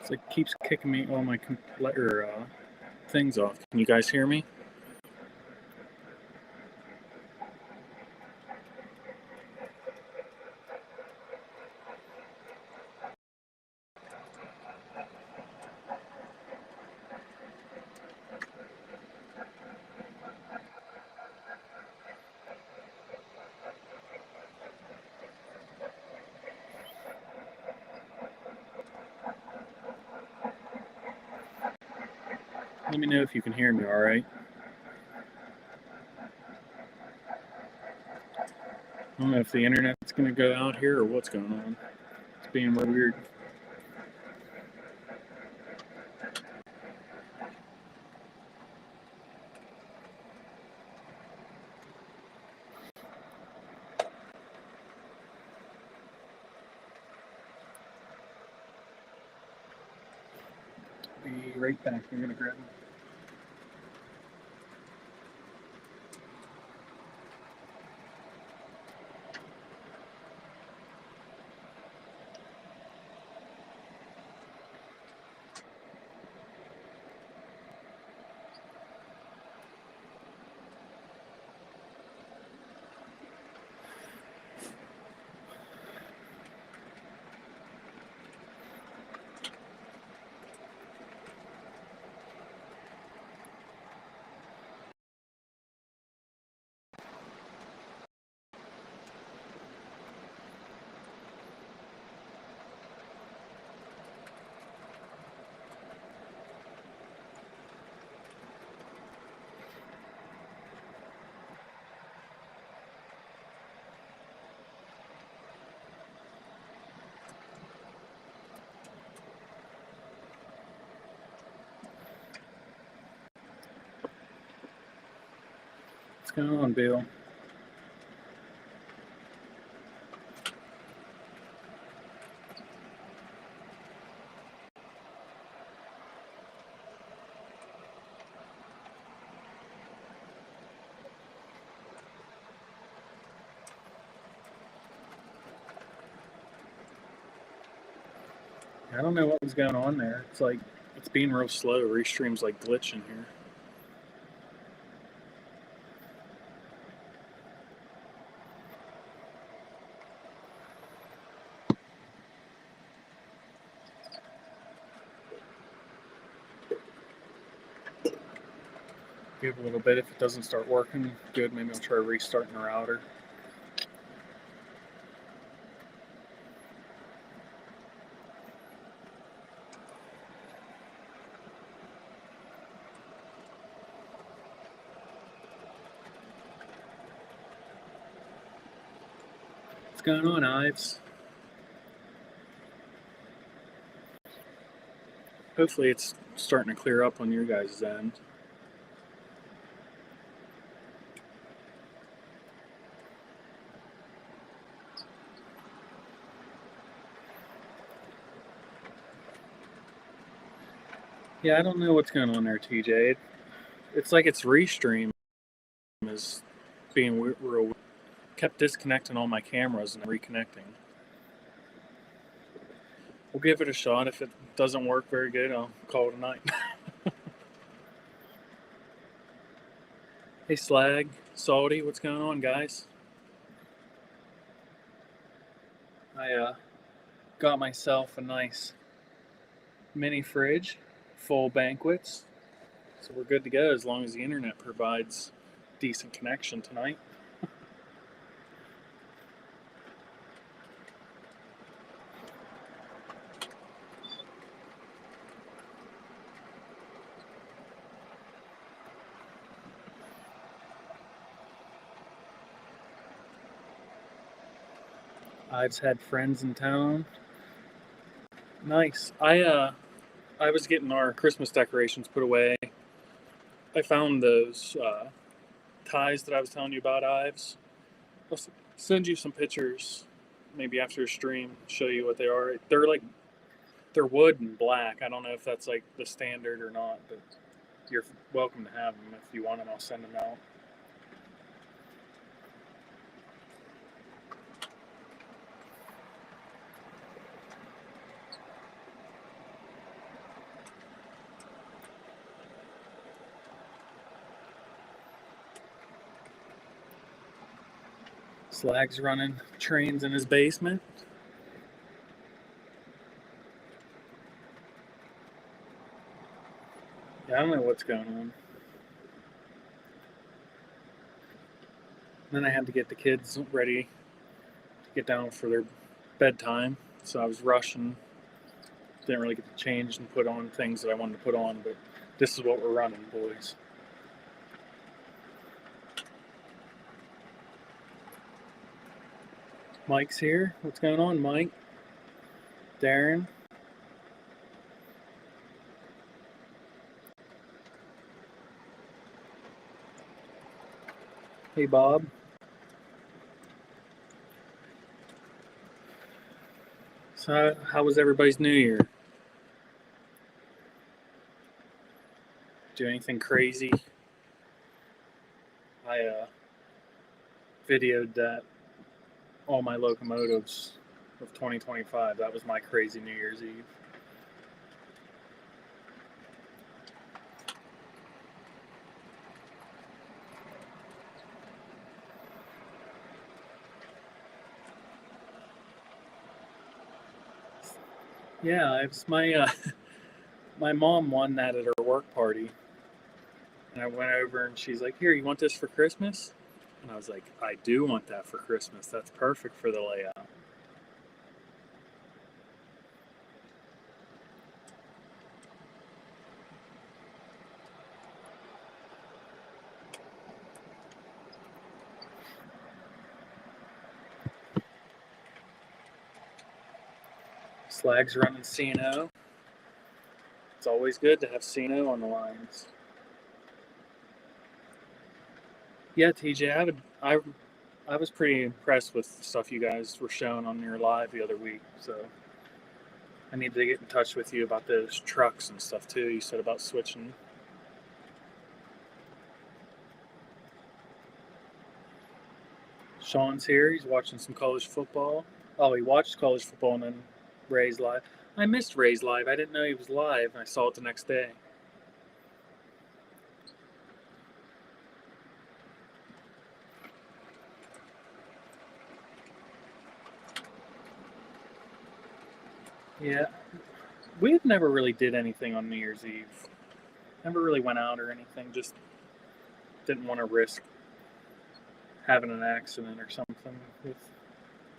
It's like keeps kicking me all my things off. Can you guys hear me? Let me know if you can hear me all right. I don't know if the internet's going to go out here or what's going on. It's being real weird. Be right back. I'm going to grab them. What's going on, Bill? I don't know what was going on there. It's like it's being real slow. Restream's like glitching here. Give a little bit. If it doesn't start working, good. Maybe I'll try restarting the router. What's going on, Ives? Hopefully it's starting to clear up on your guys' end. Yeah, I don't know what's going on there, TJ. It's like it's restream is being real. Kept disconnecting all my cameras and reconnecting. We'll give it a shot. If it doesn't work very good, I'll call it a night. Hey, Slag, Salty, what's going on, guys? I got myself a nice mini fridge, full banquets. So we're good to go as long as the internet provides decent connection tonight. I've had friends in town. Nice. I was getting our Christmas decorations put away. I found those ties that I was telling you about, Ives. I'll send you some pictures maybe after a stream, show you what they are. They're wood and black. I don't know if that's like the standard or not, but you're welcome to have them. If you want them, I'll send them out. Slag's running trains in his basement. Yeah, I don't know what's going on. Then I had to get the kids ready to get down for their bedtime, so I was rushing. Didn't really get to change and put on things that I wanted to put on, but this is what we're running, boys. Mike's here. What's going on, Mike? Darren? Hey, Bob. So, how was everybody's New Year? Do anything crazy? I videoed that all my locomotives of 2025. That was my crazy New Year's Eve. Yeah, it's my my mom won that at her work party, and I went over and she's like, "Here, you want this for Christmas?" And I was like, "I do want that for Christmas. That's perfect for the layout." Slag's running C&O. It's always good to have C&O on the lines. Yeah, TJ, I was pretty impressed with the stuff you guys were showing on your live the other week. So I need to get in touch with you about those trucks and stuff too. You said about switching. Sean's here. He's watching some college football. Oh, he watched college football and then Ray's live. I missed Ray's live. I didn't know he was live, and I saw it the next day. Yeah, we had never really did anything on New Year's Eve. Never really went out or anything. Just didn't want to risk having an accident or something with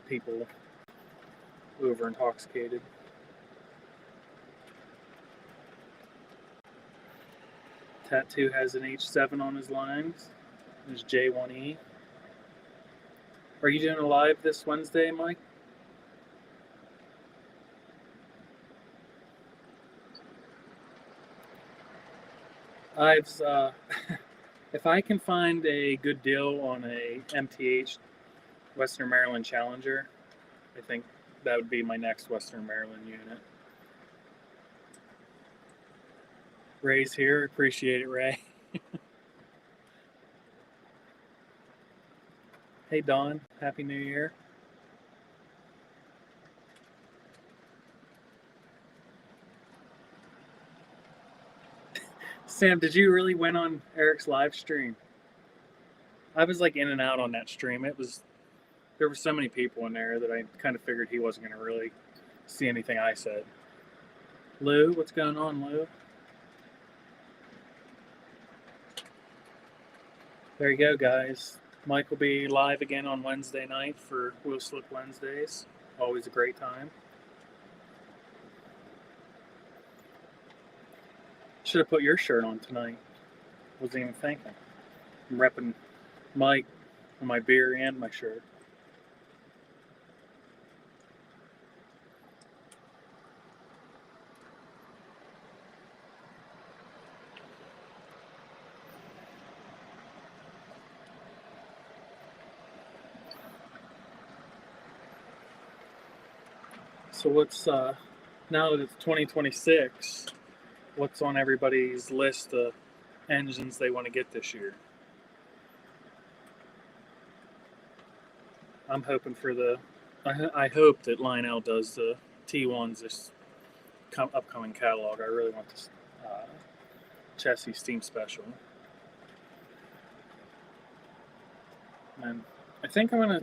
people over intoxicated. Tattoo has an H7 on his lines. There's J1E. Are you doing a live this Wednesday, Mike? I've if I can find a good deal on a MTH Western Maryland Challenger, I think that would be my next Western Maryland unit. Ray's here. Appreciate it, Ray. Hey, Don. Happy New Year. Sam, did you really win on Eric's live stream? I was like in and out on that stream. There were so many people in there that I kind of figured he wasn't going to really see anything I said. Lou, what's going on, Lou? There you go, guys. Mike will be live again on Wednesday night for Wheel Slip Wednesdays. Always a great time. Should have put your shirt on tonight. Wasn't even thinking. I'm repping Mike on my beer and my shirt. So what's now that it's 2026? What's on everybody's list of engines they want to get this year? I'm hoping for I hope that Lionel does the T1s this upcoming catalog. I really want this chassis steam special. And I think I'm gonna.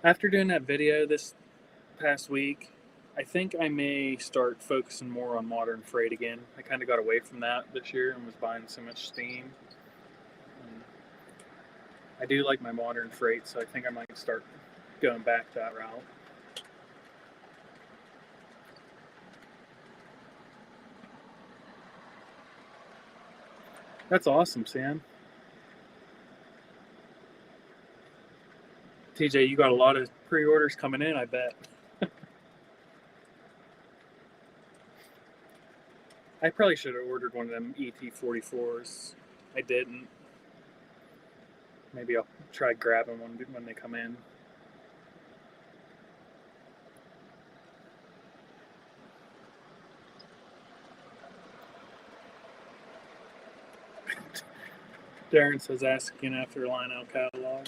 After doing that video this past week, I think I may start focusing more on modern freight again. I kind of got away from that this year and was buying so much steam. And I do like my modern freight, so I think I might start going back that route. That's awesome, Sam. TJ, you got a lot of pre-orders coming in, I bet. I probably should have ordered one of them ET44s. I didn't. Maybe I'll try grabbing one when they come in. Darren says asking after a line out catalog.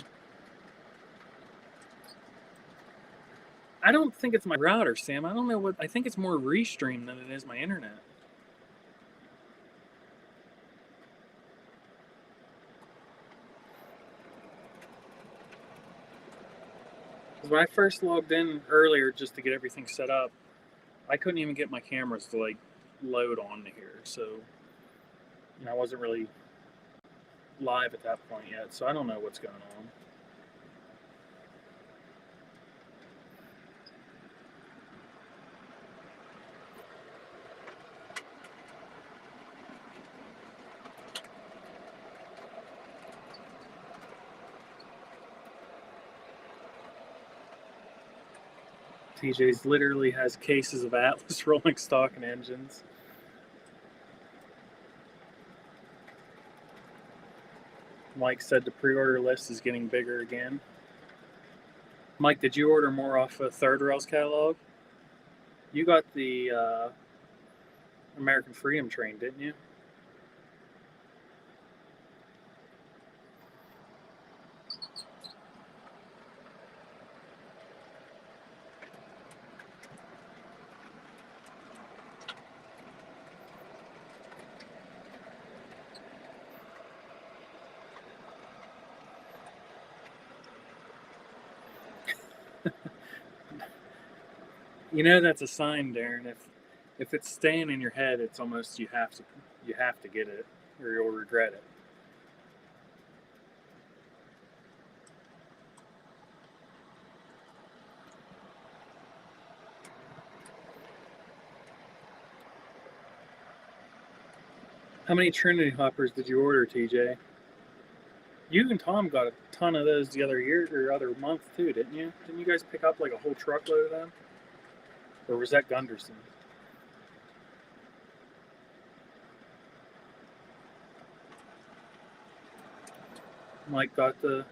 I don't think it's my router, Sam. I don't know what. I think it's more Restream than it is my internet. Because when I first logged in earlier just to get everything set up, I couldn't even get my cameras to like load onto here. So, I wasn't really live at that point yet. So I don't know what's going on. TJ's literally has cases of Atlas rolling stock and engines. Mike said the pre-order list is getting bigger again. Mike, did you order more off a Third Rails catalog? You got the American Freedom Train, didn't you? That's a sign, Darren. If it's staying in your head, it's almost you have to get it or you'll regret it. How many Trinity hoppers did you order, TJ? You and Tom got a ton of those the other year or other month too, didn't you? Didn't you guys pick up like a whole truckload of them? Or was that Gunderson? Mike got the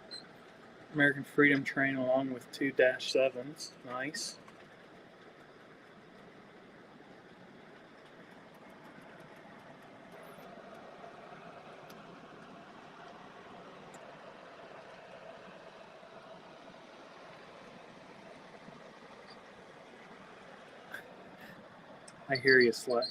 American Freedom Train along with 2 -7s. Nice. I hear you, slag.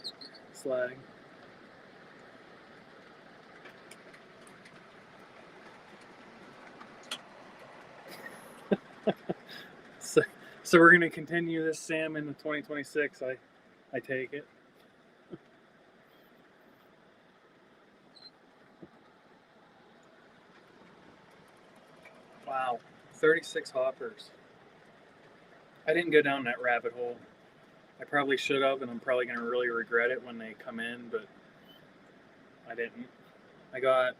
So we're going to continue this, Sam, into 2026. I take it. Wow, 36 hoppers. I didn't go down that rabbit hole. I probably should have, and I'm probably going to really regret it when they come in, but I didn't. I got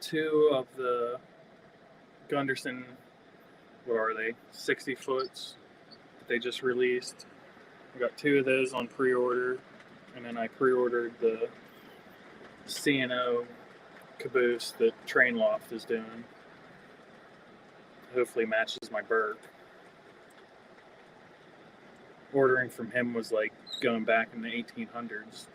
2 of the Gunderson, what are they, 60 foots that they just released. I got 2 of those on pre-order, and then I pre-ordered the C&O caboose that Train Loft is doing. Hopefully matches my Burke. Ordering from him was like going back in the 1800s.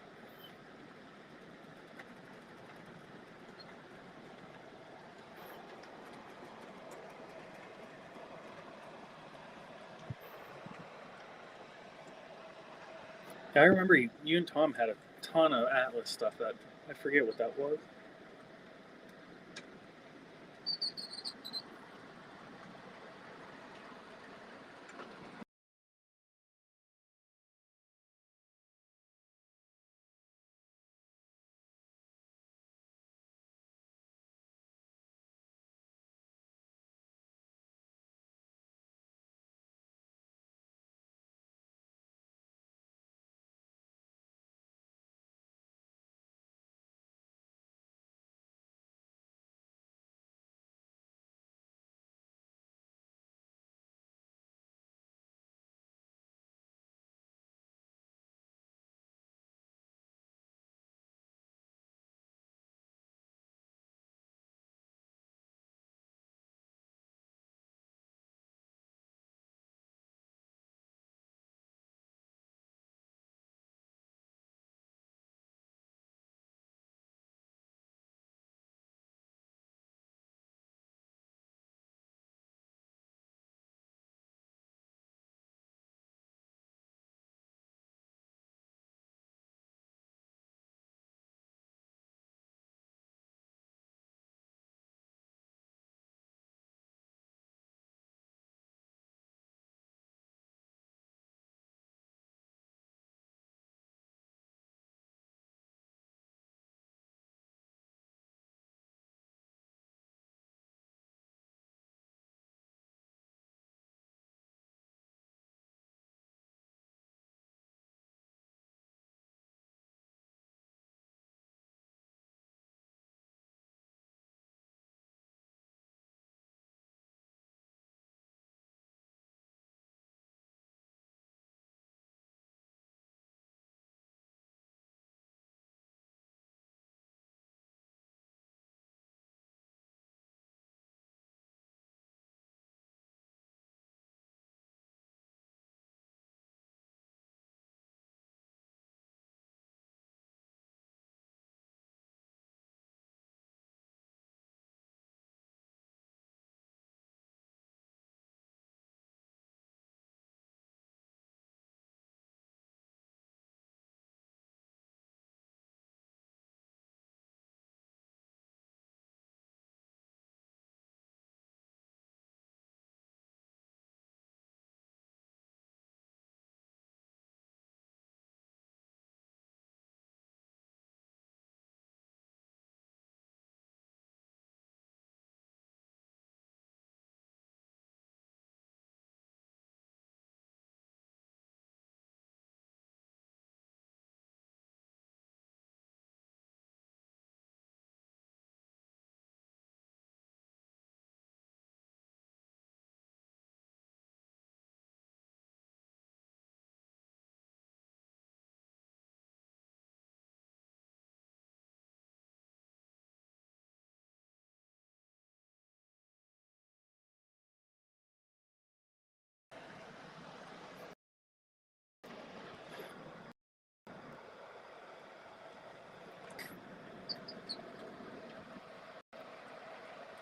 I remember you and Tom had a ton of Atlas stuff that I forget what that was.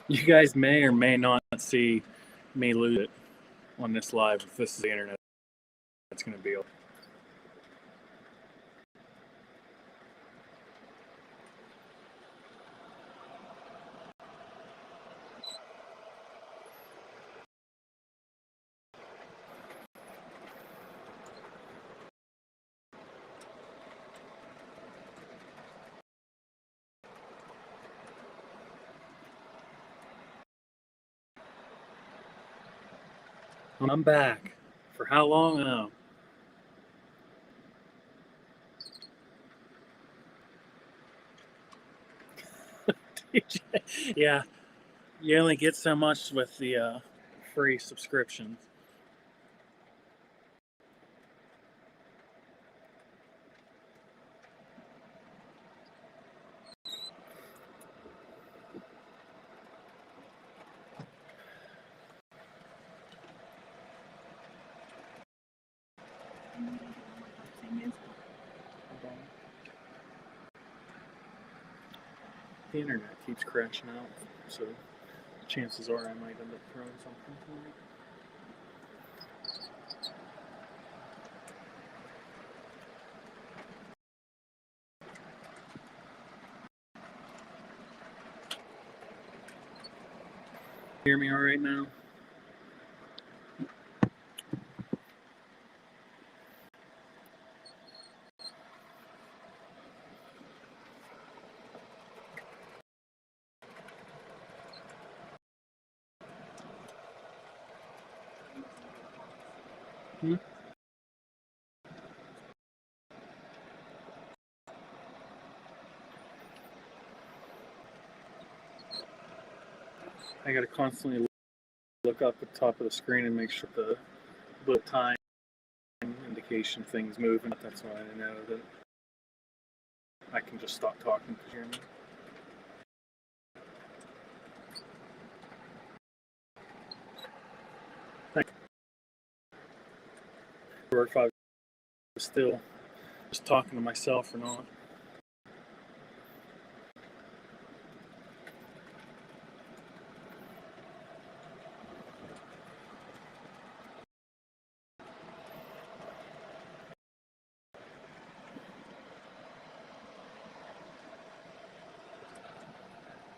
You guys may or may not see me lose it on this live if this is the internet. It's going to be. I'm back. For how long? I don't know. Yeah, you only get so much with the free subscriptions. The internet keeps crashing out, so chances are I might end up throwing something. Hear me all right now? Hmm? I gotta constantly look up at the top of the screen and make sure the little time indication thing's moving. That's why I know that I can just stop talking because you hear me. Thank you. Or if I was still just talking to myself or not.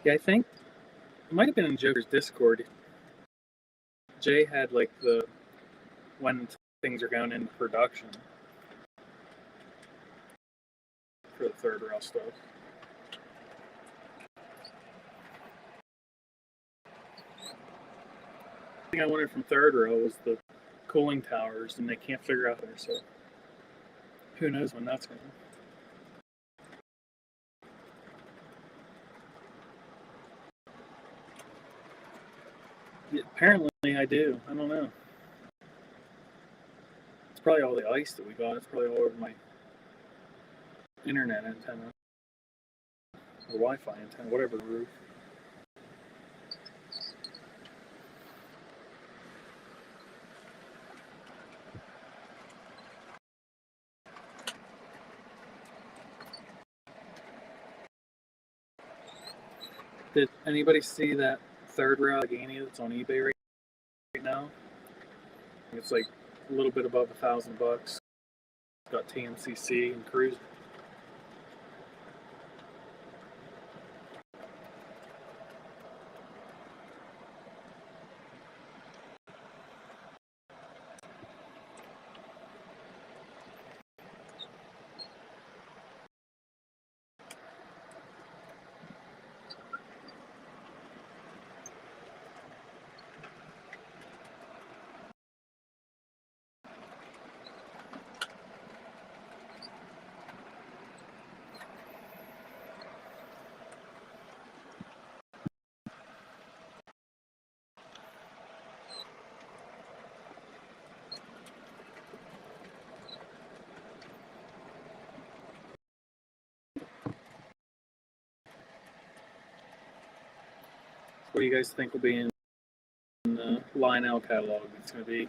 Yeah, I think it might have been in Joker's Discord. Jay had like the when things are going into production for the third rail stuff. The thing I wanted from third rail was the cooling towers, and they can't figure out there. So who knows when that's going to. Yeah, apparently, I do. I don't know. It's probably all the ice that we got. It's probably all over my internet antenna or Wi-Fi antenna, whatever the roof. Did anybody see that third rail Lamborghini that's on eBay right now? It's like a little bit above $1,000. It's got TMCC and cruise. What do you guys think will be in the Lionel catalog? It's going to be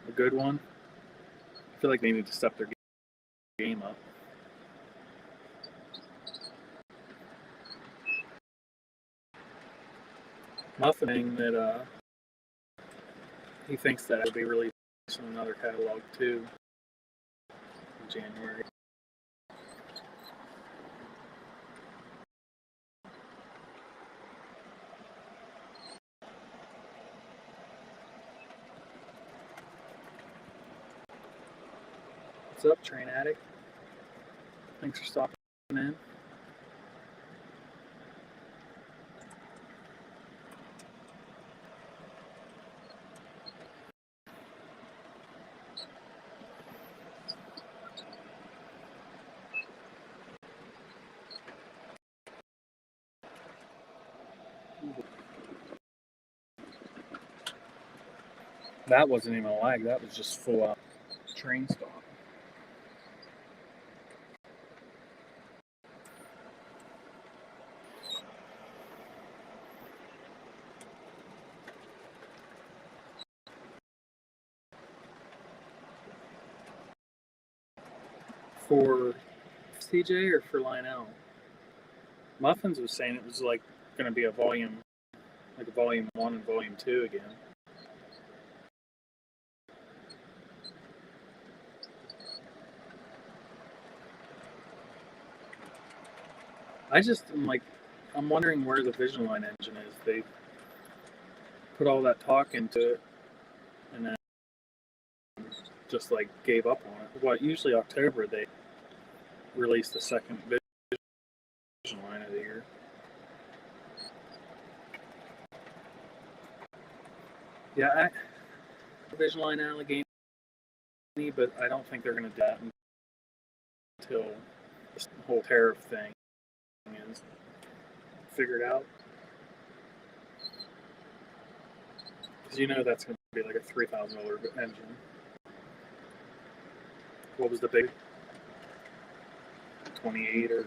a good one. I feel like they need to step their game up. Muffin that he thinks that it'll be released in another catalog too in January. What's up, Train Addict? Thanks for stopping in. That wasn't even a lag, that was just full out train stop. For CJ or for Lionel? Muffins was saying it was like going to be a volume, like a volume 1 and volume 2 again. I just am like, I'm wondering where the Vision Line engine is. They put all that talk into it and then just like gave up on it. What, usually October they release the second Vision Line of the year. Yeah, Vision Line Allegheny, but I don't think they're going to do that until this whole tariff thing is figured out. Because you know that's going to be like a $3,000 engine. What was the big 28 or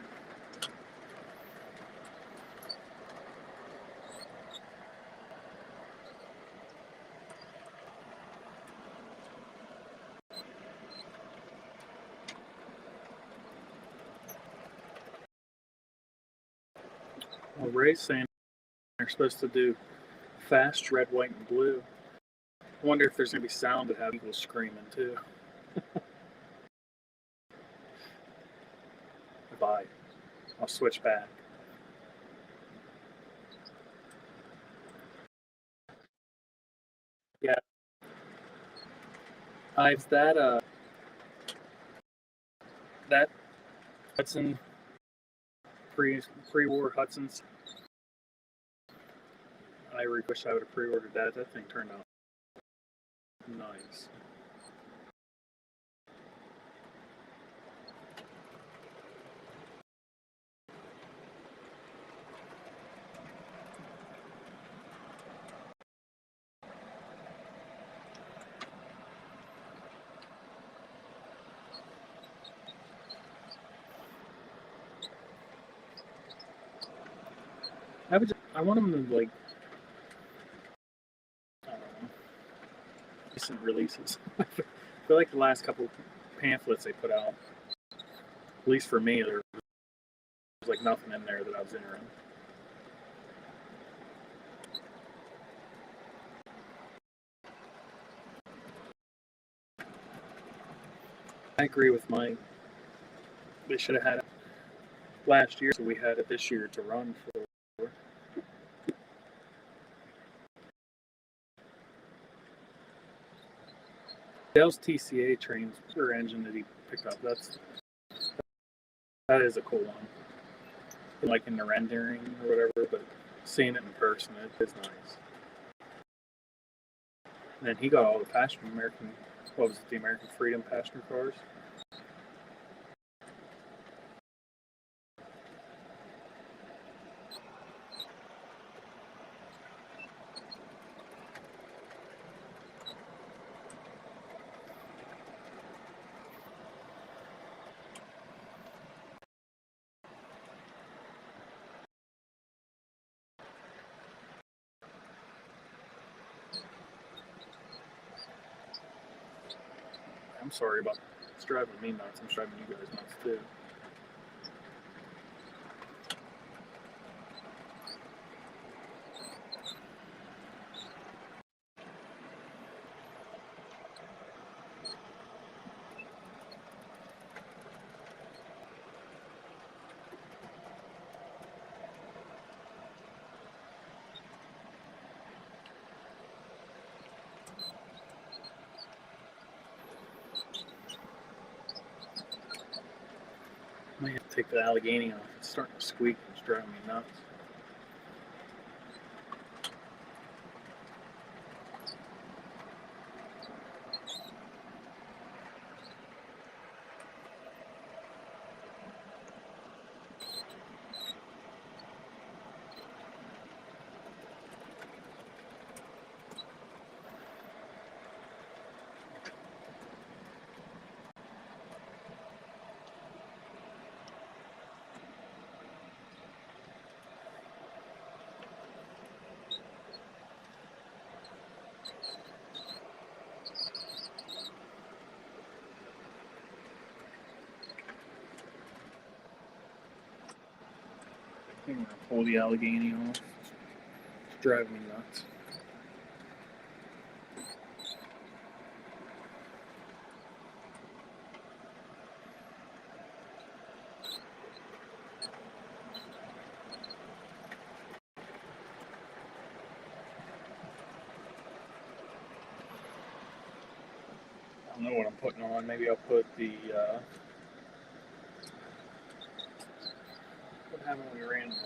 well, Ray's saying they're supposed to do fast red, white, and blue. I wonder if there's going to be sound that have people screaming too. Bye. I'll switch back. Yeah. Ives, that Hudson pre-war Hudson's. I really wish I would have pre-ordered that. That thing turned out nice. I want them to like, I don't know, recent releases. I feel like the last couple pamphlets they put out, at least for me, there was like nothing in there that I was interested in. I agree with Mike. They should have had it last year, so we had it this year to run for. Dell's TCA trains or engine that he picked up. That is a cool one. Like in the rendering or whatever, but seeing it in person, it is nice. And then he got all the passenger American. What was it? The American Freedom passenger cars. I'm sorry about it's driving me nuts. I'm driving you guys nuts too. Might have to take the Allegheny off. It's starting to squeak. It's driving me nuts. I think I'm gonna pull the Allegheny off. It's driving me nuts. I don't know what I'm putting on. Maybe I'll put the. What haven't we ran on?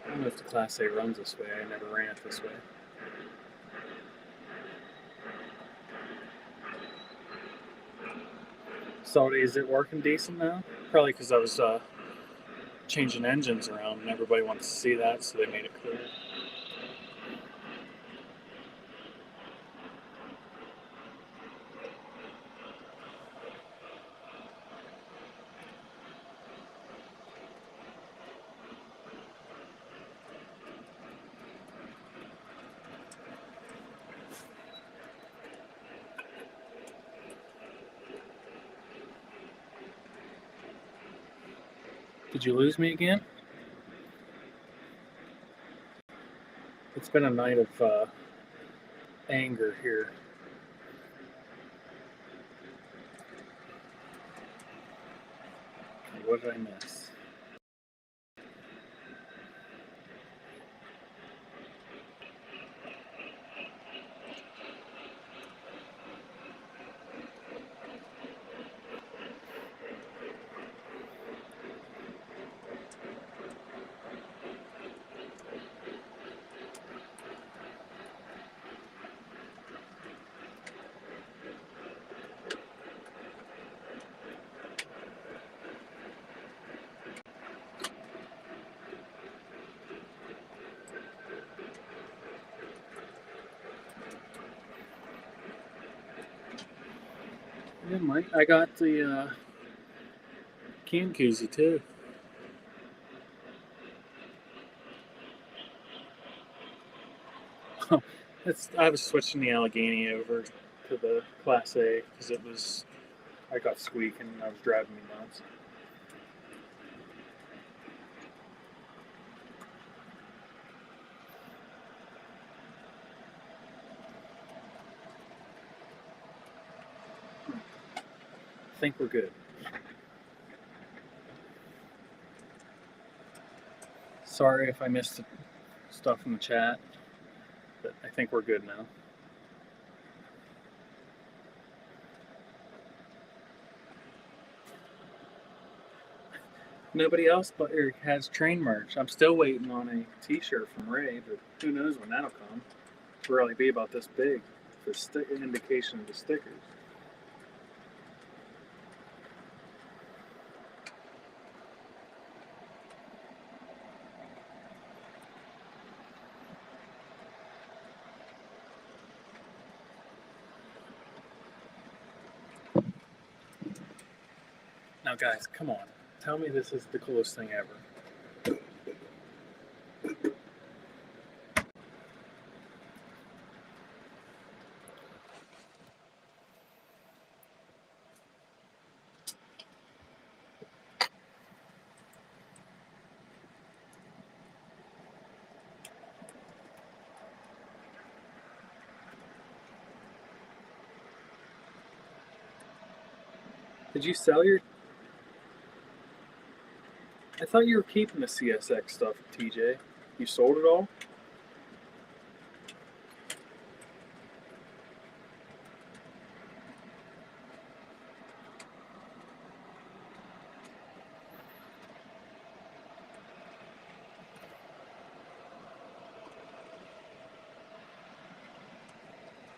I don't know if the Class A runs this way. I never ran it this way. So is it working decent now? Probably because I was changing engines around and everybody wants to see that, so they made it clear. Did you lose me again? It's been a night of anger here. What did I miss? Yeah, Mike. I got the can koozie too. I was switching the Allegheny over to the Class A because it was I got squeaking and I was driving me nuts. I think we're good. Sorry if I missed stuff in the chat, but I think we're good now. Nobody else but has train merch. I'm still waiting on a T-shirt from Ray, but who knows when that'll come. It'll really be about this big. The indication of the stickers. Now, guys, come on. Tell me this is the coolest thing ever. Did you sell your? I thought you were keeping the CSX stuff, TJ. You sold it all?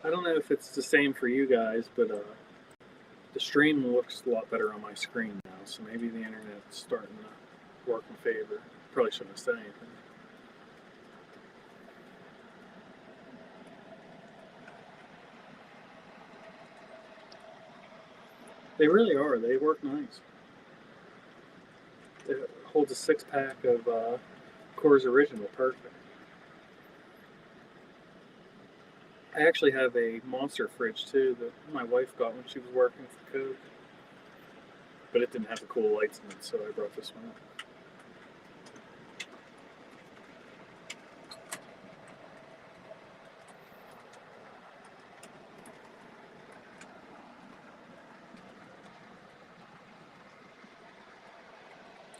I don't know if it's the same for you guys, but the stream looks a lot better on my screen now, so maybe the internet's starting to work in favor. Probably shouldn't have said anything. They really are. They work nice. It holds a 6-pack of Coors Original, perfect. I actually have a Monster fridge too that my wife got when she was working for Coke, but it didn't have the cool lights in it, so I brought this one up.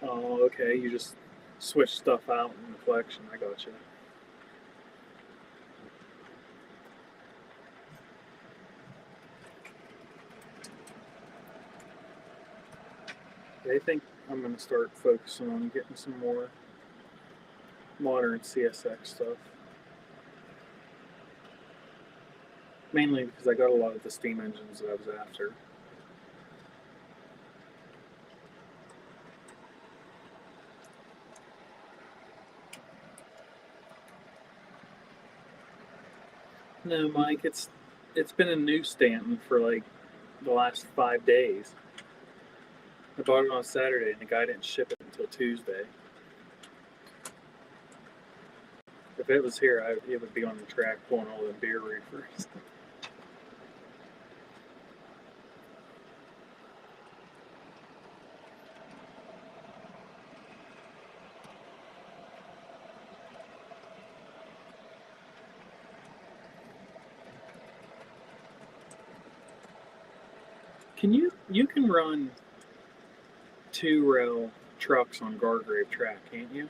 Oh, okay. You just switch stuff out in the collection. I got you. I think I'm going to start focusing on getting some more modern CSX stuff. Mainly because I got a lot of the steam engines that I was after. No, Mike, it's been in new Stanton for like the last 5 days. I bought it on Saturday and the guy didn't ship it until Tuesday. If it was here, it would be on the track pulling all the beer reefers. You can run 2-rail trucks on Gargrave track, can't you?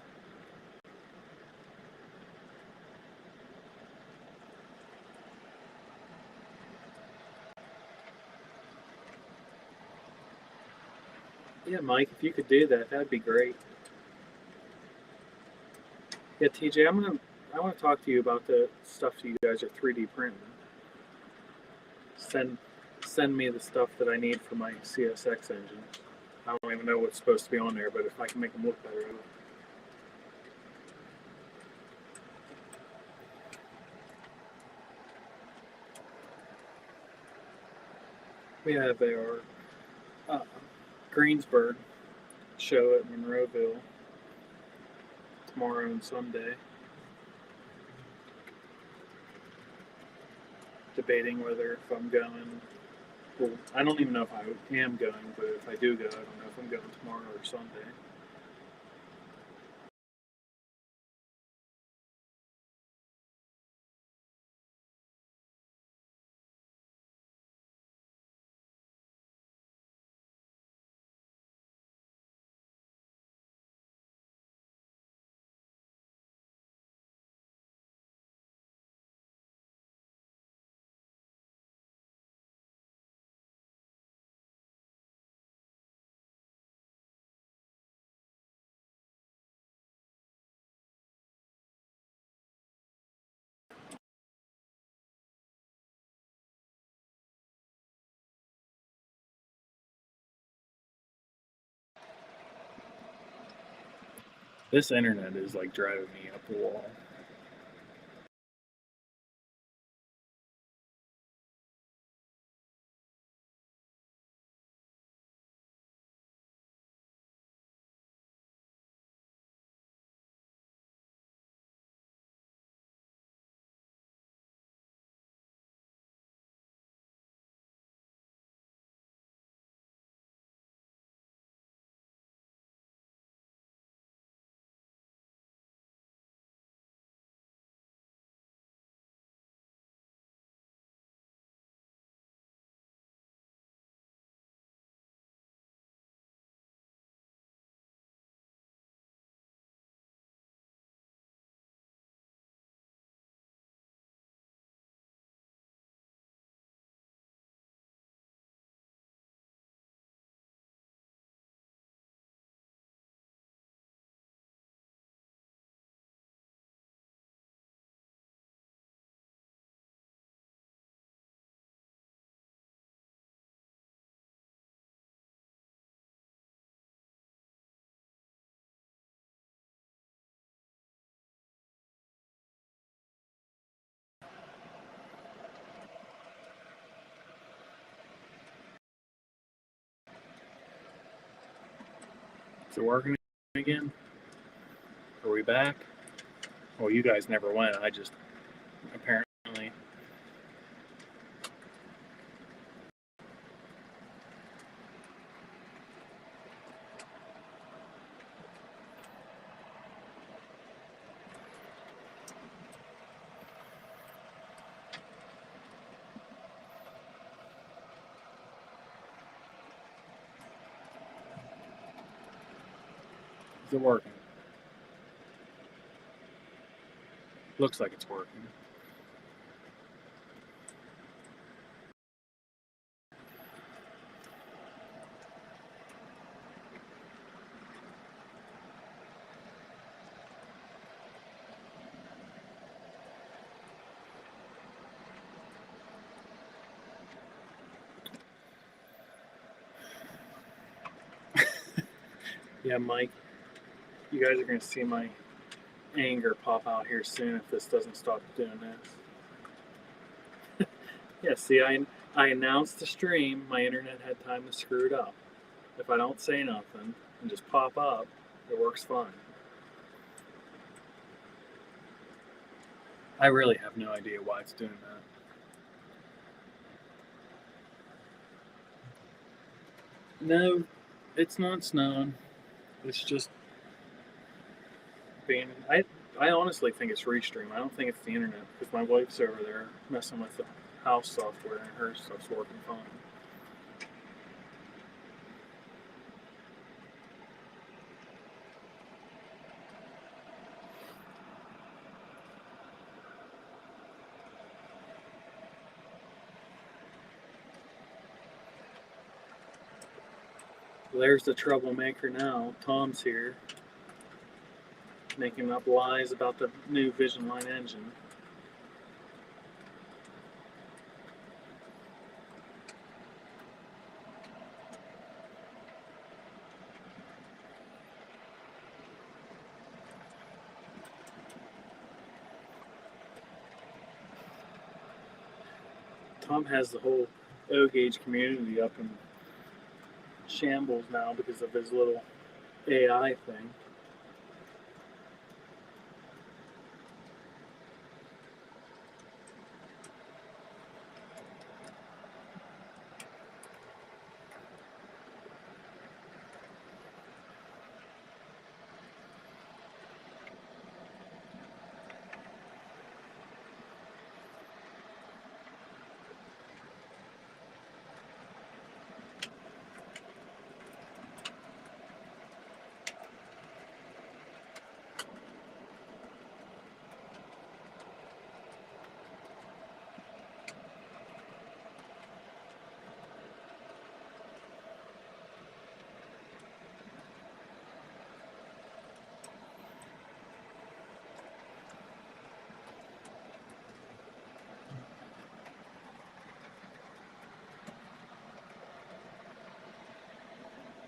Yeah, Mike, if you could do that, that'd be great. Yeah, TJ, I want to talk to you about the stuff you guys are 3D printing. Send me the stuff that I need for my CSX engine. I don't even know what's supposed to be on there, but if I can make them look better, We have our uh, Greensburg show at Monroeville tomorrow and Sunday. Debating whether if I'm going. Well, I don't even know if I am going, but if I do go, I don't know if I'm going tomorrow or Sunday. This internet is like driving me up the wall. Is it working again? Are we back? Well, you guys never went. I just apparently. Is it working? Looks like it's working. Yeah, Mike, you guys are going to see my anger pop out here soon if this doesn't stop doing this. Yeah, see, I announced the stream. My internet had time to screw it up. If I don't say nothing and just pop up, it works fine. I really have no idea why it's doing that. No, it's not snowing. It's just being. I honestly think it's Restream. I don't think it's the internet because my wife's over there messing with the house software and her stuff's working fine. There's the troublemaker now. Tom's here, making up lies about the new Vision Line engine. Tom has the whole O-Gage community up in shambles now because of his little AI thing.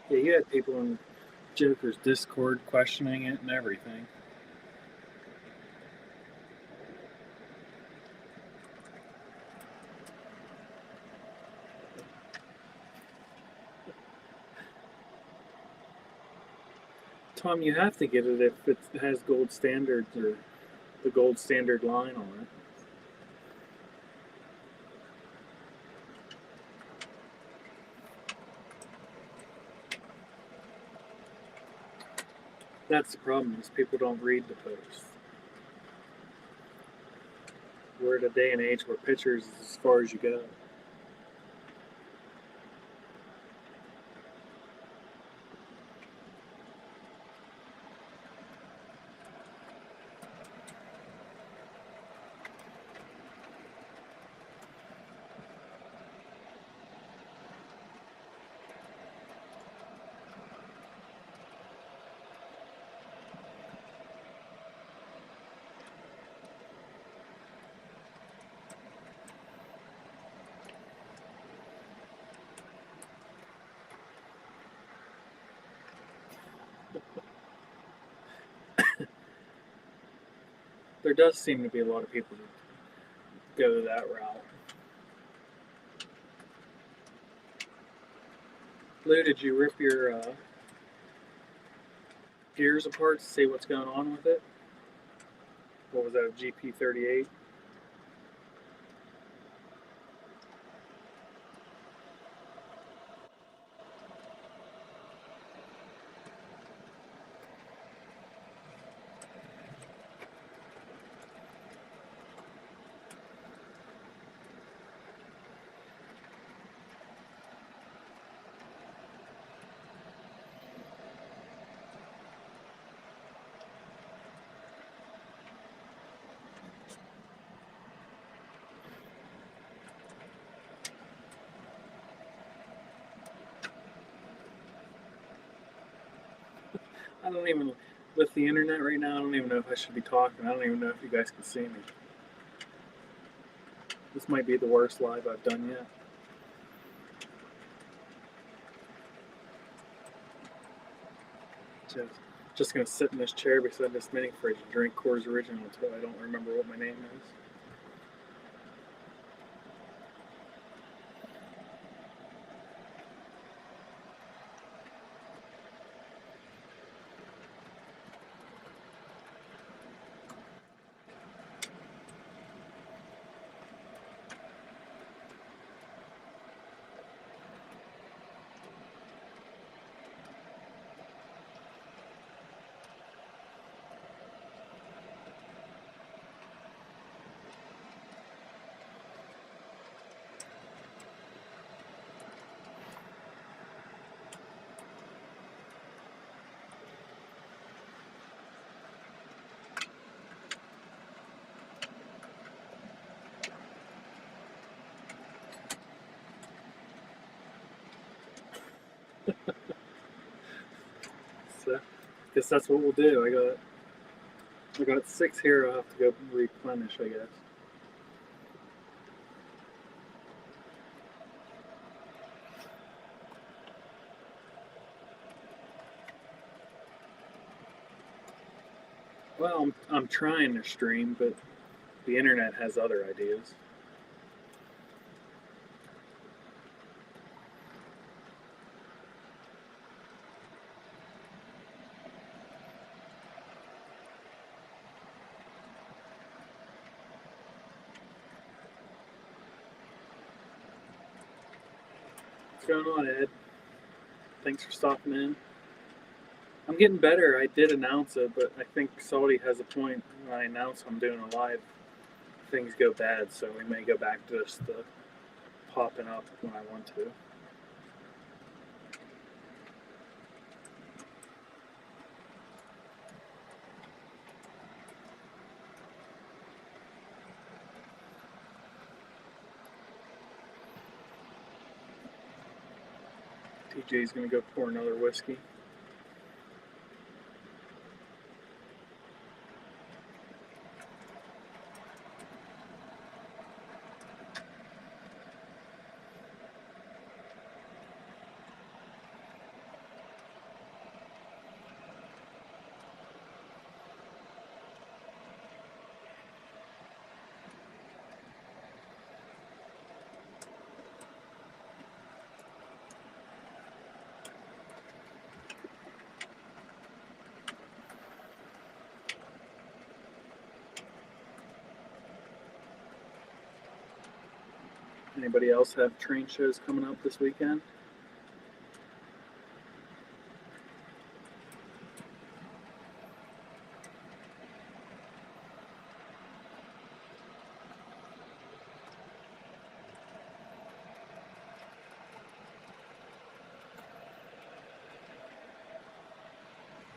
Yeah, you had people in Joker's Discord questioning it and everything. Tom, you have to get it if it has gold standards or the gold standard line on it. That's the problem, is people don't read the posts. We're at a day and age where pictures is as far as you go. There does seem to be a lot of people that go that route. Lou, did you rip your gears apart to see what's going on with it? What was that, a GP38? I don't even, with the internet right now, I don't even know if I should be talking. I don't even know if you guys can see me. This might be the worst live I've done yet. Just gonna sit in this chair beside this mini fridge and drink Coors Original until I don't remember what my name is. So, I guess that's what we'll do. I got 6 here. I'll have to go replenish, I guess. Well, I'm trying to stream, but the internet has other ideas. going on, Ed? Thanks for stopping in. I'm getting better. I did announce it, but I think Saudi has a point. When I announce I'm doing a live, things go bad, so we may go back to just the popping up when I want to. TJ's gonna go pour another whiskey. Anybody else have train shows coming up this weekend?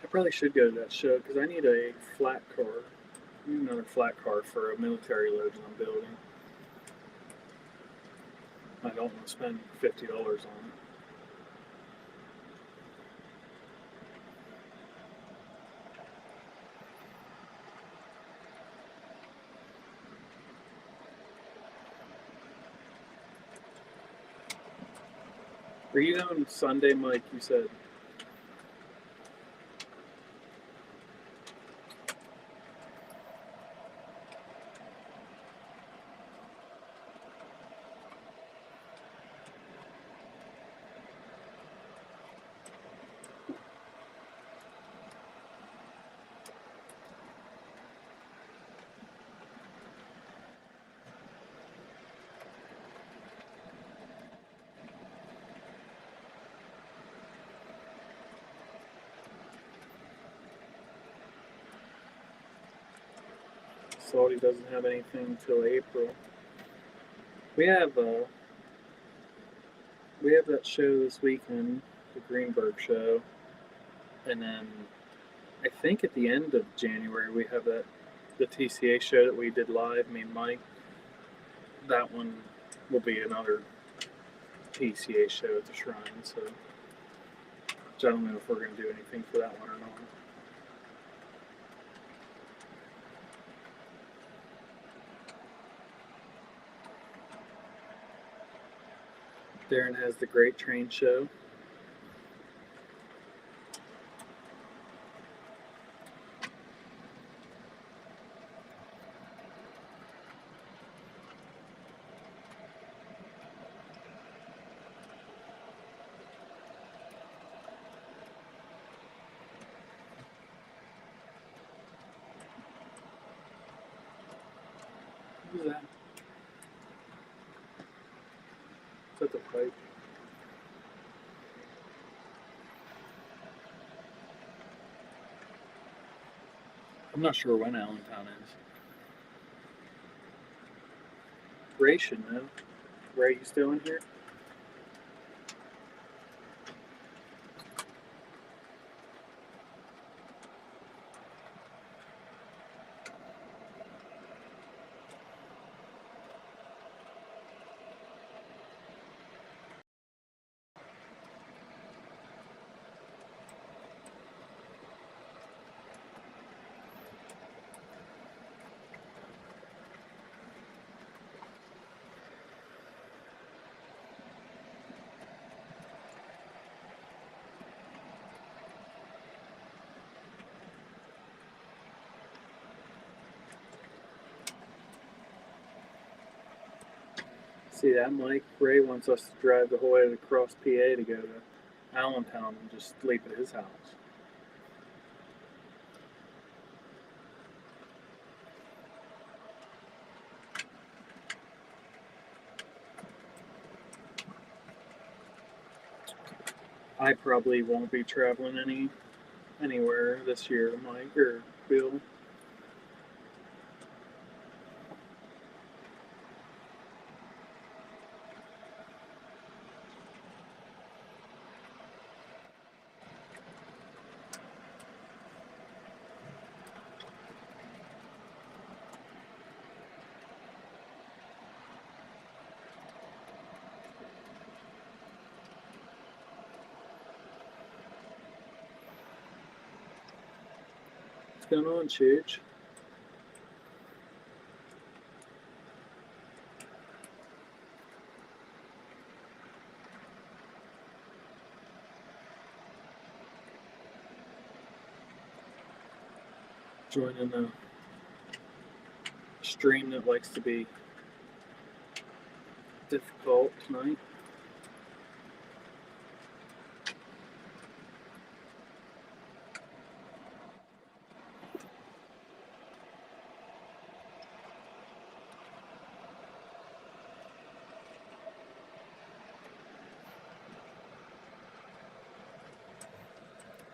I probably should go to that show because I need a flat car. I need another flat car for a military load that I'm building. I don't want to spend $50 on it. Are you going Sunday, Mike? You said. Saudi doesn't have anything till April. We have that show this weekend, the Greenberg show, and then I think at the end of January we have the TCA show that we did live. Me and Mike. That one will be another TCA show at the Shrine. So, I don't know if we're going to do anything for that one or not. Darren has the Great Train Show. Who's that? Is that the pipe? I'm not sure when Allentown is. Ray should know. Ray, you still in here? See that, Mike? Ray wants us to drive the whole way across PA to go to Allentown and just sleep at his house. I probably won't be traveling anywhere this year, Mike or Bill. What's going on, Chidge? Joining a stream that likes to be difficult tonight.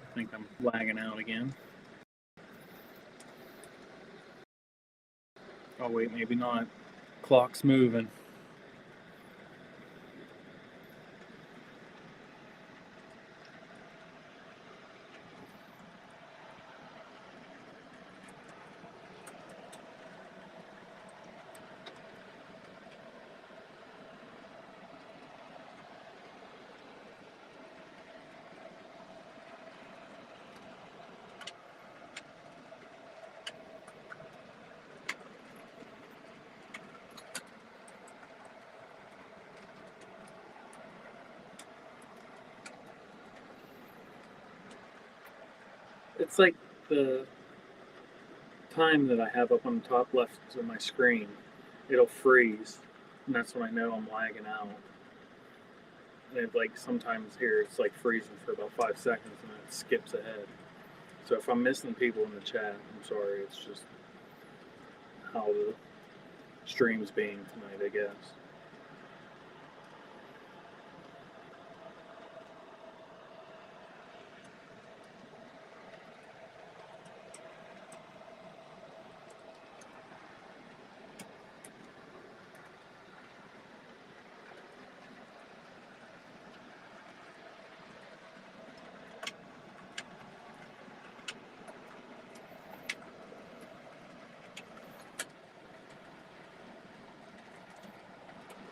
I think I'm lagging out again. Oh wait, maybe not. Clock's moving. It's like the time that I have up on the top left of my screen. It'll freeze, and that's when I know I'm lagging out. And it, like sometimes here it's like freezing for about 5 seconds and then it skips ahead. So if I'm missing people in the chat, I'm sorry. It's just how the stream's being tonight, I guess.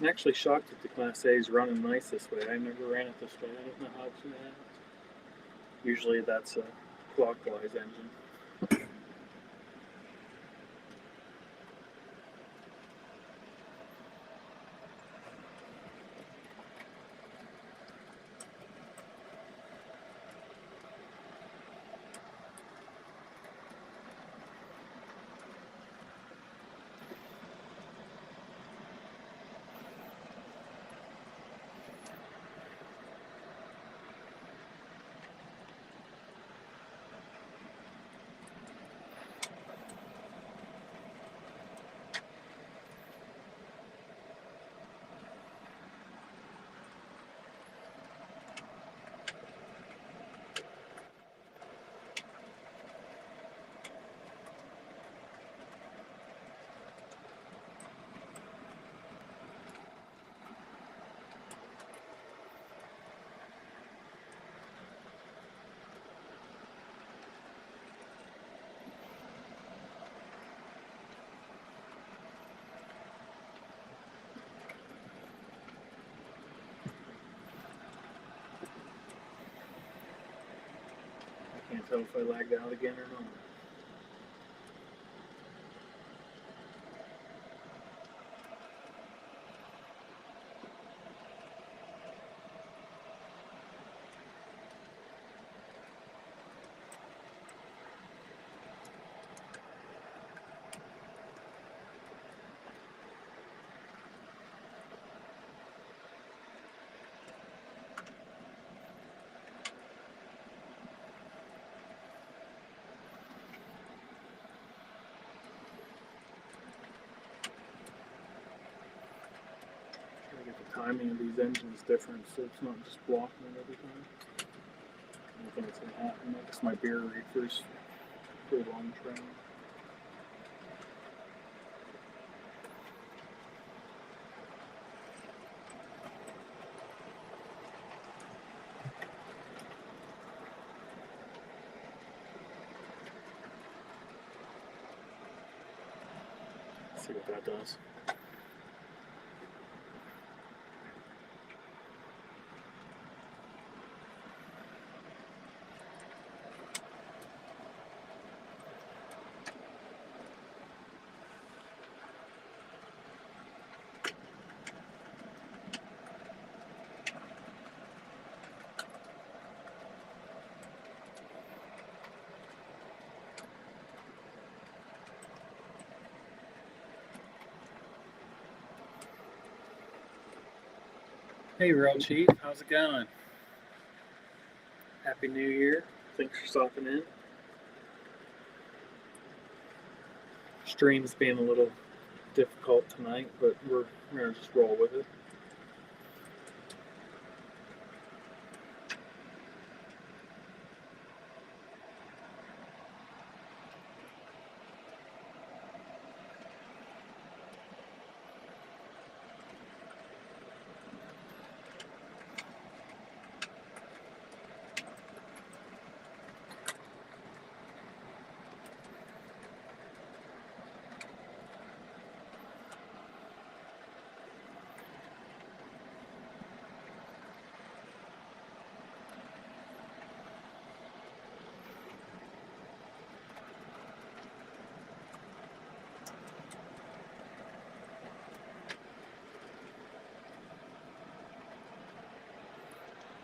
I'm actually shocked that the Class A is running nice this way. I never ran it this way. I don't know how to do that. Usually that's a clockwise engine. I can't tell if I lagged out again or not. Try to get the timing of these engines different so it's not just blocking it every time. I think it's going to happen. That's my beer reefers for a long train. Let's see what that does. Hey, Real Chief, how's it going? Happy New Year. Thanks for stopping in. Stream's being a little difficult tonight, but we're going to just roll with it.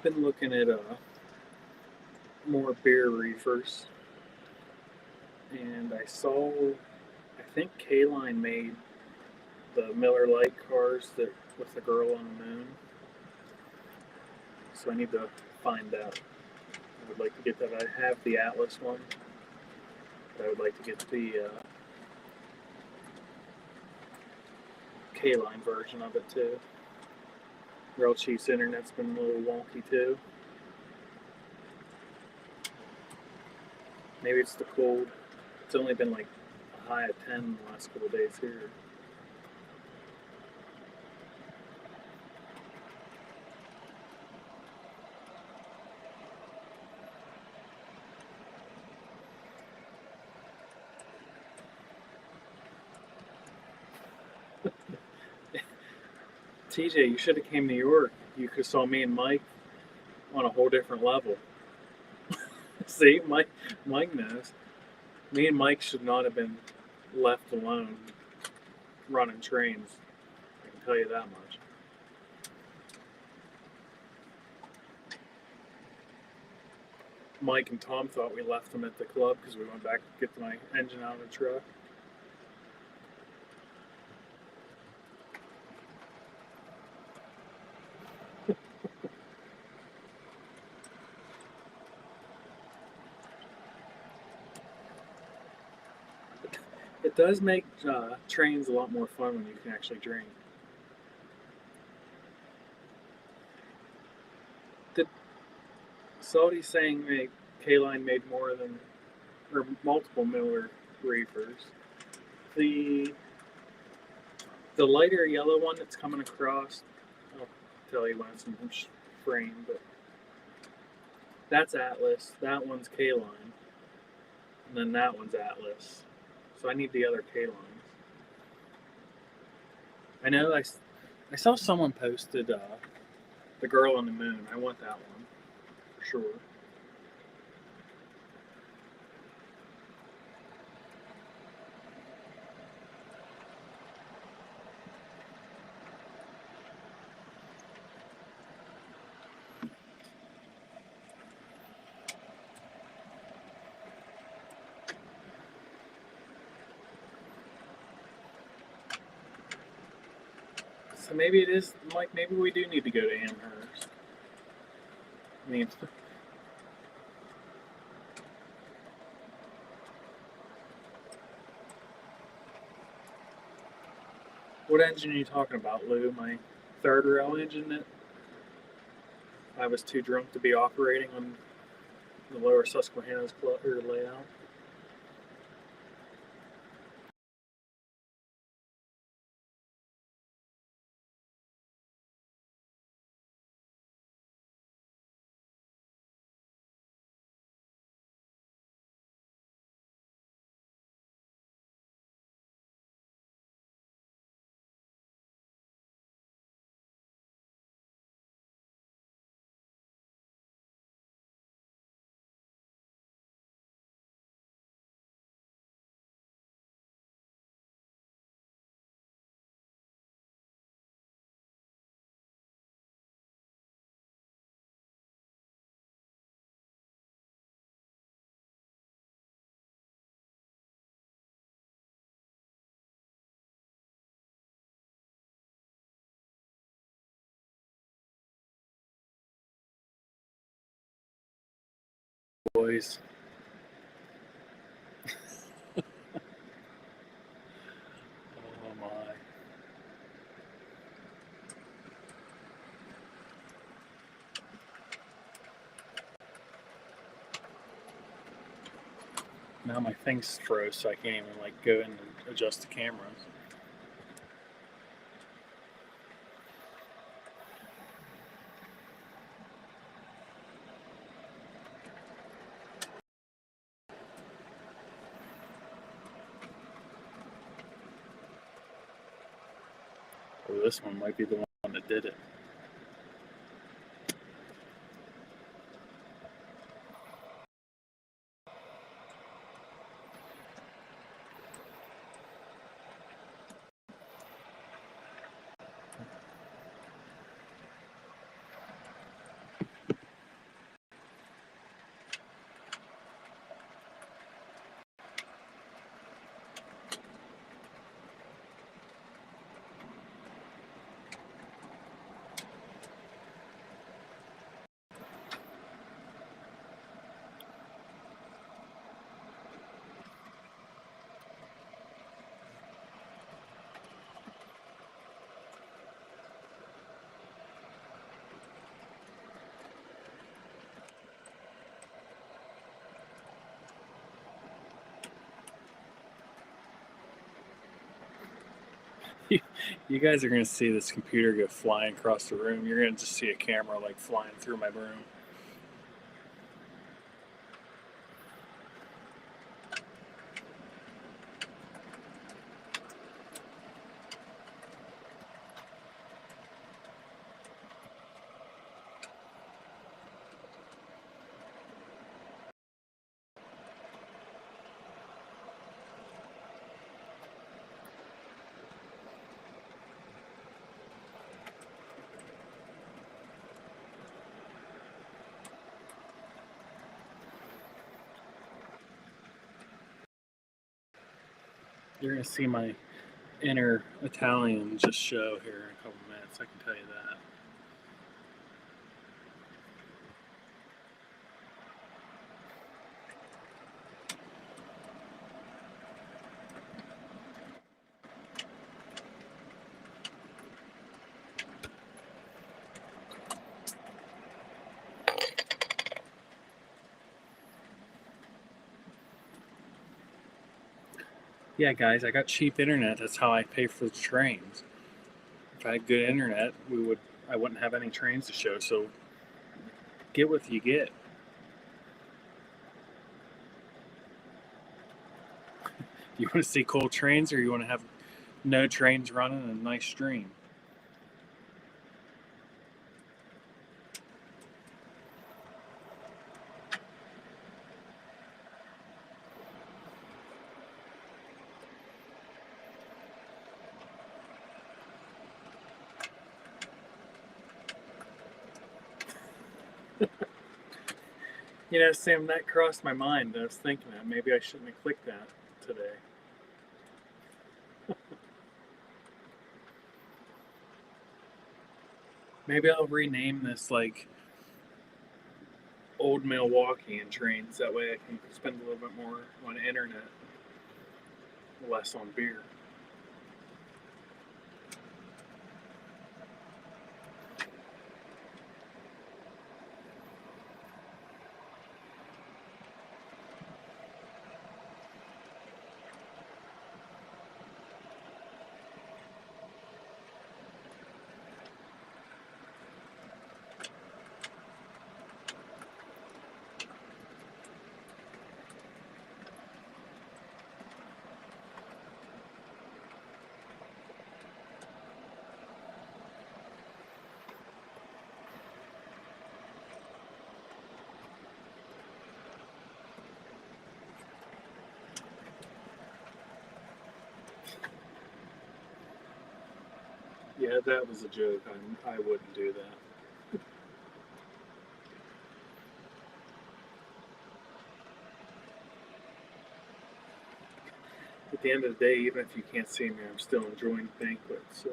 Been looking at more beer reefers, and I saw, I think K-Line made the Miller Lite cars that with the girl on the moon. So I need to find out. I would like to get that. I have the Atlas one, but I would like to get the K-Line version of it too. Real Chief's internet's been a little wonky too. Maybe it's the cold. It's only been like a high of 10 in the last couple of days here. TJ, you should have came to New York. You could have saw me and Mike on a whole different level. See, Mike knows. Me and Mike should not have been left alone running trains. I can tell you that much. Mike and Tom thought we left them at the club because we went back to get my engine out of the truck. It does make trains a lot more fun when you can actually drink. Did Saudi saying K-Line made more than, or multiple Miller reefers? The lighter yellow one that's coming across, I'll tell you when it's in frame, but that's Atlas. That one's K-Line, and then that one's Atlas. So I need the other K-Lines. I know I saw someone posted the girl on the moon. I want that one for sure. So maybe it is, Mike, maybe we do need to go to Amherst. I mean, what engine are you talking about, Lou? My third rail engine that I was too drunk to be operating on the lower Susquehanna's layout. Boys. Oh my. Now my thing's froze, so I can't even like go in and adjust the cameras. Or this one might be the one that did it. You guys are going to see this computer go flying across the room. You're going to just see a camera like flying through my room. You're going to see my inner Italian just show here in a couple minutes, I can tell you that. Yeah, guys, I got cheap internet. That's how I pay for the trains. If I had good internet, I wouldn't have any trains to show. So get what you get. You want to see cool trains, or you want to have no trains running and a nice stream? You know, Sam, that crossed my mind. I was thinking that maybe I shouldn't have clicked that today. Maybe I'll rename this like Old Milwaukee and trains. That way I can spend a little bit more on internet, less on beer. Yeah, that was a joke. I wouldn't do that. At the end of the day, even if you can't see me, I'm still enjoying banquets. So.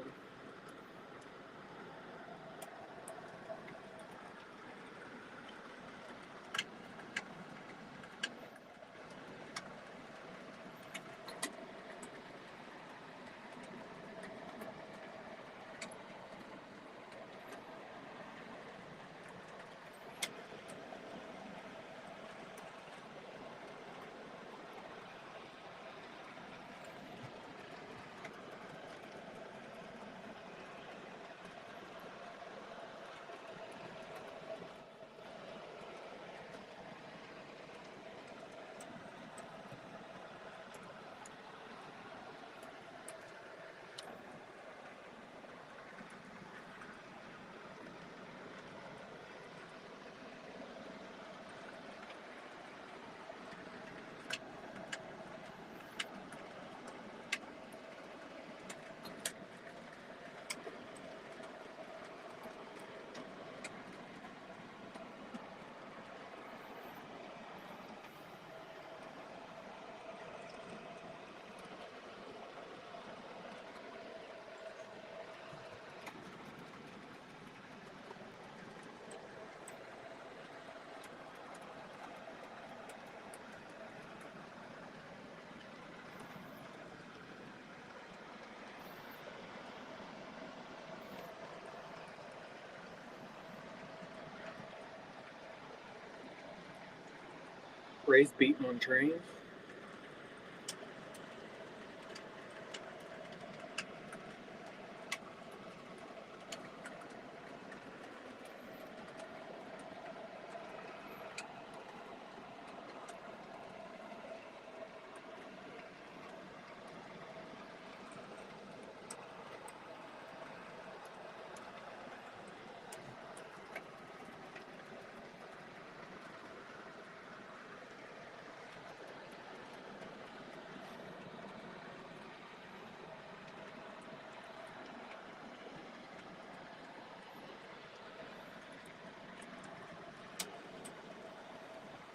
Ray's beating on trains.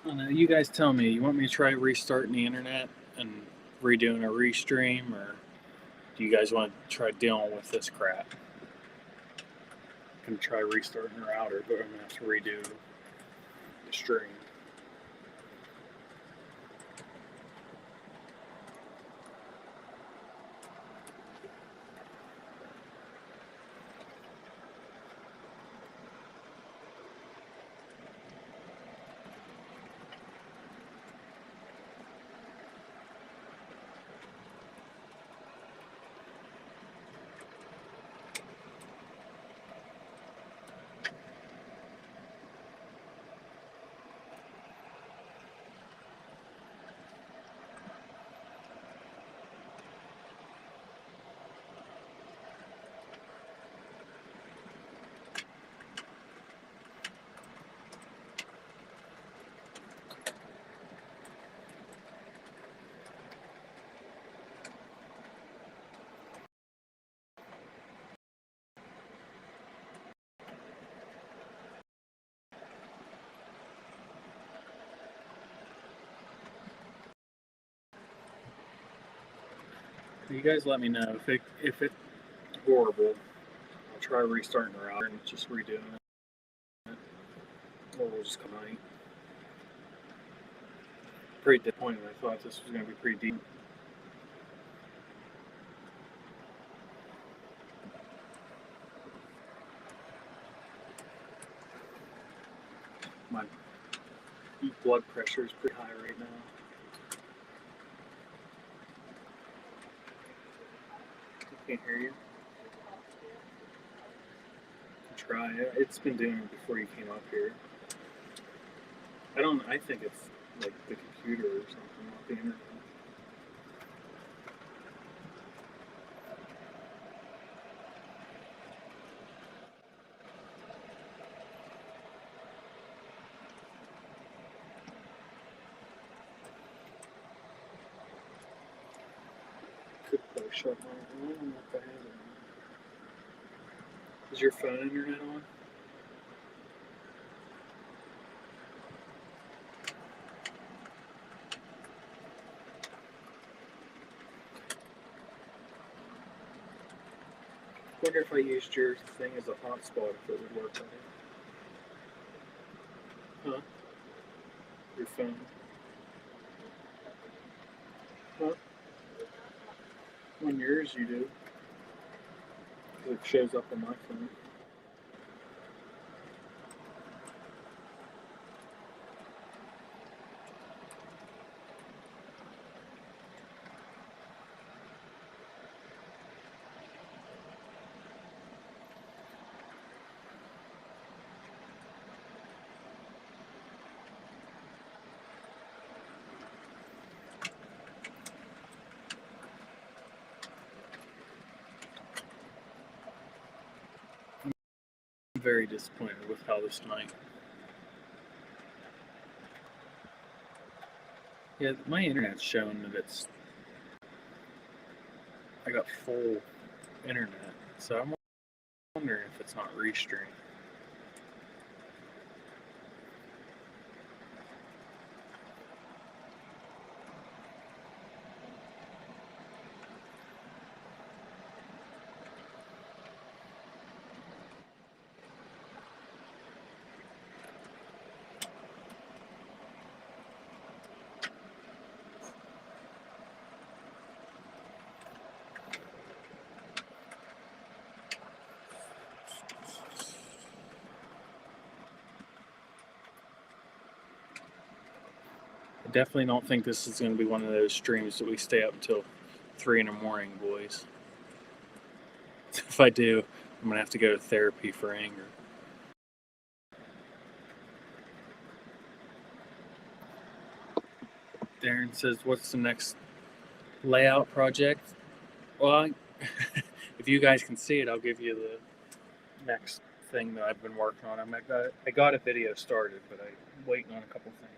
I don't know. You guys tell me. You want me to try restarting the internet and redoing a restream, or do you guys want to try dealing with this crap? I'm gonna try restarting the router, but I'm gonna have to redo the stream. You guys let me know if it's horrible. I'll try restarting the router and just redoing it, or we'll just come out. Pretty disappointed. I thought this was going to be pretty deep. My blood pressure is pretty high right now. I can't hear you. Try it. It's been doing it before you came up here. I think it's like the computer or something, not the internet. Could probably shut my. I don't know if I have it. Is your phone internet on? I wonder if I used your thing as a hotspot if it would work on it. Huh? Your phone. Huh? On yours you do. It shows up on my phone. I'm very disappointed with how this night. Yeah, my internet's showing that I got full internet, so I'm wondering if it's not restreamed. I definitely don't think this is going to be one of those streams that we stay up until 3 in the morning, boys. If I do, I'm going to have to go to therapy for anger. Darren says, what's the next layout project? Well, if you guys can see it, I'll give you the next thing that I've been working on. I got a video started, but I'm waiting on a couple things.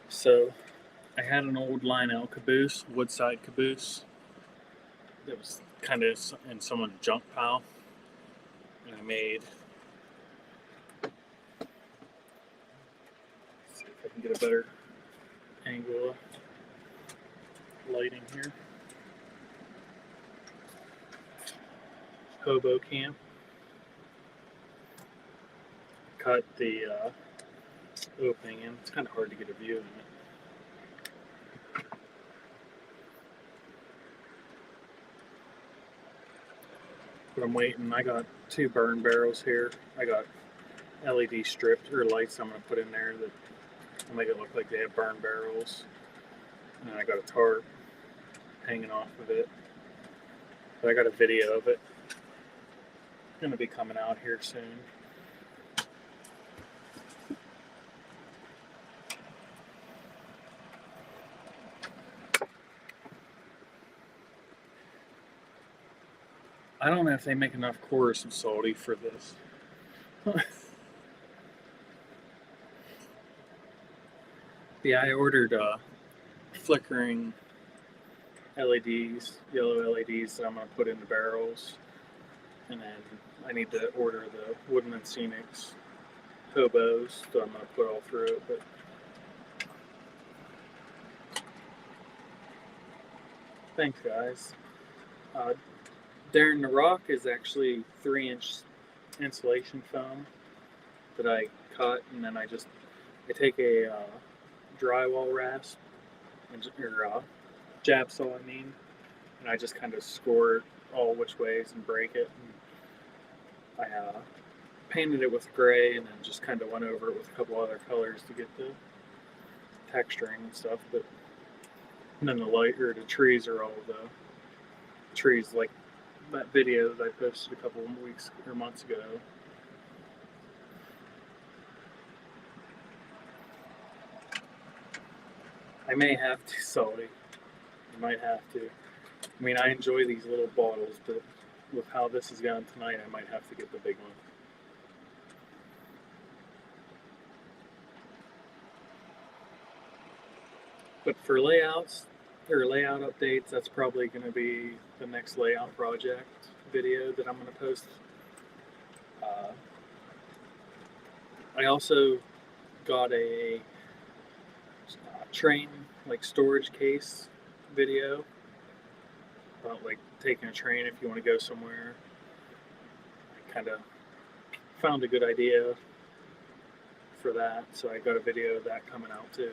So I had an old Lionel caboose, woodside caboose, that was kind of in someone's junk pile, and I made. Let's see if I can get a better angle of lighting here. Hobo camp. Cut the opening in. It's kind of hard to get a view in it. But I'm waiting. I got 2 burn barrels here. I got LED strips or lights I'm going to put in there that will make it look like they have burn barrels. And I got a tarp hanging off of it. But I got a video of it. It's going to be coming out here soon. I don't know if they make enough chorus and salty for this. Yeah, I ordered flickering LEDs, yellow LEDs that I'm going to put in the barrels. And then I need to order the Woodman Scenics hobos that I'm going to put all through it. But thanks, guys. Darren, the rock is actually 3-inch insulation foam that I cut, and then I take a drywall rasp or jab saw, and I just kind of score it all which ways and break it. And I painted it with gray, and then just kind of went over it with a couple other colors to get the texturing and stuff. And then the trees are all the trees like that video that I posted a couple of weeks or months ago. I may have to, Sully. I might have to. I mean, I enjoy these little bottles, but with how this is going tonight, I might have to get the big one. But for layouts or layout updates, that's probably going to be the next layout project video that I'm going to post. I also got a train like storage case video about like taking a train if you want to go somewhere. I kind of found a good idea for that, so I got a video of that coming out too.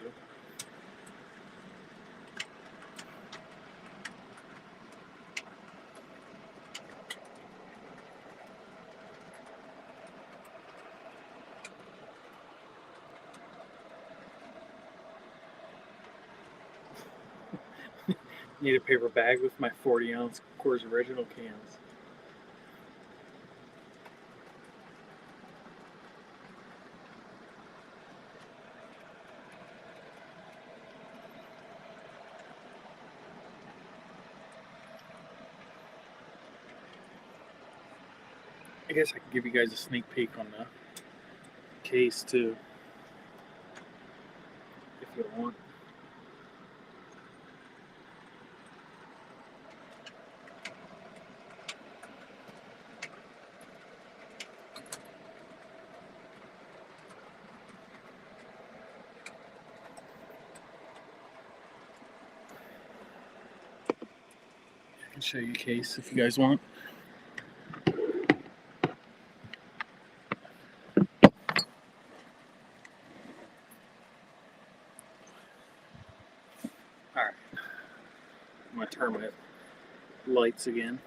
Need a paper bag with my 40-ounce Coors Original cans. I guess I could give you guys a sneak peek on the case too, if you want. I can show you a case if you guys want. Alright, I'm going to turn my lights again.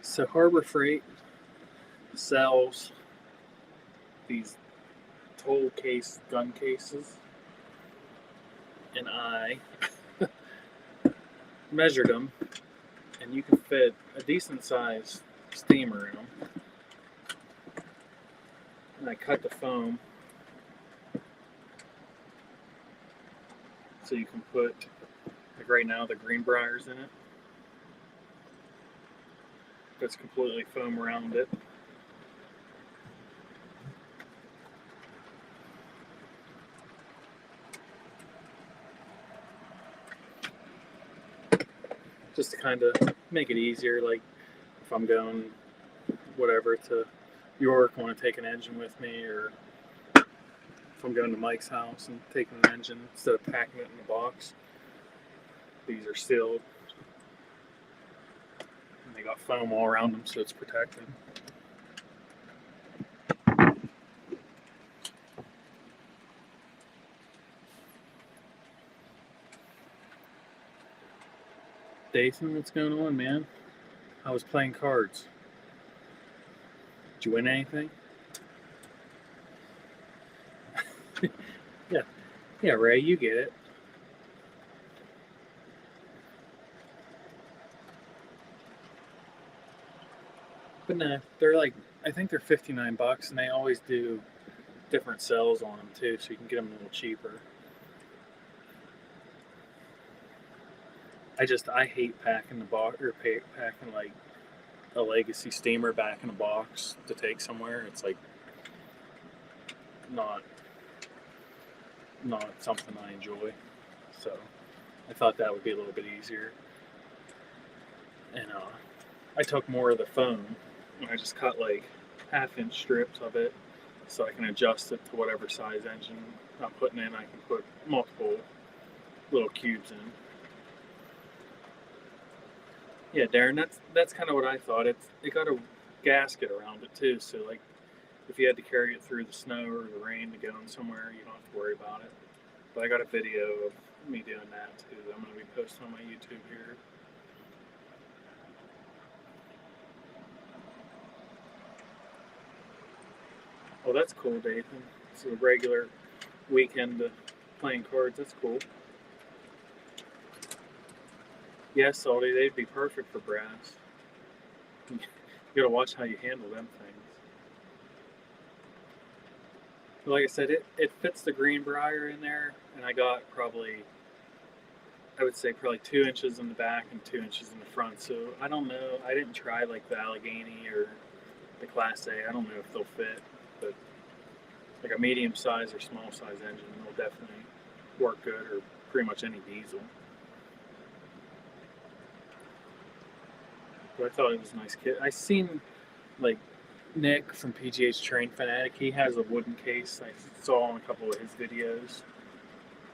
So Harbor Freight sells these toll case gun cases, and I measured them, and you can fit a decent sized steamer in them. And I cut the foam so you can put, like right now, the Greenbriers in it. That's completely foam around it. Just to kind of make it easier, like if I'm going whatever to York, want to take an engine with me, or if I'm going to Mike's house and taking an engine instead of packing it in a box. These are sealed, and they got foam all around them, so it's protected. Dathan, what's going on, man? I was playing cards. Did you win anything? Yeah, Ray, you get it. But nah, they're like, I think they're $59, and they always do different sales on them too, so you can get them a little cheaper. I hate packing the box, or packing like a legacy steamer back in a box to take somewhere. It's like not something I enjoy. So I thought that would be a little bit easier. And I took more of the foam, and I just cut like 1/2-inch strips of it, so I can adjust it to whatever size engine I'm putting in. I can put multiple little cubes in. Yeah, Darren, that's kind of what I thought. It got a gasket around it too, so like if you had to carry it through the snow or the rain to go in somewhere, you don't have to worry about it. But I got a video of me doing that too that I'm going to be posting on my YouTube here. Oh, that's cool, Dathan. It's a regular weekend playing cards. That's cool. Yes, Salty, they'd be perfect for brass. You gotta watch how you handle them things. But like I said, it fits the Greenbrier in there, and I got probably I would say probably 2 inches in the back and 2 inches in the front. So I don't know. I didn't try like the Allegheny or the Class A. I don't know if they'll fit, but like a medium size or small size engine will definitely work good, or pretty much any diesel. But I thought it was a nice kit. I seen like Nick from PGH Train Fanatic. He has a wooden case. I saw on a couple of his videos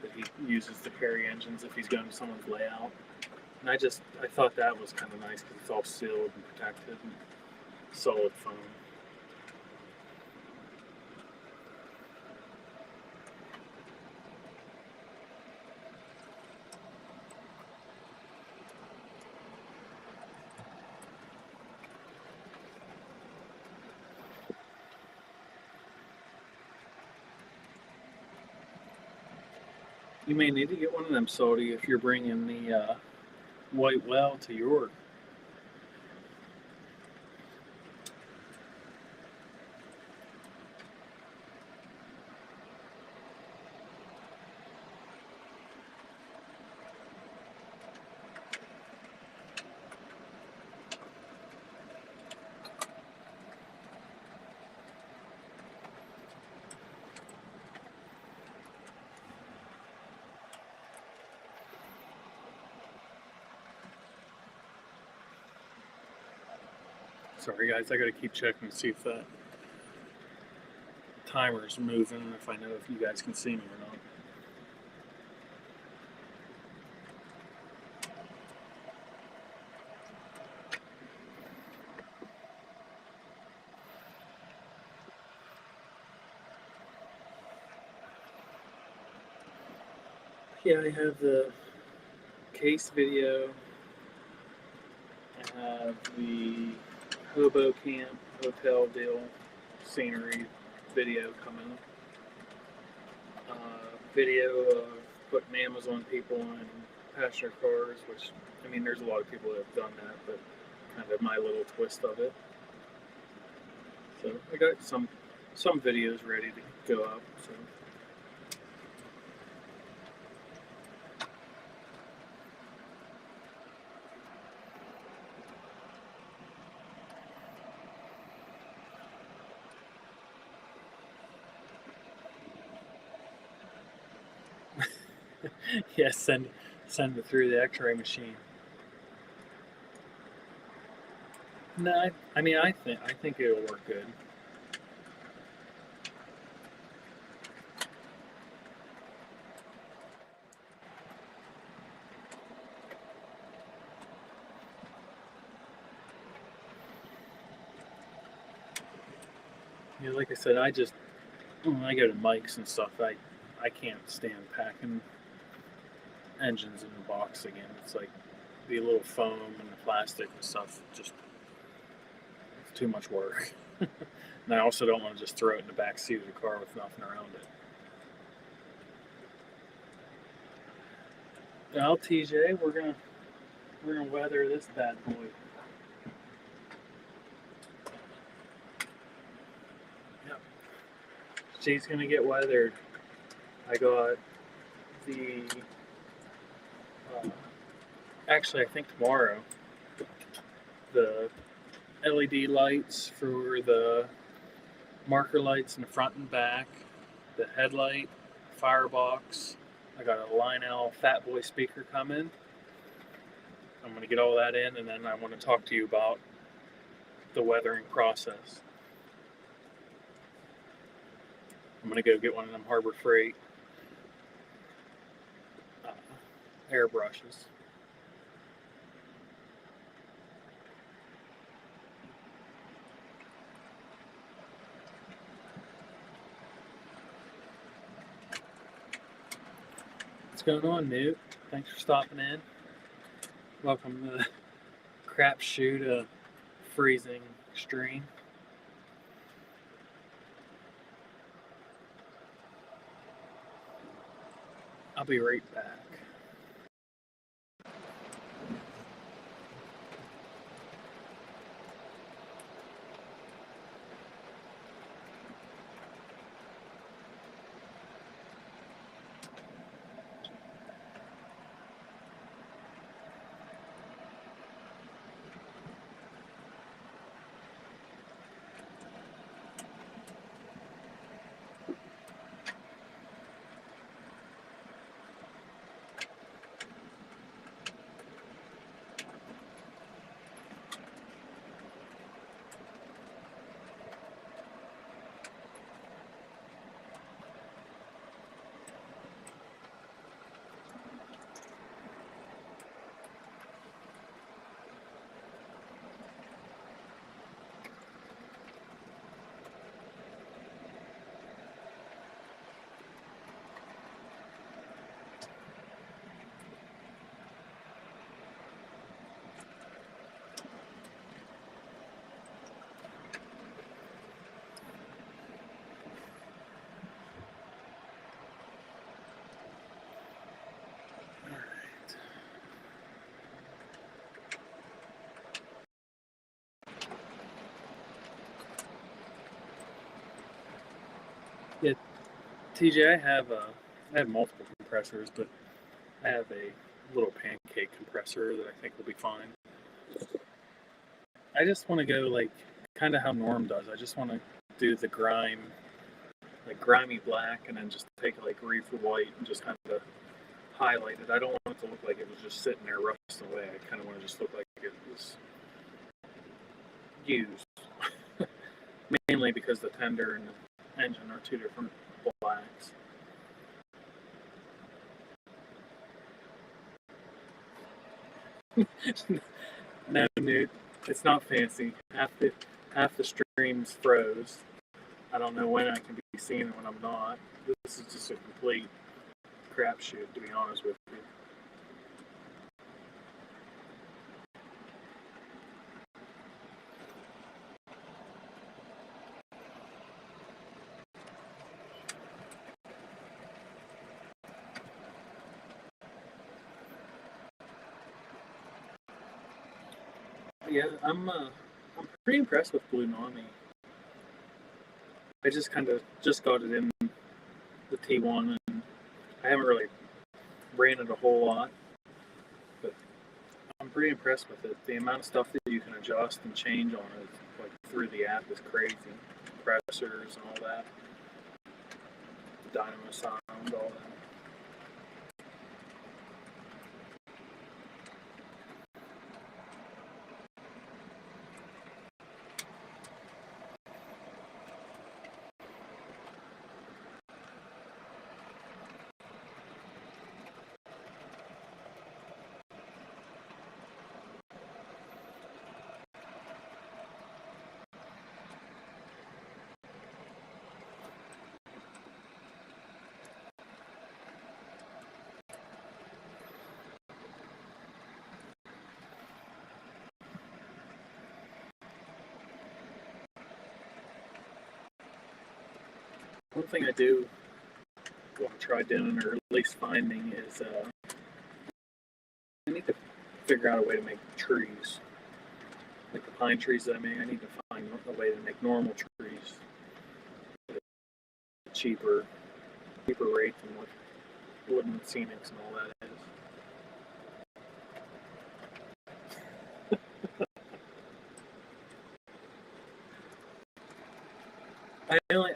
that he uses to carry engines if he's going to someone's layout. And I thought that was kind of nice because it's all sealed and protected and solid foam. You may need to get one of them, Salty, if you're bringing the white well to York. Sorry, guys, I gotta keep checking to see if that timer's moving, if I know if you guys can see me or not. Yeah, I have the case video. I have the hobo camp hotel deal scenery video coming. Video of putting Amazon people in passenger cars, which, I mean, there's a lot of people that have done that, but kind of my little twist of it. So I got some videos ready to go up. So yeah, send it through the X-ray machine. No, I mean I think it'll work good. Yeah, like I said, when I go to Mike's and stuff, I can't stand packing engines in the box again. It's like the little foam and the plastic and stuff. Just it's too much work. And I also don't want to just throw it in the back seat of the car with nothing around it. Well, TJ, we're gonna weather this bad boy. Yep. She's gonna get weathered. I got the actually I think tomorrow the LED lights for the marker lights in the front and back, the headlight, firebox. I got a Lionel Fat Boy speaker coming. I'm going to get all that in, and then I want to talk to you about the weathering process. I'm going to go get one of them Harbor Freight airbrushes. What's going on, Newt? Thanks for stopping in. Welcome to the crapshoot of freezing extreme. I'll be right back. TJ, I have multiple compressors, but I have a little pancake compressor that I think will be fine. I just want to go like kind of how Norm does. I just want to do the grime, like grimy black, and then just take like reefer white and just kind of highlight it. I don't want it to look like it was just sitting there rusting away. I kind of want to just look like it was used. Mainly because the tender and the engine are two different blacks. No, Newt, it's not fancy. Half the streams froze. I don't know when I can be seen and when I'm not. This is just a complete crapshoot, to be honest with you. Yeah, I'm pretty impressed with Blue Nami. I just kind of just got it in the T1, and I haven't really ran it a whole lot, but I'm pretty impressed with it. The amount of stuff that you can adjust and change on it, like through the app, is crazy. Compressors and all that, the dynamo sound, all that. One thing I do want to try doing, or at least finding, is I need to figure out a way to make trees. Like the pine trees that I make, I need to find a way to make normal trees at a cheaper rate than what wooden scenics and all that is.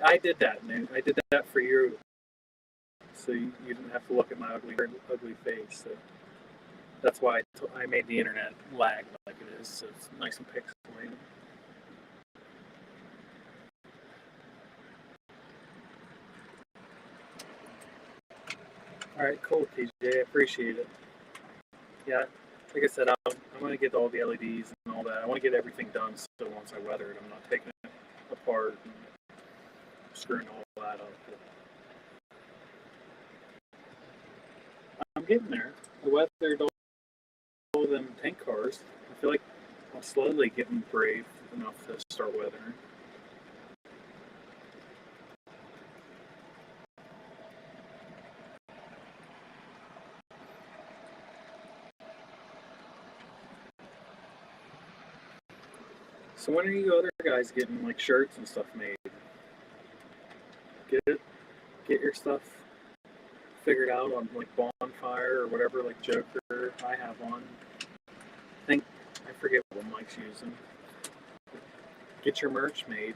I did that, man. I did that for you, so you didn't have to look at my ugly face. So that's why I made the internet lag like it is, so it's nice and pixelated. All right, cool, TJ. I appreciate it. Yeah, like I said, I'm going to get all the LEDs and all that. I want to get everything done so once I weather it, I'm not taking it apart and screwing all that up. But I'm getting there. I weathered all them tank cars. I feel like I'm slowly getting brave enough to start weathering. So when are you other guys getting like shirts and stuff made? Get your stuff figured out on like Bonfire or whatever, like Joker. I have one. I forget what Mike's using. Get your merch made.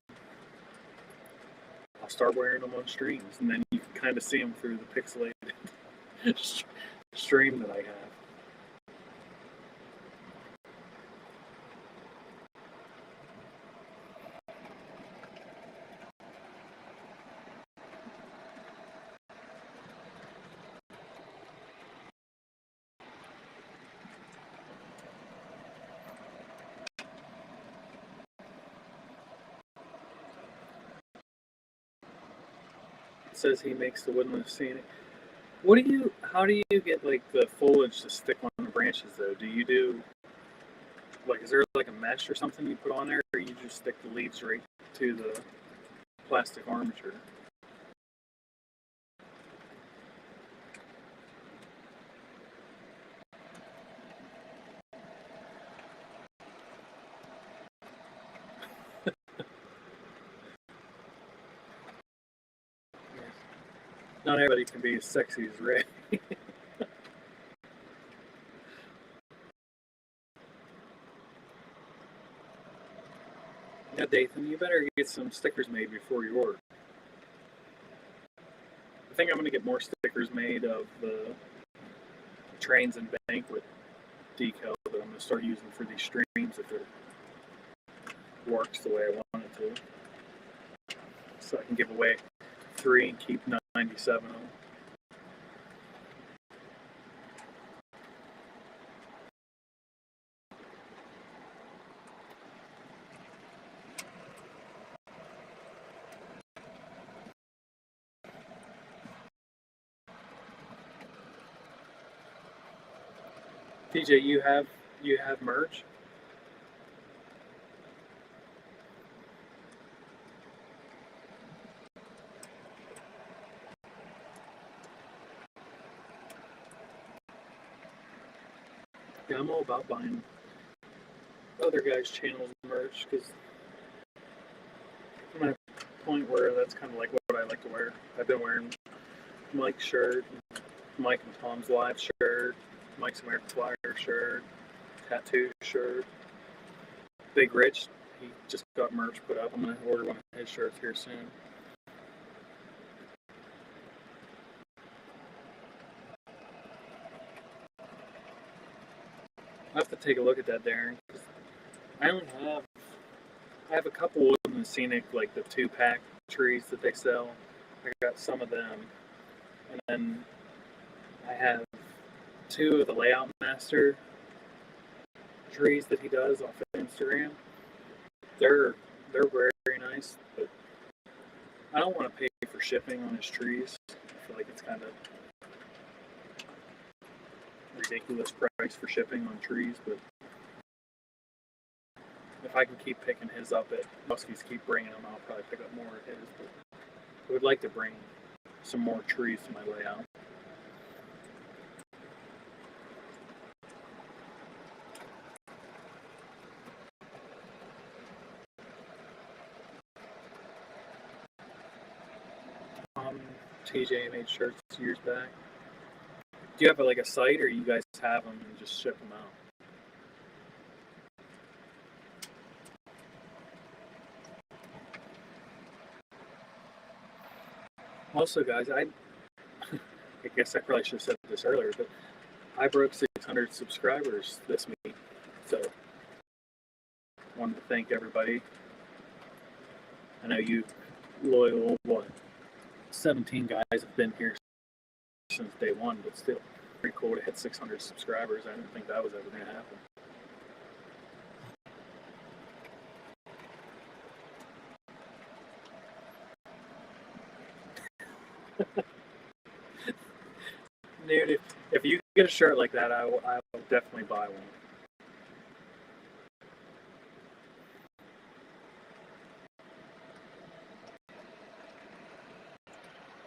I'll start wearing them on streams, and then you can kind of see them through the pixelated stream that I have. It says he makes the woodland scenic. How do you get like the foliage to stick on the branches though? Do you do like, is there like a mesh or something you put on there, or you just stick the leaves right to the plastic armature? Not everybody can be as sexy as Ray. Yeah, Dathan, you better get some stickers made before you order. I think I'm going to get more stickers made of the trains and banquet decal that I'm going to start using for these streams if it works the way I want it to. So I can give away 3 and keep 97 of them. TJ, you have merch? Yeah, I'm all about buying other guys' channels merch because I'm at a point where that's kind of like what I like to wear. I've been wearing Mike's shirt, Mike and Tom's live shirt, Mike's American Flyer shirt, tattoo shirt. Big Rich, he just got merch put up. I'm gonna order one of his shirts here soon. I have to take a look at that, Darren. I only have a couple of them scenic, like the 2-pack trees that they sell. I got some of them, and then I have 2 of the Layout Master trees that he does off of Instagram. They're very nice, but I don't want to pay for shipping on his trees. I feel like it's kind of ridiculous price for shipping on trees, but if I can keep picking his up at Muskies, keep bringing them, I'll probably pick up more of his. But I would like to bring some more trees to my layout. TJ made shirts years back. Do you have like a site, or you guys have them and just ship them out? Also, guys, I guess I probably should have said this earlier, but I broke 600 subscribers this week, so I wanted to thank everybody. I know you loyal, 17 guys have been here since day one, but still pretty cool to hit 600 subscribers. I didn't think that was ever going to happen. Dude, if you get a shirt like that, I will definitely buy one.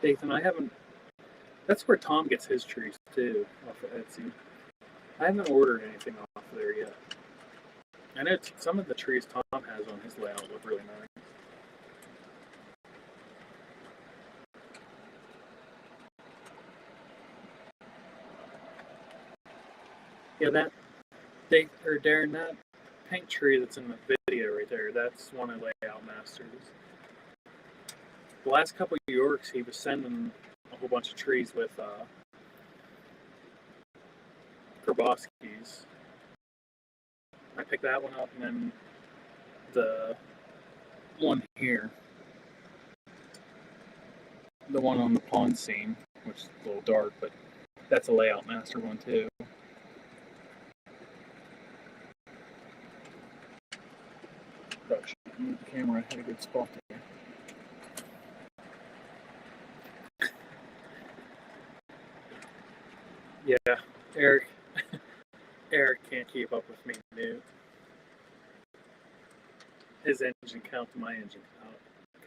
Nathan, I haven't. That's where Tom gets his trees too, off of Etsy. I haven't ordered anything off of there yet. I know some of the trees Tom has on his layout look really nice. Yeah, Darren, that pink tree that's in the video right there, that's one of Layout Masters. The last couple of Yorks, he was sending a whole bunch of trees with Kerboski's. I picked that one up, and then the one here, the one on the pond scene, which is a little dark, but that's a Layout Master one too. Move the camera, I had a good spot there. Yeah, Eric can't keep up with me, dude. His engine count to my engine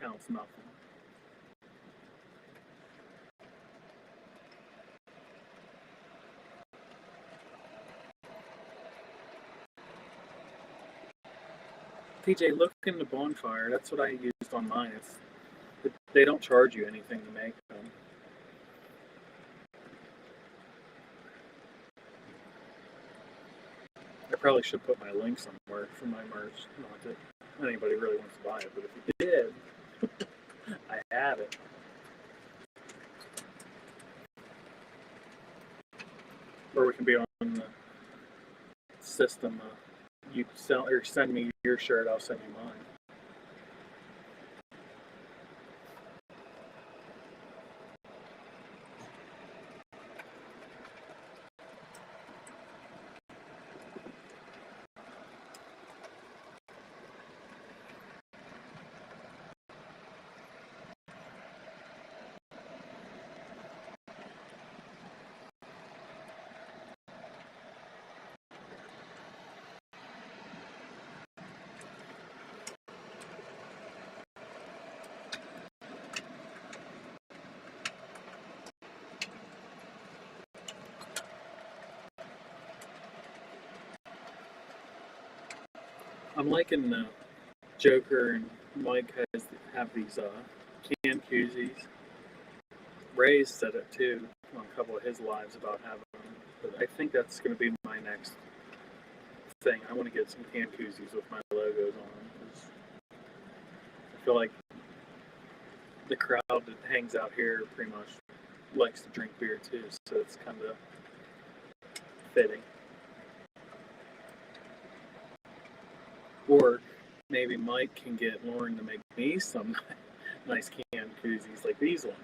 counts nothing. TJ, look into Bonfire. That's what I used on mine. They don't charge you anything to make them. probably should put my link somewhere for my merch. Not that anybody really wants to buy it, but if you did, I have it. Or we can be on the system. You sell or send me your shirt, I'll send you mine. I'm liking Joker and Mike have these canned koozies. Ray said it too on a couple of his lives about having them. But I think that's going to be my next thing. I want to get some canned koozies with my logos on them. 'Cause I feel like the crowd that hangs out here pretty much likes to drink beer too, so it's kind of fitting. Or maybe Mike can get Lauren to make me some nice canned koozies like these ones.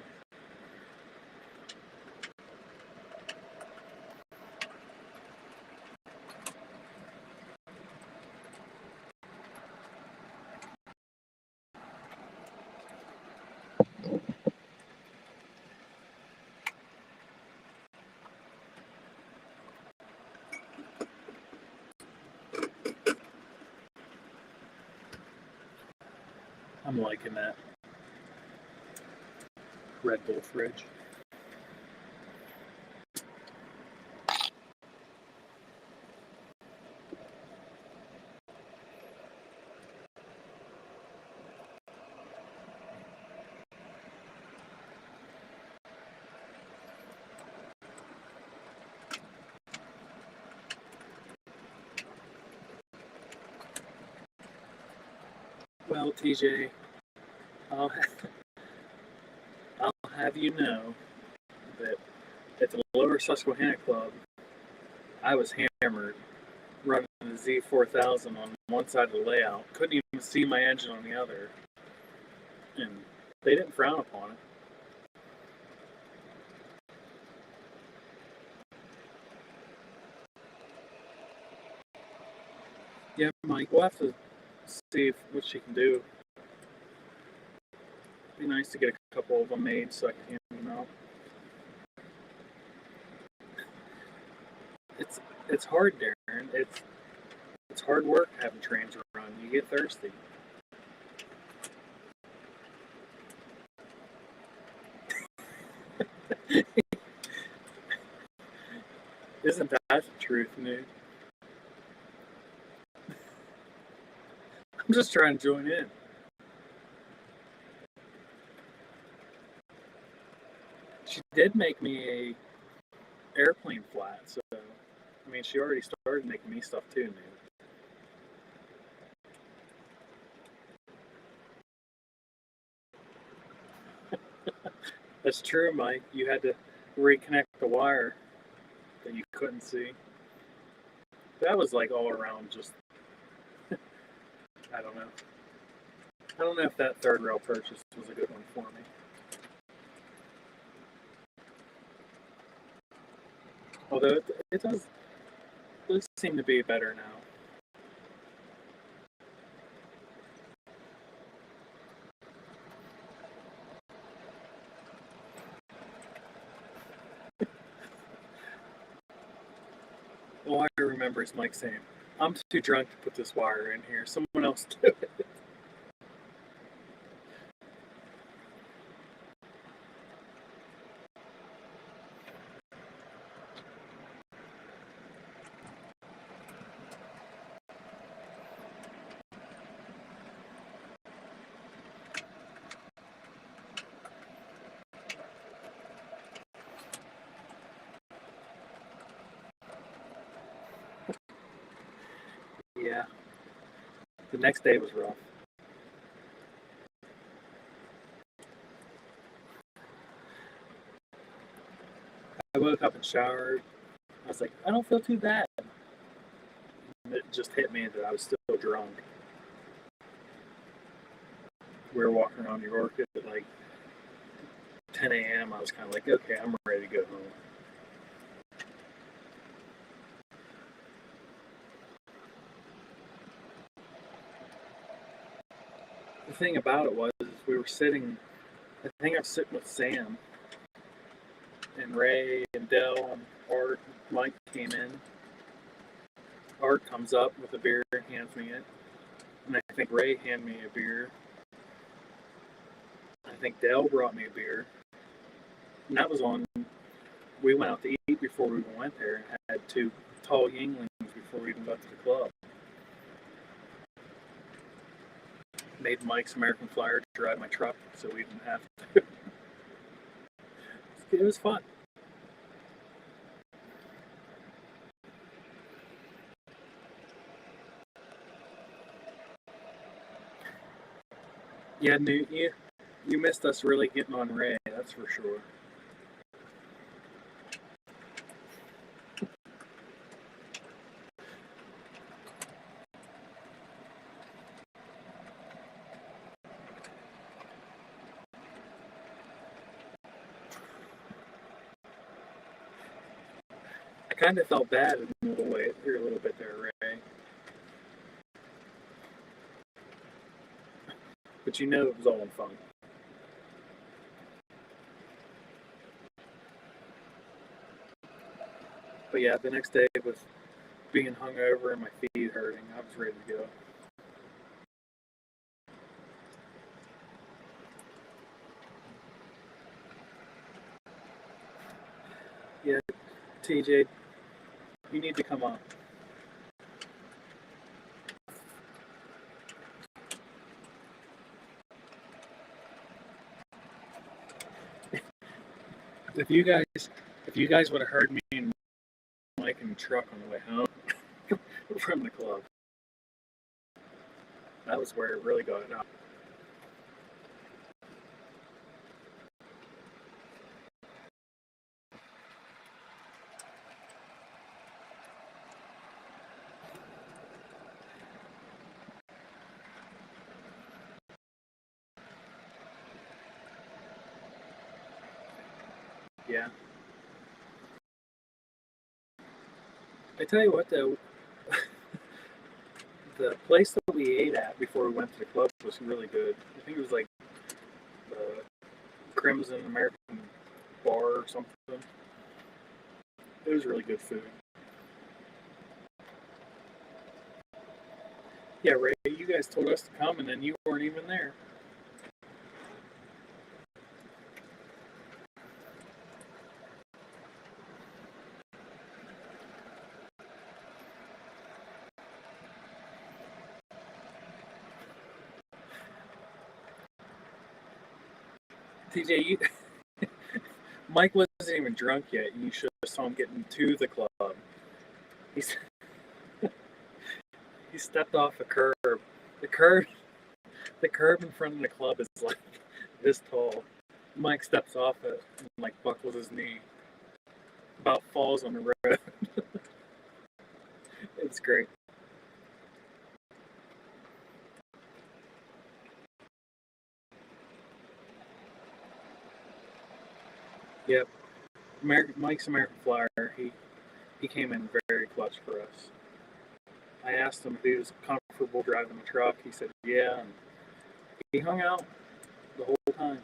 I'm liking that Red Bull fridge. Well, TJ, I'll, I'll have you know that at the Lower Susquehanna Club, I was hammered running the Z4000 on one side of the layout. Couldn't even see my engine on the other. And they didn't frown upon it. Yeah, Mike, we'll have to see what she can do. It'd be nice to get a couple of them made so I can hand them out. It's hard, Darren. It's hard work having trains run. You get thirsty. Isn't that the truth, dude? I'm just trying to join in. She did make me a airplane flat, so I mean, she already started making me stuff too, man. That's true, Mike. You had to reconnect the wire that you couldn't see. That was like all around just, I don't know. I don't know if that third rail purchase was a good one for me. Although it does seem to be better now. All I remember is Mike saying, "I'm too drunk to put this wire in here. Someone else do it." The next day was rough. I woke up and showered. I was like, I don't feel too bad. And it just hit me that I was still drunk. We were walking around New York at like 10 a.m. I was kind of like, okay, I'm ready to go home. The thing about it was, we were sitting, I think I was sitting with Sam and Ray and Dell and Art. Mike came in. Art comes up with a beer and hands me it. And I think Ray handed me a beer. I think Dell brought me a beer. And that was on, we went out to eat before we even went there and had two tall Yinglings before we even got to the club. Made Mike's American Flyer drive my truck so we didn't have to. It was fun. Yeah, you missed us really getting on Ray, that's for sure. I kind of felt bad in a little bit there, Ray. But you know it was all in fun. But yeah, the next day with being hungover and my feet hurting, I was ready to go. Yeah, TJ, you need to come on. If you guys, if you guys would have heard me and Mike in the truck on the way home from the club, that was where it really got it out. Yeah. I tell you what, though, the place that we ate at before we went to the club was really good. I think it was like the Crimson American Bar or something. It was really good food. Yeah, Ray, you guys told us to come and then you weren't even there. TJ, Mike wasn't even drunk yet. You should have saw him getting to the club. He's, he stepped off a curb. The curb, the curb in front of the club is like this tall. Mike steps off it and like buckles his knee. About falls on the road. It's great. Yep. Mike's American Flyer. He came in very clutch for us. I asked him if he was comfortable driving the truck. He said yeah, and he hung out the whole time.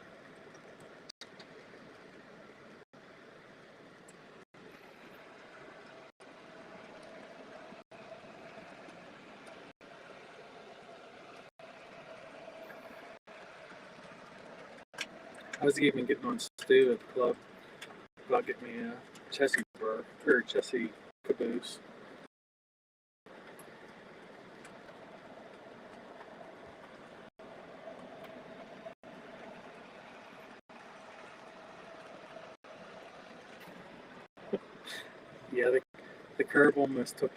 I was even getting on Stu at the club about getting me a Chessie burr or Chessie caboose. Yeah, the curb almost took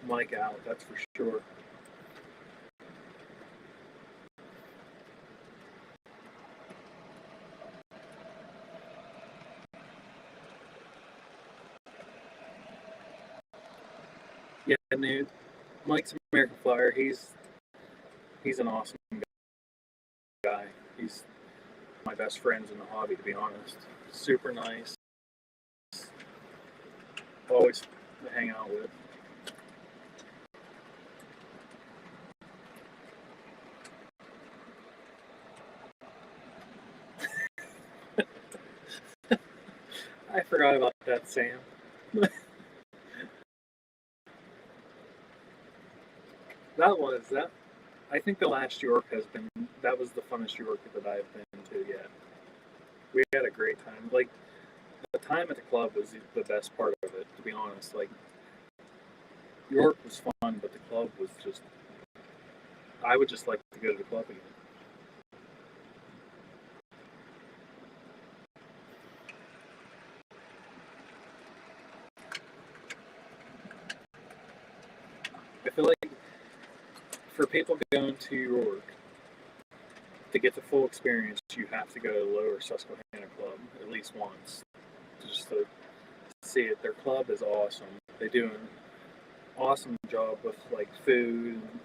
Mike out. That's for sure. dude, Mike's American Flyer. He's an awesome guy. He's my best friends in the hobby, to be honest. Super nice. Always to hang out with. I forgot about that, Sam. That was that. I think the last York has been that was the funnest York that I've been to yet. We had a great time. Like the time at the club was the best part of it, to be honest. Like York was fun, but the club was just. I would just like to go to the club again. I feel like for people going to York to get the full experience, you have to go to Lower Susquehanna Club at least once, just to see it. Their club is awesome. They do an awesome job with like food and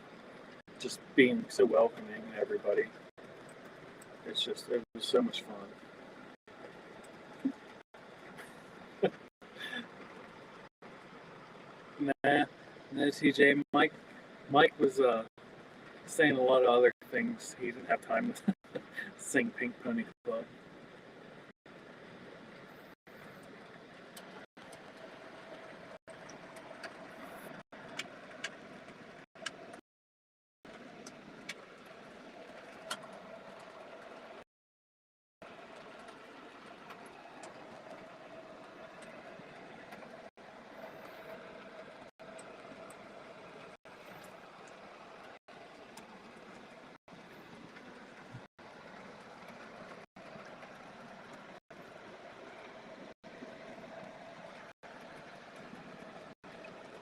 just being so welcoming to everybody. It was so much fun. Nah, no, TJ. Mike was saying a lot of other things. He didn't have time to sing Pink Pony Club.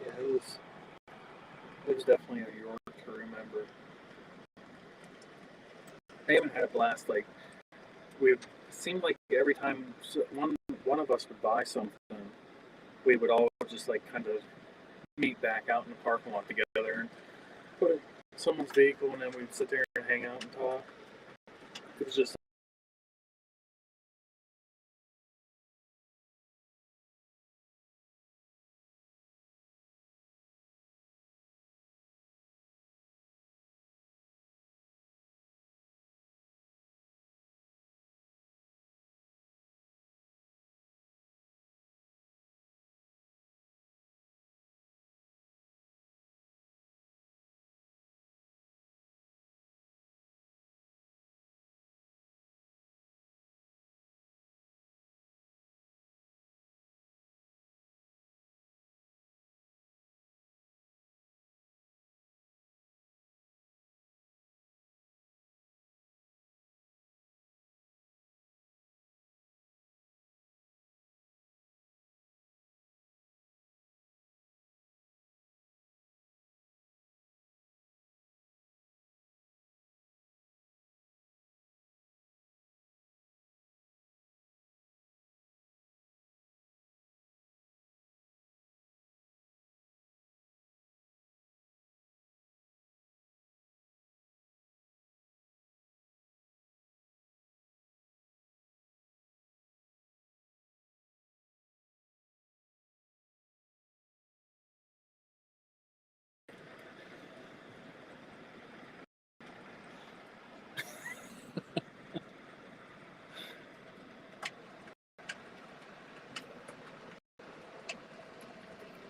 Yeah, it was definitely a York to remember. I even had a blast. Like we it seemed like every time one of us would buy something, we would all just like kind of meet back out in the parking lot together and put it in someone's vehicle, and then we'd sit there and hang out and talk. It was just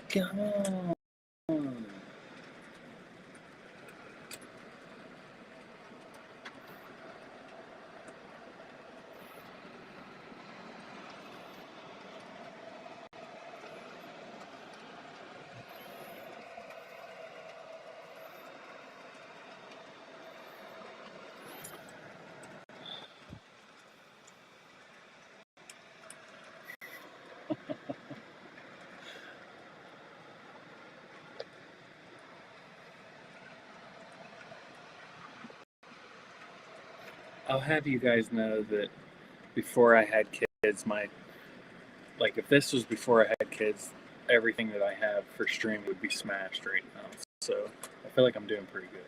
come on. I'll have you guys know that before I had kids, my like if this was before I had kids, everything that I have for stream would be smashed right now. So I feel like I'm doing pretty good.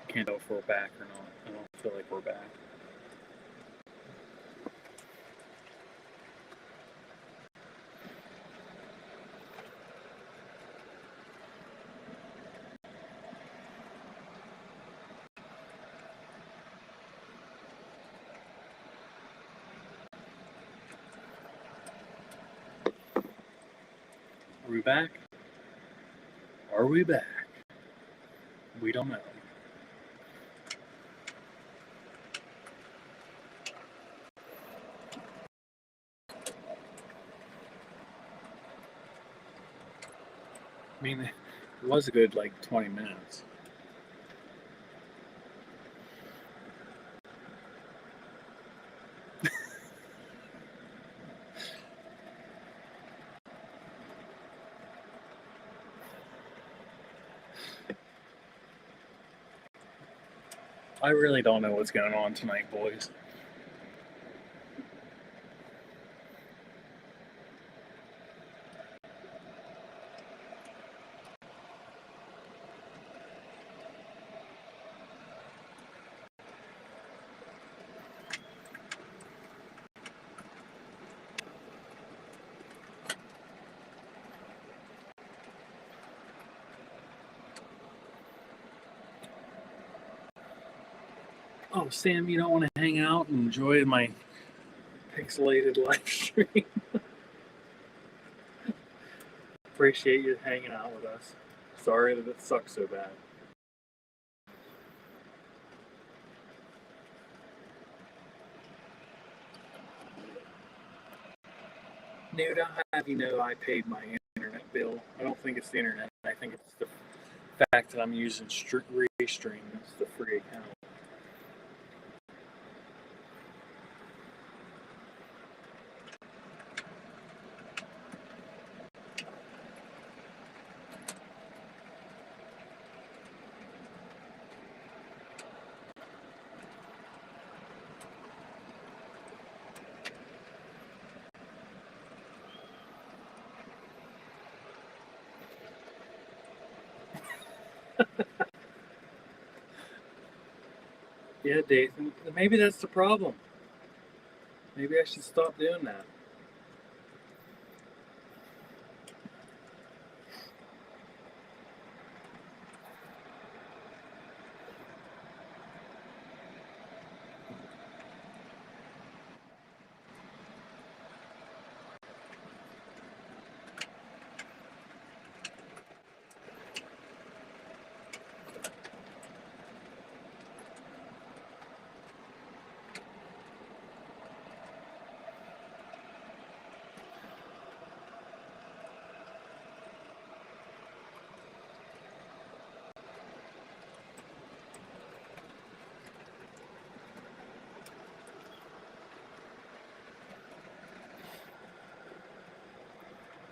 Can't tell if we're back or not. I don't feel like we're back. Are we back? Are we back? We don't know. I mean, it was a good like 20 minutes. I really don't know what's going on tonight, boys. Oh, Sam, you don't want to hang out and enjoy my pixelated live stream? Appreciate you hanging out with us. Sorry that it sucks so bad. Dude, I'll have you know I paid my internet bill. I don't think it's the internet. I think it's the fact that I'm using Restream. It's the free account. Yeah, Dathan. Maybe that's the problem. Maybe I should stop doing that.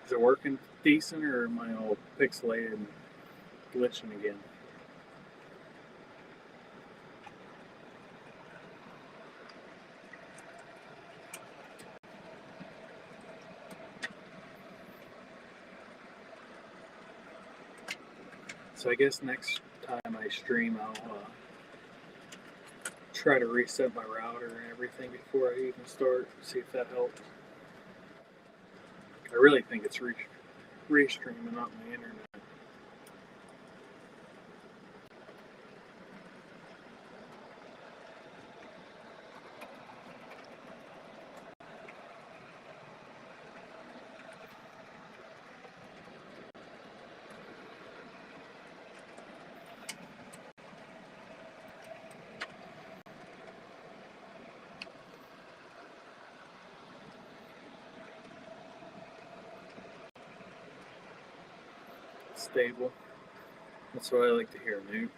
Is it working decent, or am I all pixelated and glitching again? So I guess next time I stream, I'll try to reset my router and everything before I even start. See if that helps. I really think it's Restream and not my internet. Stable. That's what I like to hear, Newt.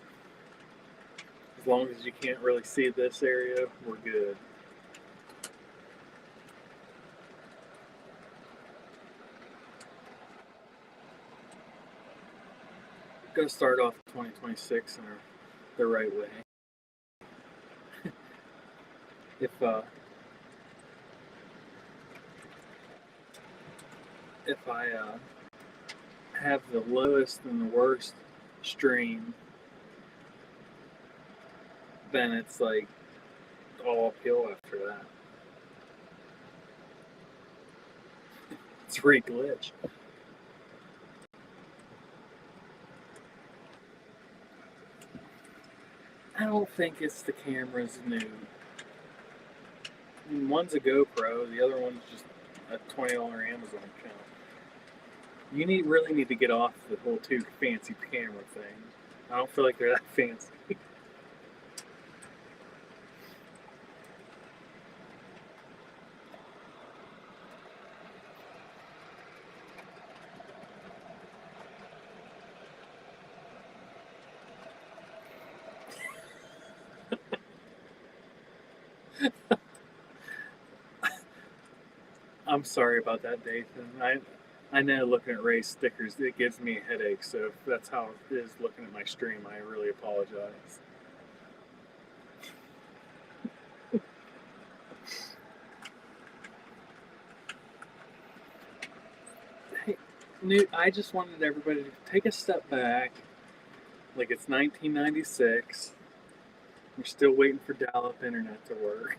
As long as you can't really see this area, we're good. We're gonna start off 2026 in our the right way. If uh, if I have the lowest and the worst stream, then it's like all uphill after that. It's pretty glitch. I don't think it's the camera's new. One's a GoPro, the other one's just a $20 Amazon account. You really need to get off the whole too fancy camera thing. I don't feel like they're that fancy. I'm sorry about that, Dathan. I know looking at Ray's stickers, it gives me a headache, so if that's how it is looking at my stream, I really apologize. Hey, Newt, I just wanted everybody to take a step back, like it's 1996. We're still waiting for dial-up internet to work.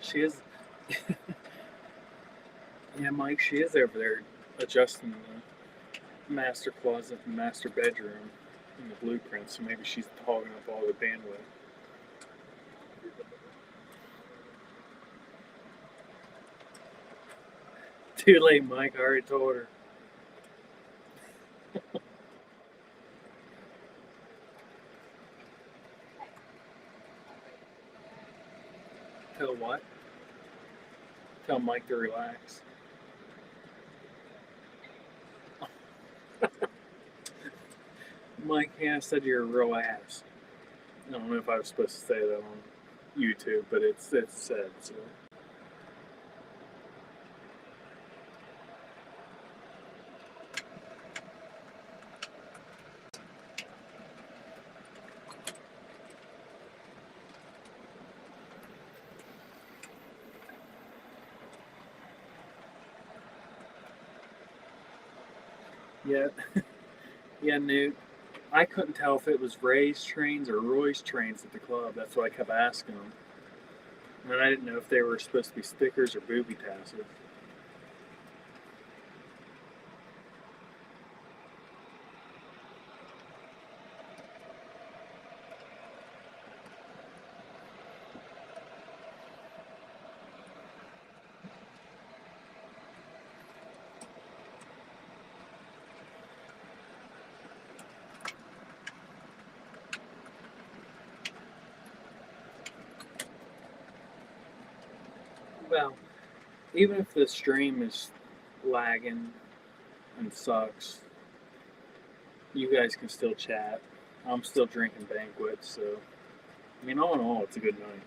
She is. Yeah, Mike, she is over there adjusting the master closet and master bedroom in the blueprint, so maybe she's hogging up all the bandwidth. Too late, Mike. I already told her. Tell what? Tell Mike to relax. Mike, yeah, I said you're a real ass. I don't know if I was supposed to say that on YouTube, but it's said, so. Yeah, yeah, Newt. I couldn't tell if it was Ray's trains or Roy's trains at the club. That's what I kept asking them. And I didn't know if they were supposed to be stickers or booby tassels. Well, even if the stream is lagging and sucks, you guys can still chat. I'm still drinking Banquets, so I mean, all in all, it's a good night.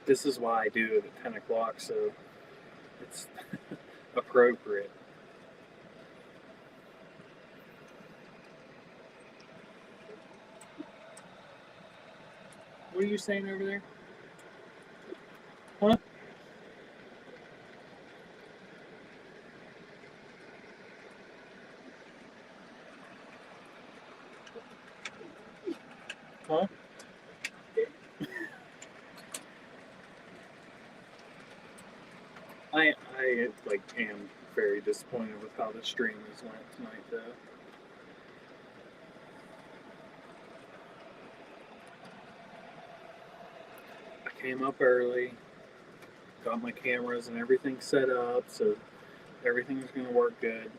This is why I do it at 10 o'clock, so it's appropriate. What are you saying over there? Huh? Huh? I like am very disappointed with how the stream has went tonight, though. I came up early, got my cameras and everything set up, so everything was gonna work good.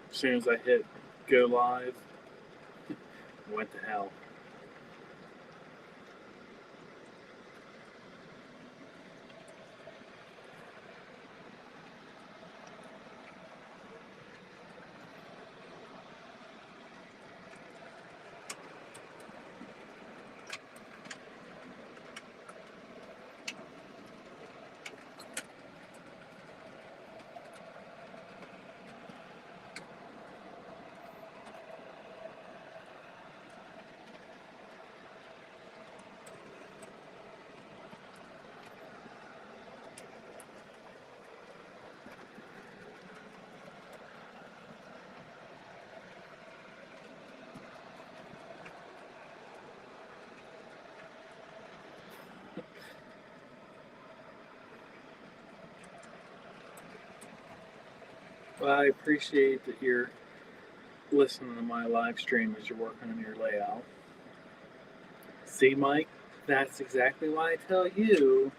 As soon as I hit go live. What the hell? Well, I appreciate that you're listening to my live stream as you're working on your layout. See, Mike, that's exactly why I tell you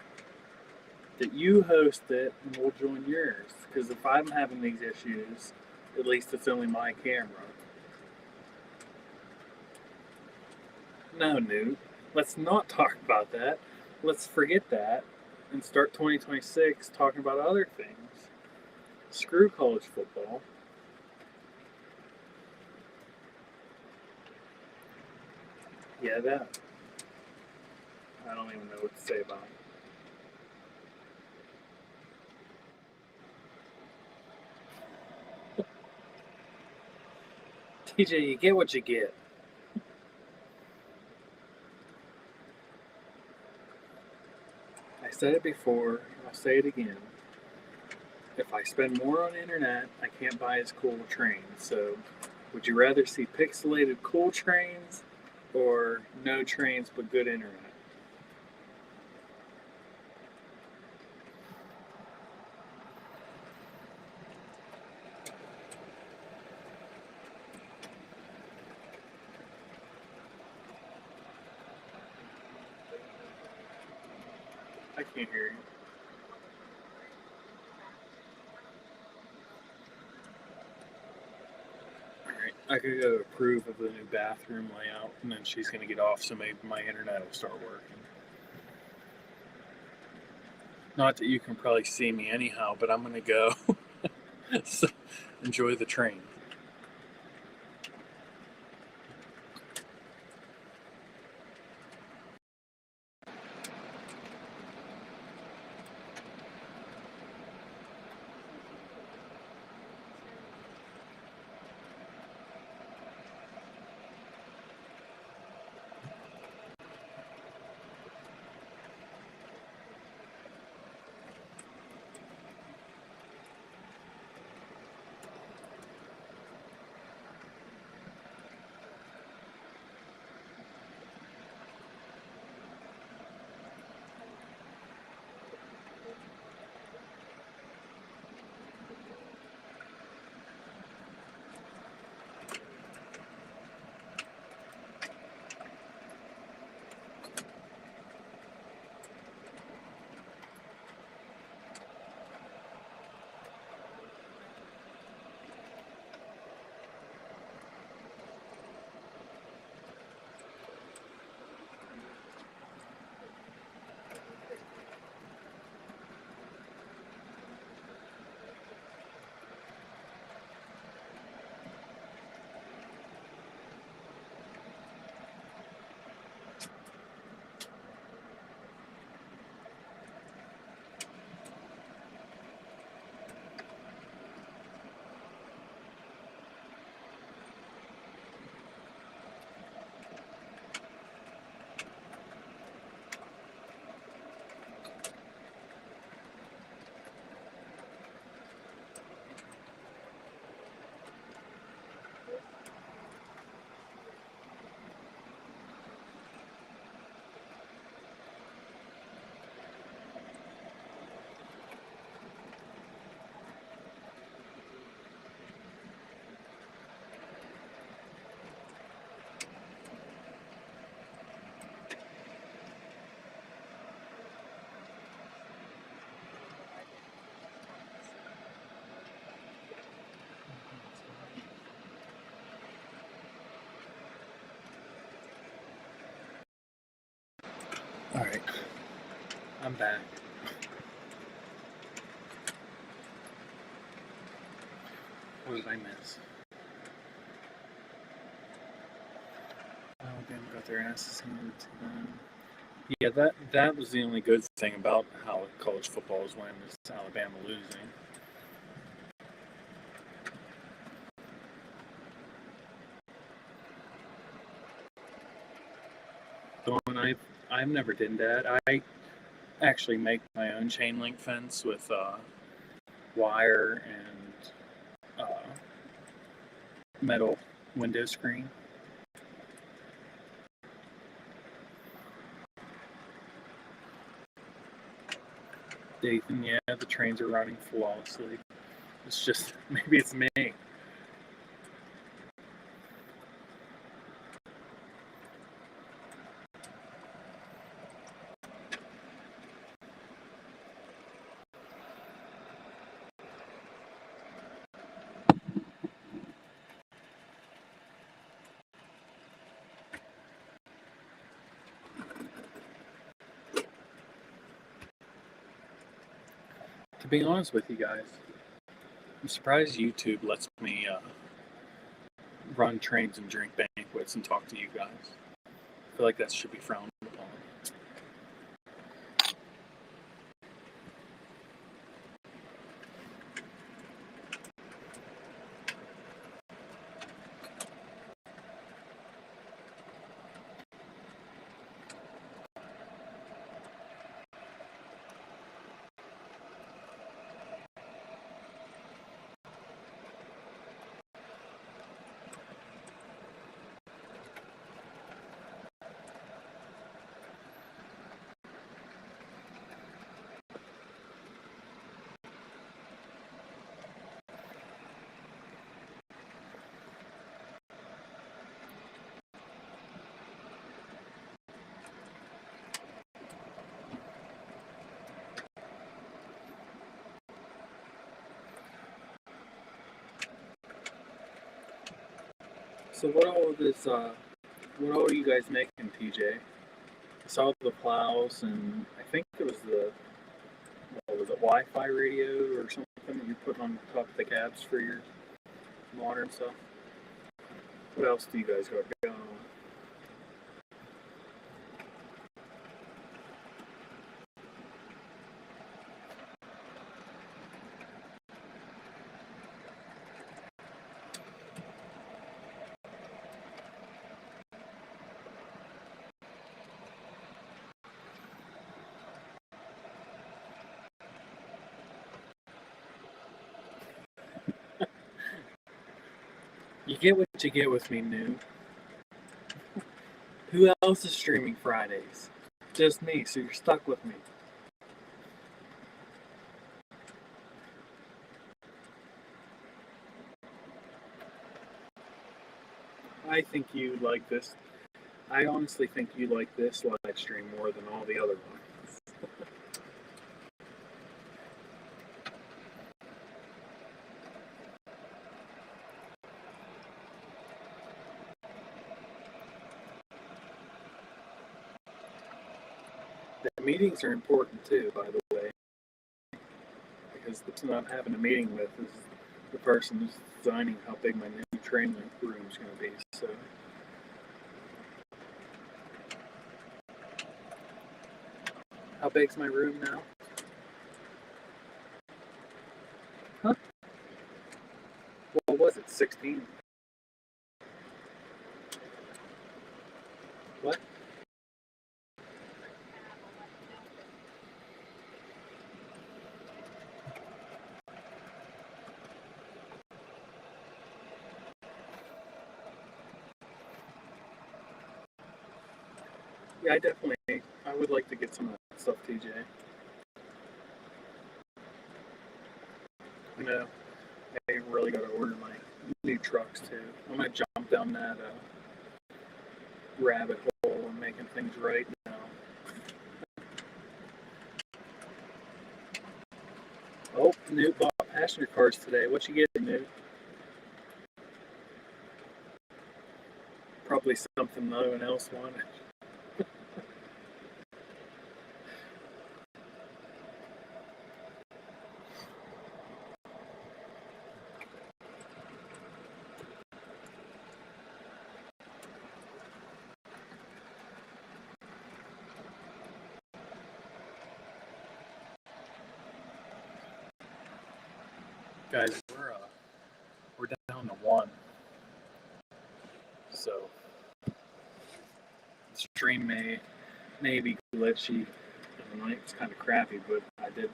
that you host it and we'll join yours. Because if I'm having these issues, at least it's only my camera. No, Newt, let's not talk about that. Let's forget that and start 2026 talking about other things. Screw college football. Yeah, that. I don't even know what to say about it. TJ, you get what you get. I said it before, and I'll say it again. If I spend more on internet, I can't buy as cool trains. So, would you rather see pixelated cool trains or no trains but good internet? I can't hear you. Alright, I could go approve of the new bathroom layout, and then she's going to get off, so maybe my internet will start working. Not that you can probably see me anyhow, but I'm going to go. So, enjoy the train. I'm back. What did I miss? Alabama got their asses handed to them. Yeah, that was the only good thing about how college football is when is Alabama losing. The one I've never done that. I actually make my own chain link fence with wire and metal window screen. Dathan, yeah, the trains are running flawlessly. It's just maybe it's me. To be honest with you guys, I'm surprised YouTube lets me run trains and drink banquets and talk to you guys. I feel like that should be frowned upon. So what all are you guys making, TJ? I saw the plows, and I think it was what was it, Wi-Fi radio or something that you're putting on the top of the cabs for your water and stuff. What else do you guys got going on? You get what you get with me, new. Who else is streaming Fridays? Just me, so you're stuck with me. I think you like this. I honestly think you like this live stream more than all the other ones. The meetings are important too, by the way, because the person I'm having a meeting with is the person who's designing how big my new train room is going to be. So, how big's my room now? Huh? What was it? 16? What? Yeah, I would like to get some of that stuff, TJ. I know. I really got to order my new trucks too. I'm gonna jump down that rabbit hole and making things right now. Oh, Newt bought passenger cars today. What you getting, Newt? Probably something no one else wanted. Guys, we're down to one. So the stream may be glitchy, and the night's kind of crappy, but I did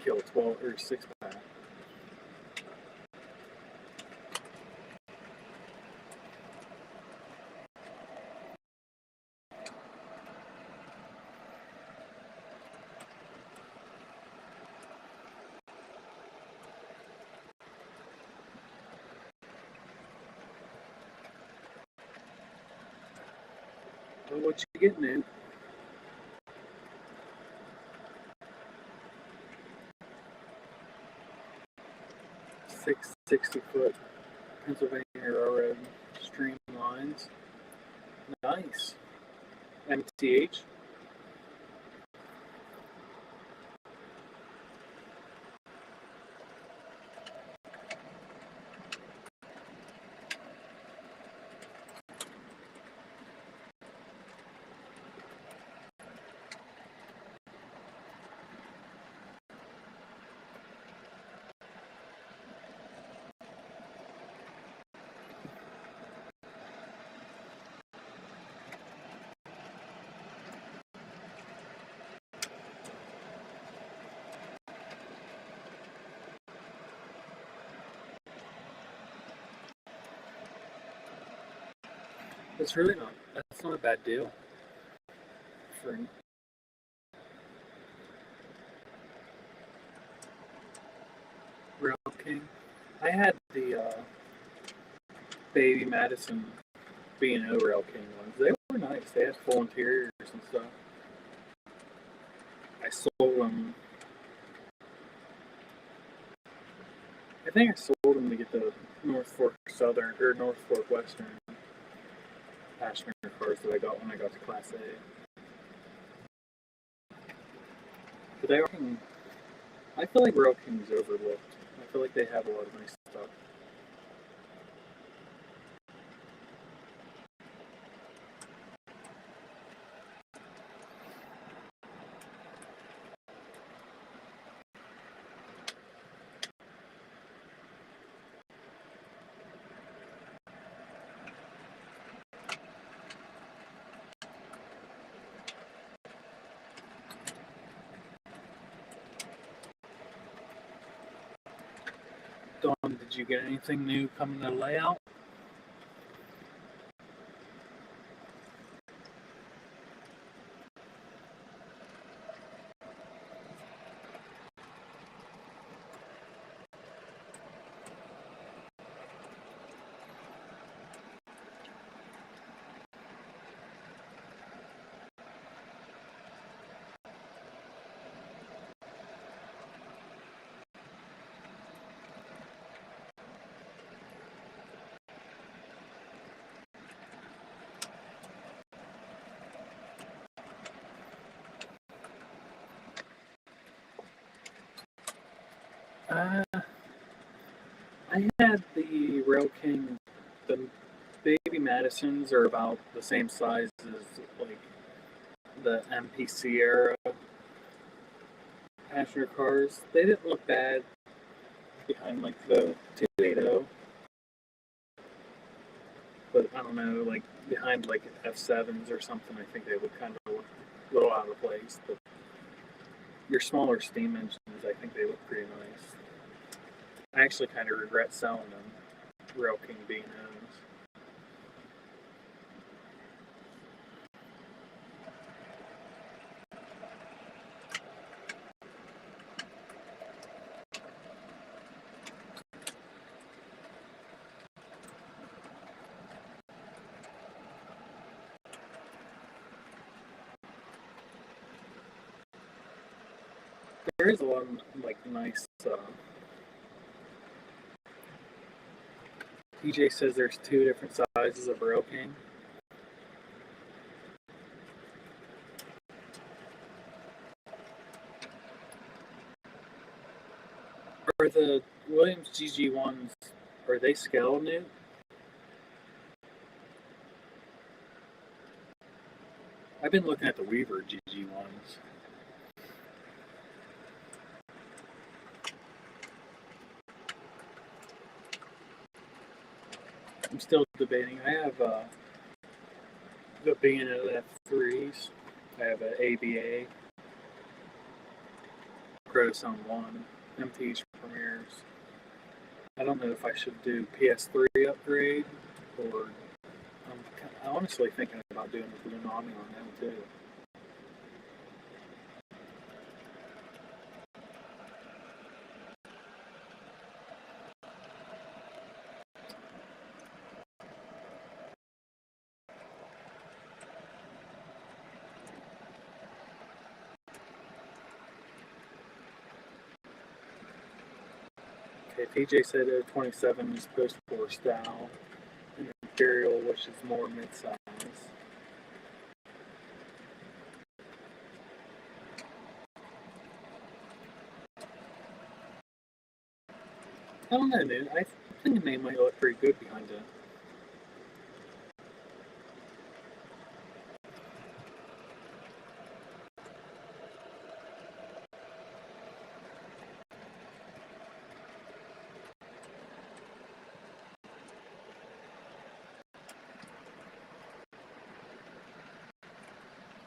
kill 12 or 6 pack. Well, what you getting in? 60-foot Pennsylvania Railroad streamlines. Nice. MTH. It's really not. That's not a bad deal for Rail King. I had the Baby Madison B&O Rail King ones. They were nice. They had full interiors and stuff. I sold them. I think I sold them to get the North Fork Southern or North Fork Western passenger cars that I got when I got to Class A. But they are. I feel like Rail King's overlooked. I feel like they have a lot of nice stuff. Dawn, did you get anything new coming to layout? I had the Rail King. The Baby Madisons are about the same size as like the MPC era passenger cars. They didn't look bad behind like the 280, but I don't know, like behind like F7s or something. I think they look kind of a little out of place. But your smaller steam engines, I think they look pretty nice. I actually kind of regret selling them. Rail King B&Ms. There is a lot of like nice. DJ says there's 2 different sizes of Rail King. Are the Williams GG ones, are they scale new? I've been looking at the Weaver GG ones. I'm still debating. I have the B&O F3s. I have an ABA, Protoson 1, MTH Premieres. I don't know if I should do PS3 upgrade, or I'm honestly thinking about doing the Blunami on them too. Okay, TJ said 27 is post-war style, and Imperial, which is more mid-size. I don't know, dude. I think the name might look pretty good behind it.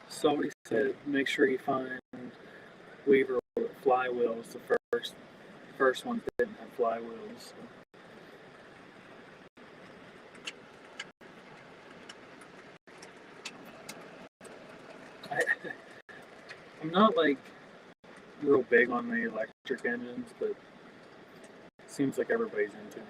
Somebody said make sure you find Weaver with flywheels. The first ones didn't have flywheels. So. I'm not like real big on the electric engines, but it seems like everybody's into them.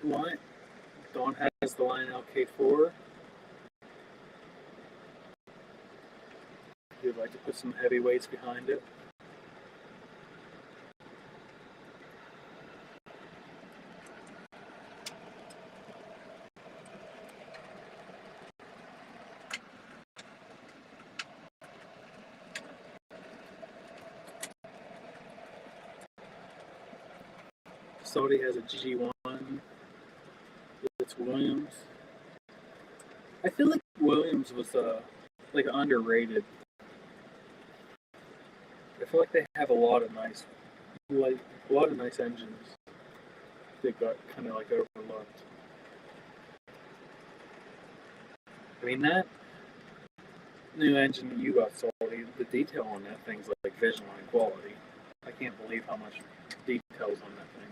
Line. Dawn has the line LK4. You'd like to put some heavy weights behind it. Saudi has a GG1. It's Williams. I feel like Williams was like underrated. I feel like they have a lot of nice engines. They got kind of like overlooked. I mean, that new engine that you got, Salty, the detail on that thing's like vision line quality. I can't believe how much details on that thing.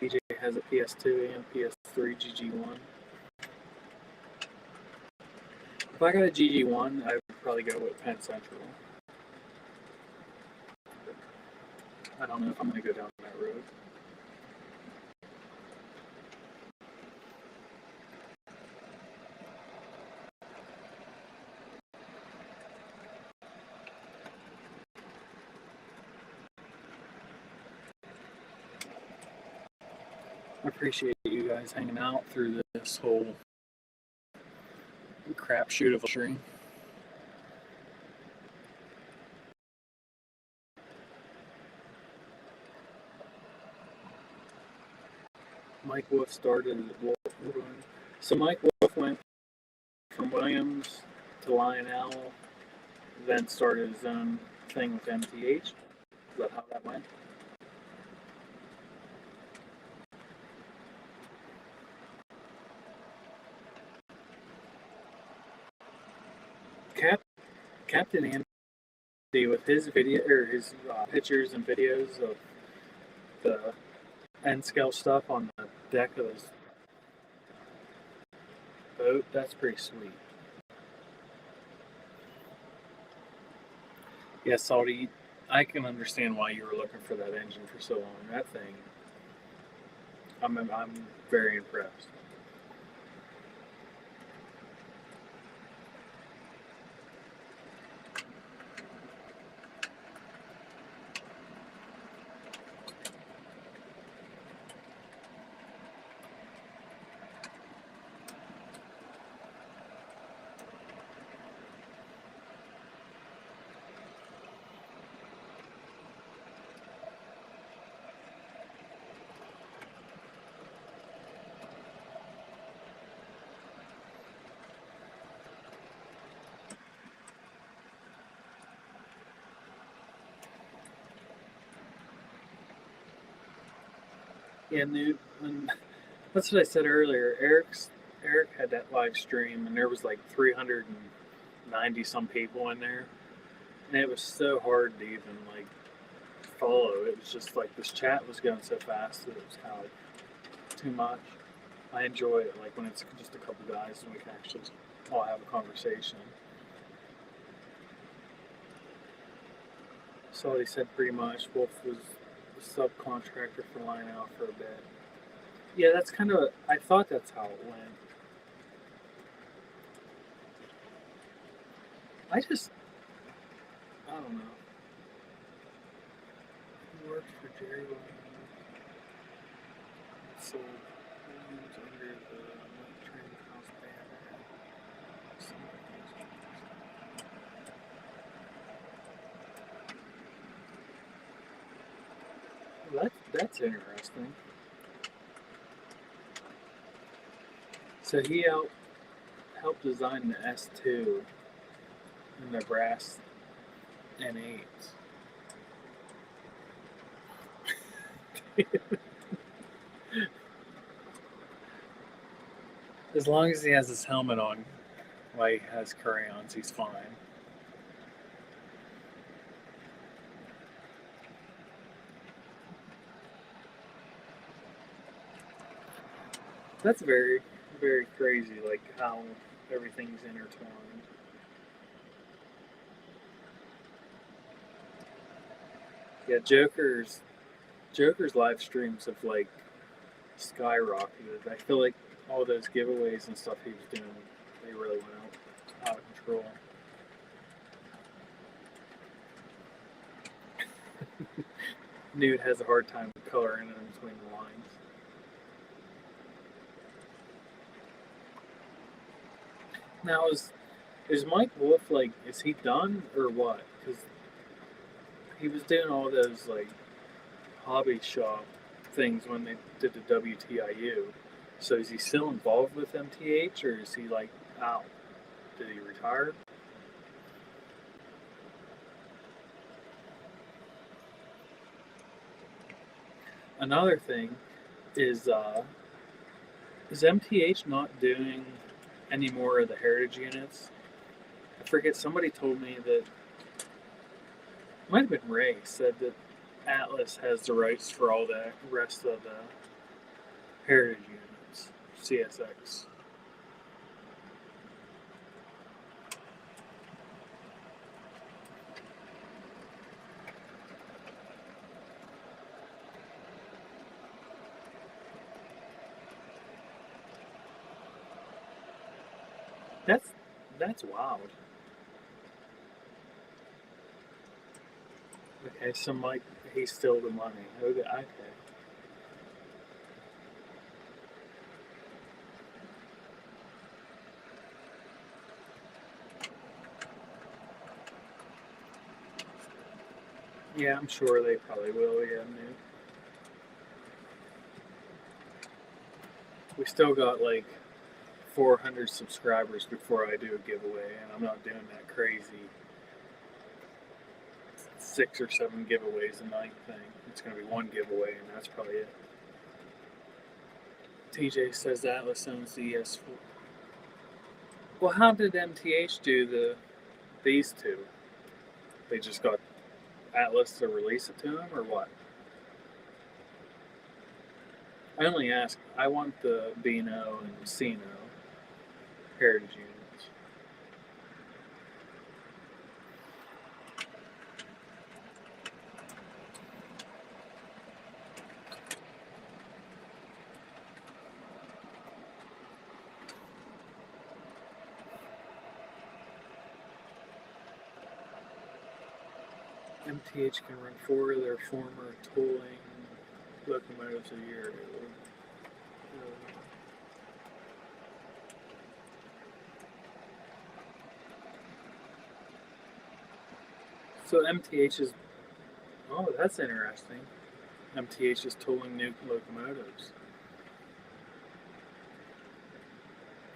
DJ has a PS2 and PS3 GG1. If I got a GG1, I would probably go with Penn Central. I don't know if I'm going to go down that road. I appreciate you guys hanging out through this whole crapshoot of a stream. Mike Wolf started at Wolf. So Mike Wolf went from Williams to Lionel, then started his own thing with MTH. Is that how that went? Captain Andy, with his video or his pictures and videos of the end scale stuff on the deck of his boat, that's pretty sweet. Yeah, Salty, I can understand why you were looking for that engine for so long. That thing, I'm very impressed. And that's what I said earlier. Eric had that live stream, and there was like 390 some people in there, and it was so hard to even like follow. It was just like this chat was going so fast that it was kind of like too much. I enjoy it like when it's just a couple guys and we can actually all have a conversation. So he said pretty much Wolf was a subcontractor for Lionel for a bit. Yeah, that's kind of. I thought that's how it went. I don't know. He worked for Jerry Williams. So Williams under the Banquets Trains house banner. Well, that's interesting. So he helped design the S2 and the brass N8s. As long as he has his helmet on while he has crayons, he's fine. That's very, very crazy, like how everything's intertwined. Yeah, Joker's live streams have like skyrocketed. I feel like all those giveaways and stuff he was doing, they really went out of control. Newt has a hard time coloring in between the lines. Now is Mike Wolf like is he done or what? Because he was doing all those like hobby shop things when they did the WTIU. So is he still involved with MTH or is he like out? Did he retire? Another thing is MTH not doing any more of the heritage units? I forget. Somebody told me that might have been Ray said that Atlas has the rights for all the rest of the heritage units, CSX. That's that's wild. Okay, so Mike, he's still the money. Okay, okay. Yeah, I'm sure they probably will. Yeah, man. We still got like 400 subscribers before I do a giveaway, and I'm not doing that crazy 6 or 7 giveaways a night thing. It's going to be one giveaway, and that's probably it. TJ says Atlas owns the ES4. Well, how did MTH do these two? They just got Atlas to release it to them, or what? I only ask. I want the Beano and Cino heritage units. MTH can run 4 of their former tolling locomotives a year. So MTH is. Oh, that's interesting. MTH is tolling new locomotives.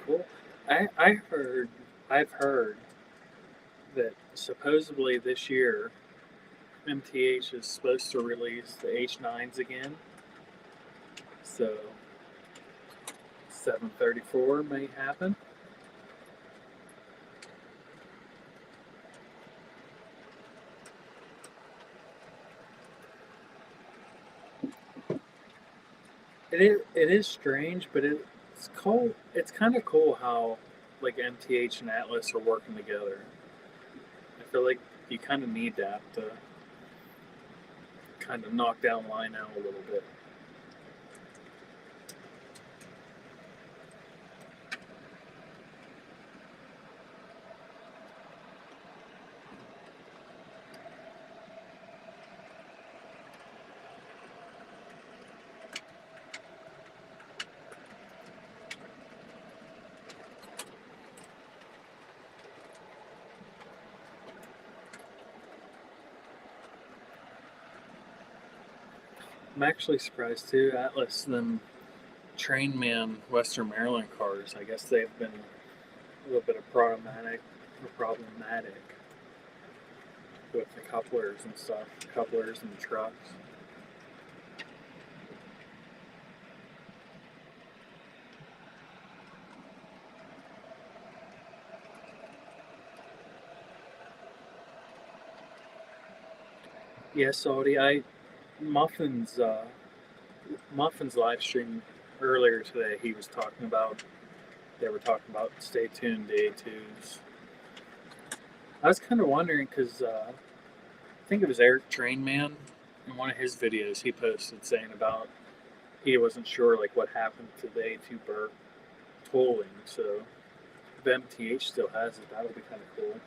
Cool. I've heard that supposedly this year MTH is supposed to release the H9s again, So 7:34 may happen. It is strange, but it's cool. It's kind of cool how like MTH and Atlas are working together. I feel like you kind of need that to kind of knock down line out a little bit. I'm actually surprised too. Atlas, them Trainman Western Maryland cars. I guess they've been a little bit of problematic with the couplers and stuff, couplers and trucks. Yes, Audie. Muffin's Muffin's live stream earlier today. He was talking about they were talking about stay tuned day twos. I was kind of wondering because I think it was Eric Trainman in one of his videos he posted saying about he wasn't sure like what happened to the A2 Burke tolling. So if MTH still has it, that would be kind of cool.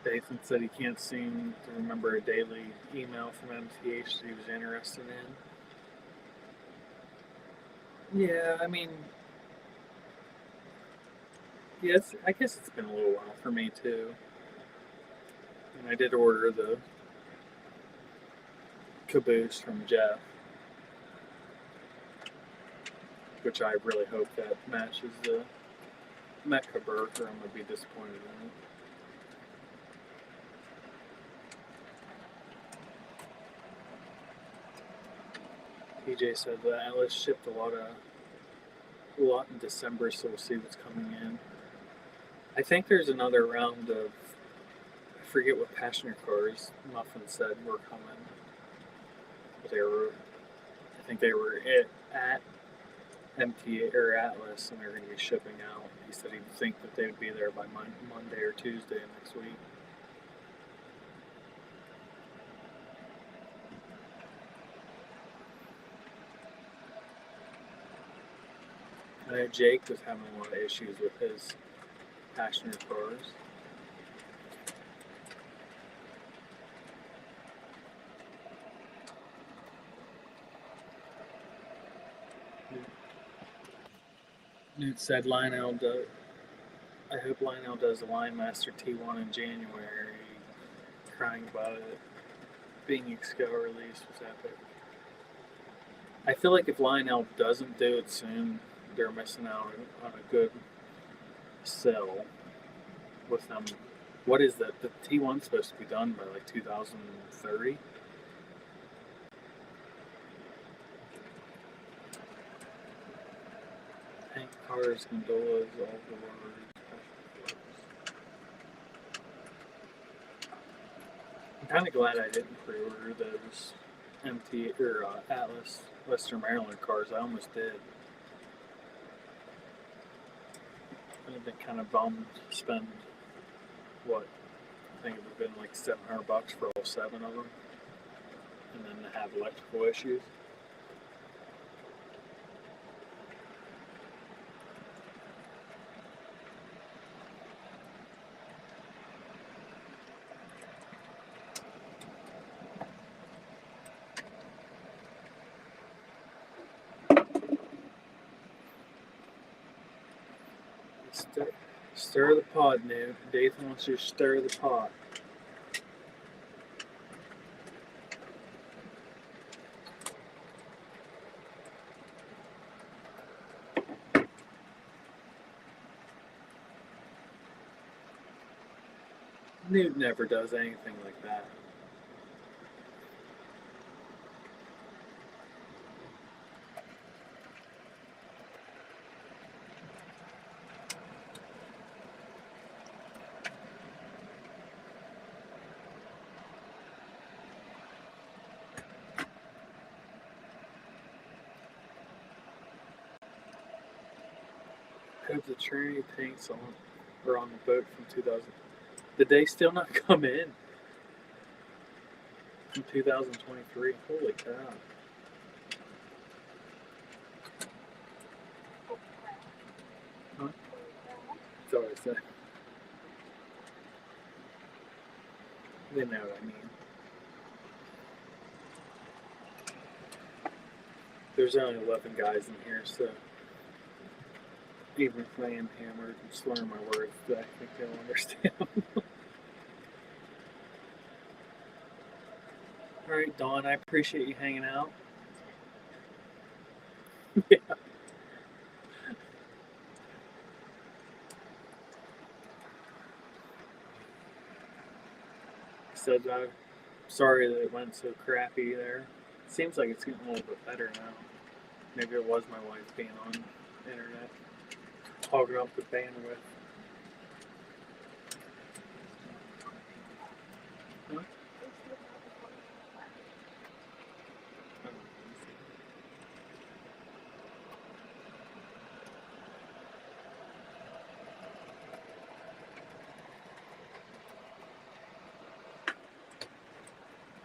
Dathan said he can't seem to remember a daily email from MTH that he was interested in. Yeah, I mean, yeah, I guess it's been a little while for me too. And I did order the caboose from Jeff, which I really hope that matches the Mecha Burke, or I'm going to be disappointed in it. PJ said that Atlas shipped a lot in December, so we'll see what's coming in. I think there's another round of, I forget what passenger cars Muffin said were coming. But I think they were at MTA or Atlas, and they're going to be shipping out. He said he'd think that they would be there by Monday or Tuesday next week. I know Jake was having a lot of issues with his passenger cars. Newt said I hope Lionel does a Line Master T1 in January. Crying about it being Exco release was epic. I feel like if Lionel doesn't do it soon, they're missing out on a good sell with them. What is that? The T1's supposed to be done by like 2030. Tank cars, gondolas, all the words. I'm kind of glad I didn't pre-order those Atlas Western Maryland cars. I almost did. I've been kind of bummed to spend what I think it would have been like $700 for all 7 of them, and then to have electrical issues. Stir the pot, Newt. Dathan wants you to stir the pot. Newt never does anything like that. Have the Trinity tanks on the boat from 2000? Did they still not come in from 2023? Holy cow! Huh? That's what I said. They know what I mean. There's only 11 guys in here, so even if I am hammered and slurring my words, I think they'll understand. All right, Dawn, I appreciate you hanging out. Yeah. So I'm sorry that it went so crappy there. Seems like it's getting a little bit better now. Maybe it was my wife being on the internet, hogging up the bandwidth. Huh?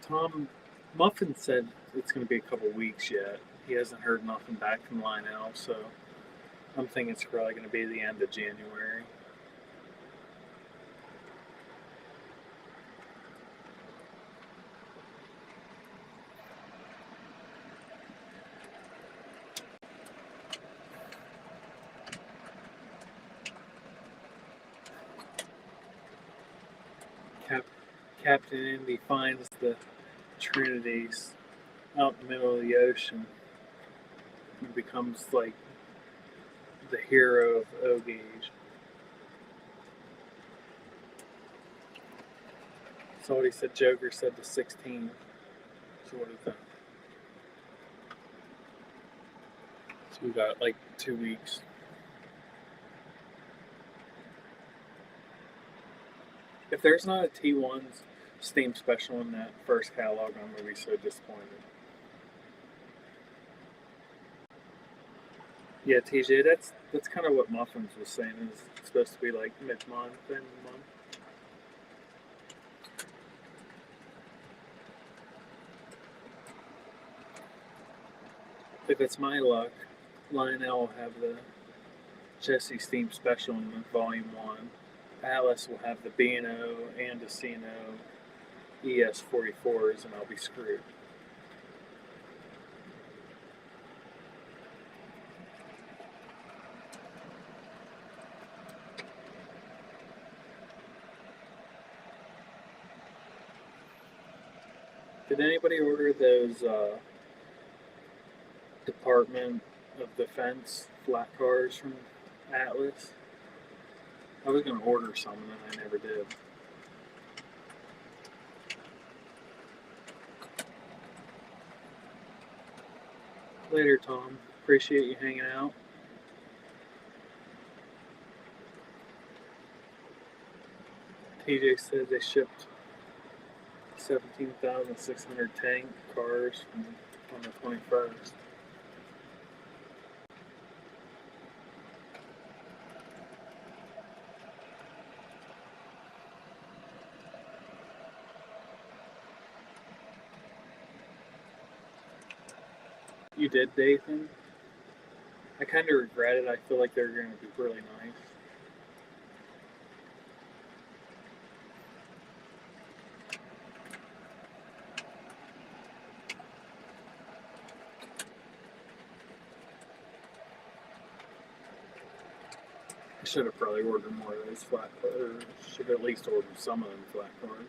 Tom Muffin said it's going to be a couple weeks yet. He hasn't heard nothing back from Lionel, so I'm thinking it's probably going to be the end of January. Captain Indy finds the Trinities out in the middle of the ocean and becomes like the hero of O-Gauge. So what he said, Joker said the 16th. So what is that? So we got like 2 weeks. If there's not a T1's Steam special in that first catalog, I'm gonna be so disappointed. Yeah, TJ, that's kind of what Muffins was saying. It's supposed to be like mid-month, end of the month. If it's my luck, Lionel will have the Jesse Steam special in Volume 1. Atlas will have the B&O and the C&O ES44s, and I'll be screwed. Did anybody order those Department of Defense flat cars from Atlas? I was going to order some and then I never did. Later, Tom. Appreciate you hanging out. TJ said they shipped 17,600 tank cars on the 21st. You did, Dathan? I kind of regret it. I feel like they're going to be really nice. I should have probably ordered more of those flat cars. Should have at least ordered some of them flat cars.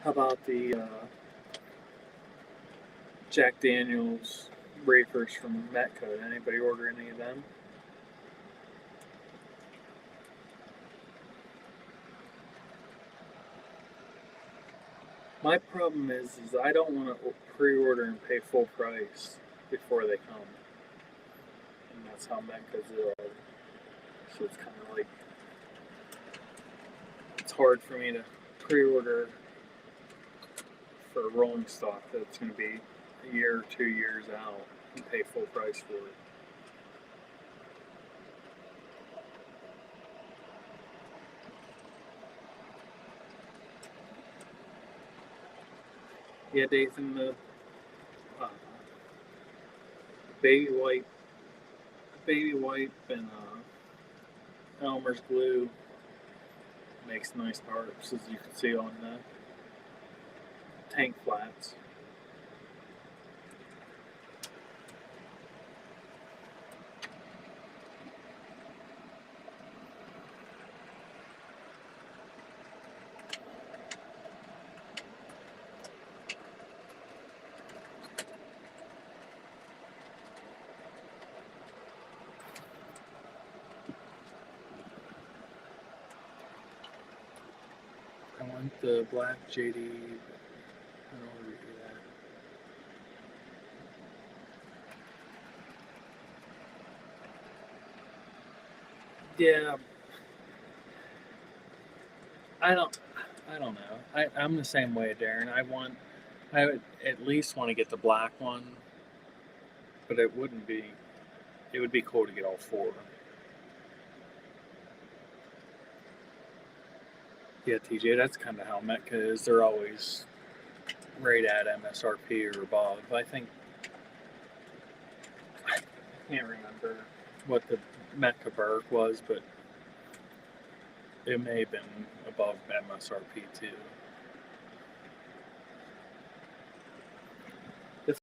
How about the Jack Daniels Reefers from Metco? Did anybody order any of them? My problem is I don't want to pre-order and pay full price before they come, and that's how Metco's are. So it's kind of like it's hard for me to pre-order for rolling stock that's going to be a year or 2 years out and pay full price for it. Yeah, Dathan, the uh, baby wipe, and Elmer's glue makes nice marks, as you can see on the tank flats. I want the black JD. I don't want to do that. Yeah, I don't. I don't know. I'm the same way, Darren. I would at least want to get the black one, but it wouldn't be. It would be cool to get all four. Yeah, TJ, that's kind of how Metka is. They're always right at MSRP or above. I think I can't remember what the Metka Berg was, but it may have been above MSRP too. It's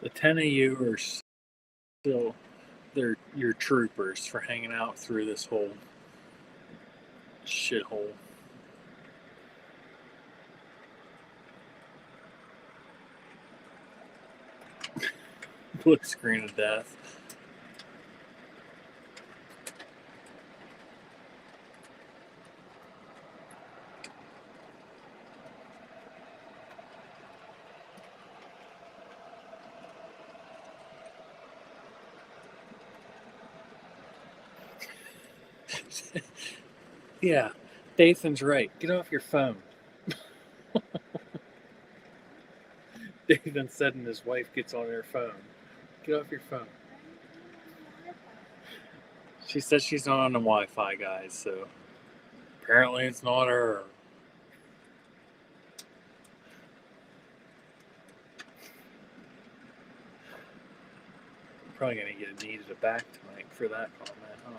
the 10 of you are still they're your troopers for hanging out through this whole shithole. Blue screen of death. Yeah, Dathan's right. Get off your phone. Dathan said, and his wife gets on her phone. Get off your phone. She says she's not on the Wi-Fi, guys. So apparently it's not her. Probably gonna get needed a back tonight for that comment, huh?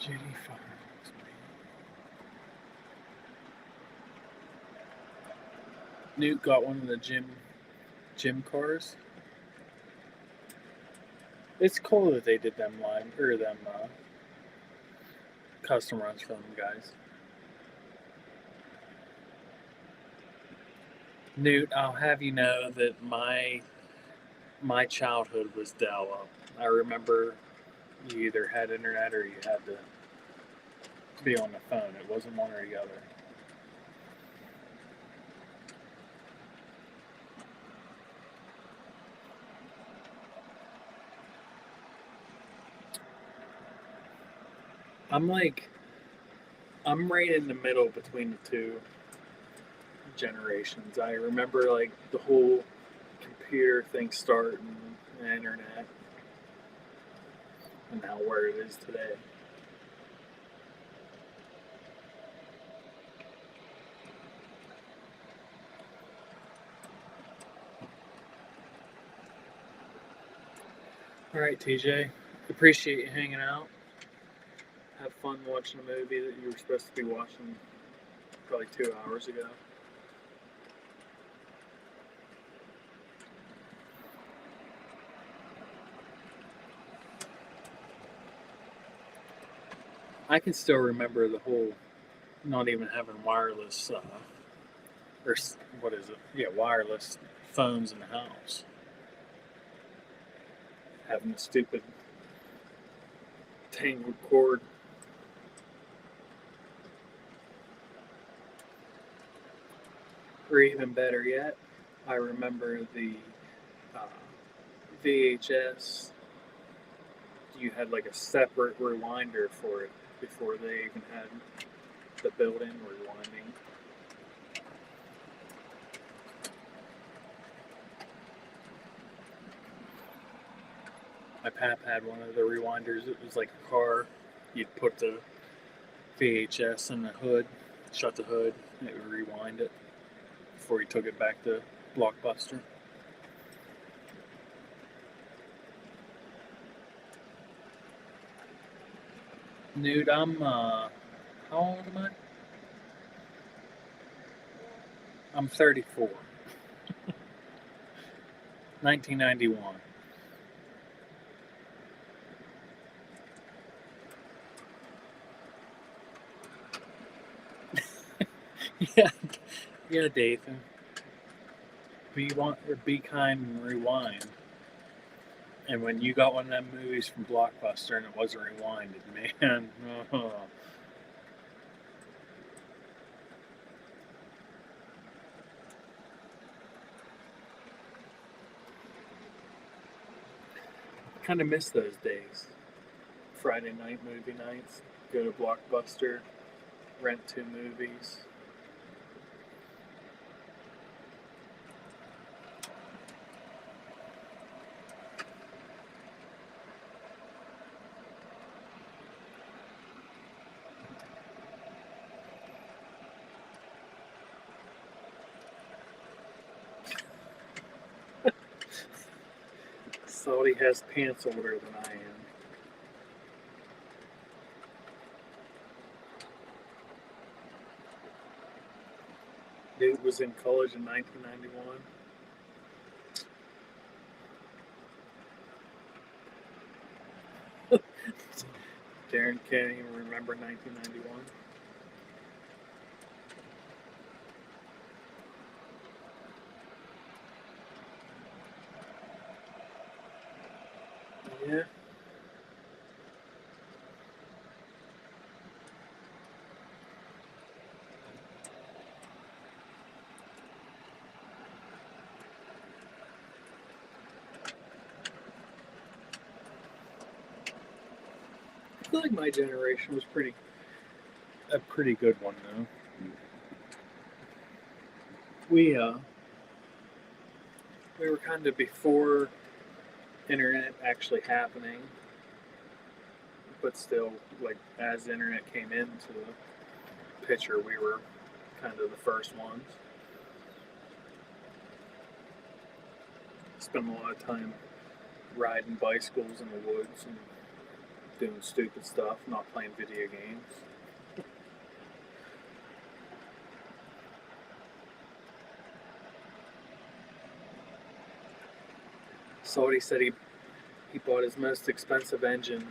JD Fire. Newt got one of the gym cars. It's cool that they did them custom runs for them guys. Newt, I'll have you know that my childhood was dial-up. I remember you either had internet or you had to be on the phone. It wasn't one or the other. I'm like I'm right in the middle between the two generations. I remember like the whole computer thing starting, the internet, and now where it is today. All right, TJ. Appreciate you hanging out. Have fun watching a movie that you were supposed to be watching probably 2 hours ago. I can still remember the whole not even having wireless, or what is it? Yeah, wireless phones in the house. Having a stupid tangled cord. Or even better yet, I remember the uh, VHS. You had like a separate rewinder for it before they even had the built-in rewinding. My pap had one of the rewinders. It was like a car. You'd put the VHS in the hood, shut the hood, and it would rewind it before you took it back to Blockbuster. Dude, how old am I? I'm 34. 1991. Yeah, yeah, Dathan. Be kind and rewind. And when you got one of them movies from Blockbuster and it wasn't rewinded, man, oh, kind of miss those days. Friday night movie nights, go to Blockbuster, rent two movies. Saudi has pants older than I am. Dude was in college in 1991. Darren can't even remember 1991. Yeah. I feel like my generation was a pretty good one though. We uh we were kind of before internet actually happening, but still, like as the internet came into the picture, we were kind of the first ones. Spent a lot of time riding bicycles in the woods and doing stupid stuff, not playing video games. Saudi said he bought his most expensive engine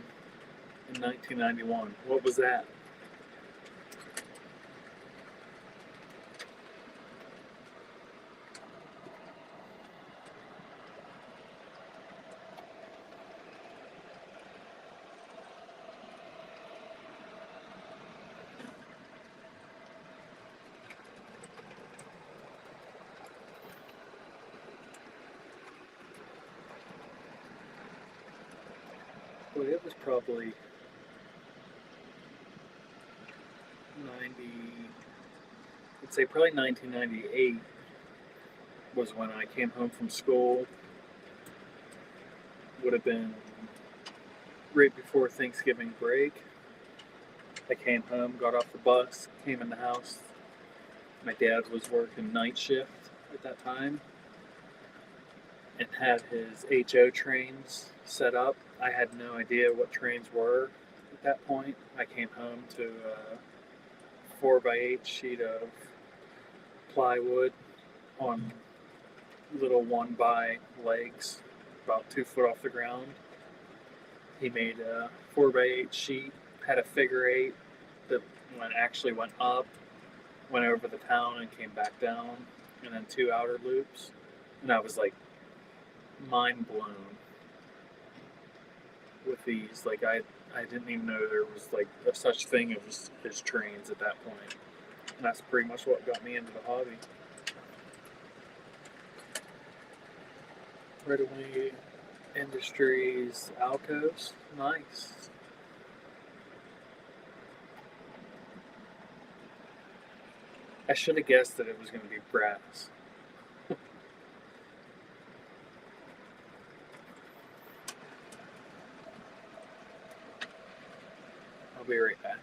in 1991. What was that? Well, it was probably 90, I'd say probably 1998 was when I came home from school. Would have been right before Thanksgiving break. I came home, got off the bus, came in the house. My dad was working night shift at that time and had his HO trains set up. I had no idea what trains were at that point. I came home to a 4x8 sheet of plywood on little 1x legs, about 2 foot off the ground. He made a 4x8 sheet, had a figure eight that actually went up, went over the town and came back down, and then 2 outer loops. And I was like mind blown with these. Like I didn't even know there was like a such thing as trains at that point. And that's pretty much what got me into the hobby. Right away Industries Alcos, nice. I should have guessed that it was going to be brass. I'll be right back.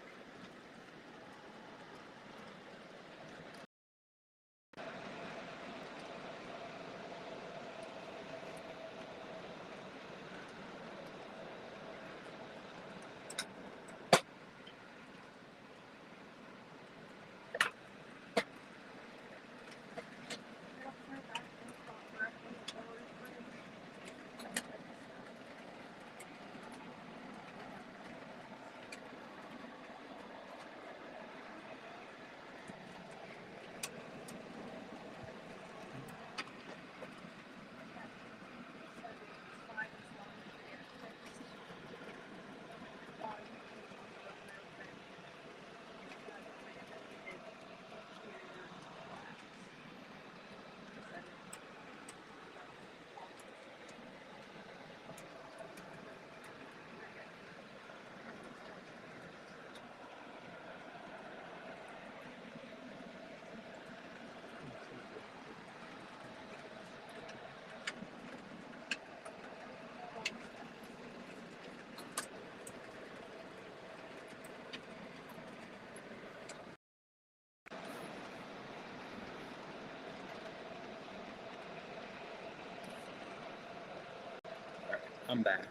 Alright, I'm back.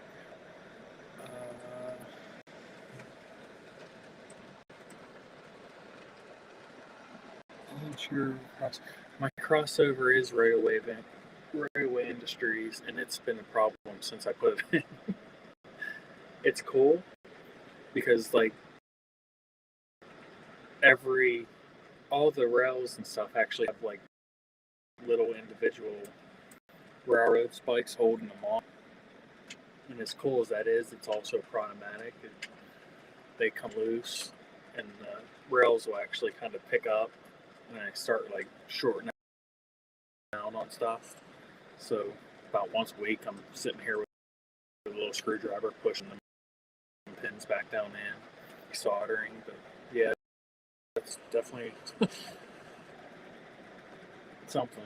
My crossover is right away Industries, and it's been a problem since I put it in. It's cool because like every all the rails and stuff actually have like little individual railroad spikes holding them on. And as cool as that is, it's also problematic. They come loose, and the rails will actually kind of pick up, and I start like shortening down on stuff. So about once a week, I'm sitting here with a little screwdriver pushing the pins back down in, soldering. But yeah, that's definitely something.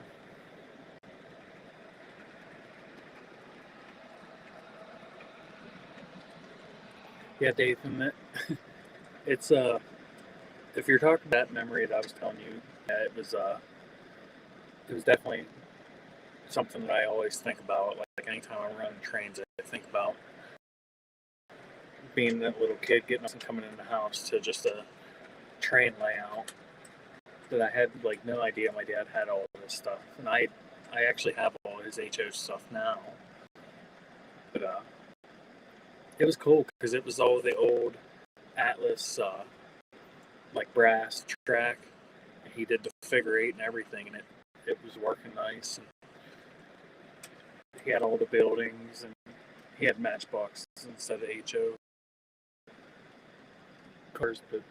Yeah, Dave, it's if you're talking about that memory that I was telling you, yeah, it was definitely something that I always think about. Like anytime I'm running trains, I think about being that little kid getting up and coming in the house to just a train layout that I had like no idea my dad had all this stuff, and I actually have all his HO stuff now, but it was cool because it was all the old Atlas like brass track. He did the figure eight and everything, and it was working nice. And he had all the buildings, and he had matchboxes instead of HO cars, but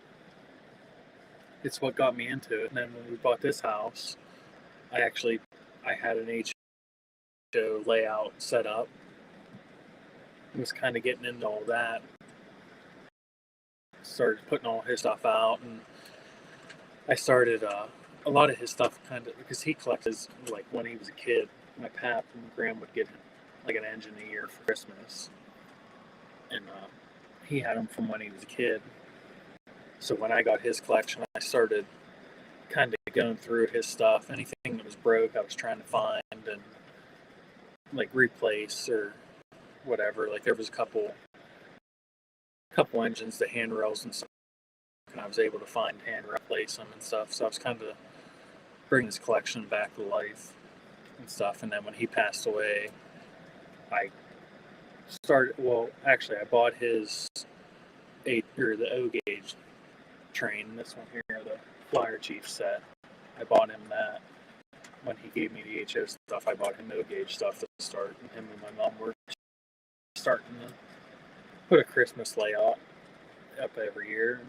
it's what got me into it. And then when we bought this house, I had an HO layout set up. I was kind of getting into all that. Started putting all his stuff out, and I started a lot of his stuff kind of because he collected like when he was a kid. My pap and Graham would get him like an engine a year for Christmas, and he had them from when he was a kid. So when I got his collection, I started kind of going through his stuff. Anything that was broke, I was trying to find and like replace or whatever. Like there was a couple engines, the handrails and stuff, and I was able to find hand replace them and stuff. So I was kind of bringing his collection back to life and stuff. And then when he passed away, I started. Well, actually, I bought his the O gauge train. This one here, the Flyer Chief set. I bought him that when he gave me the HO stuff. I bought him O gauge stuff to start, and him and my mom were starting to put a Christmas layout up every year.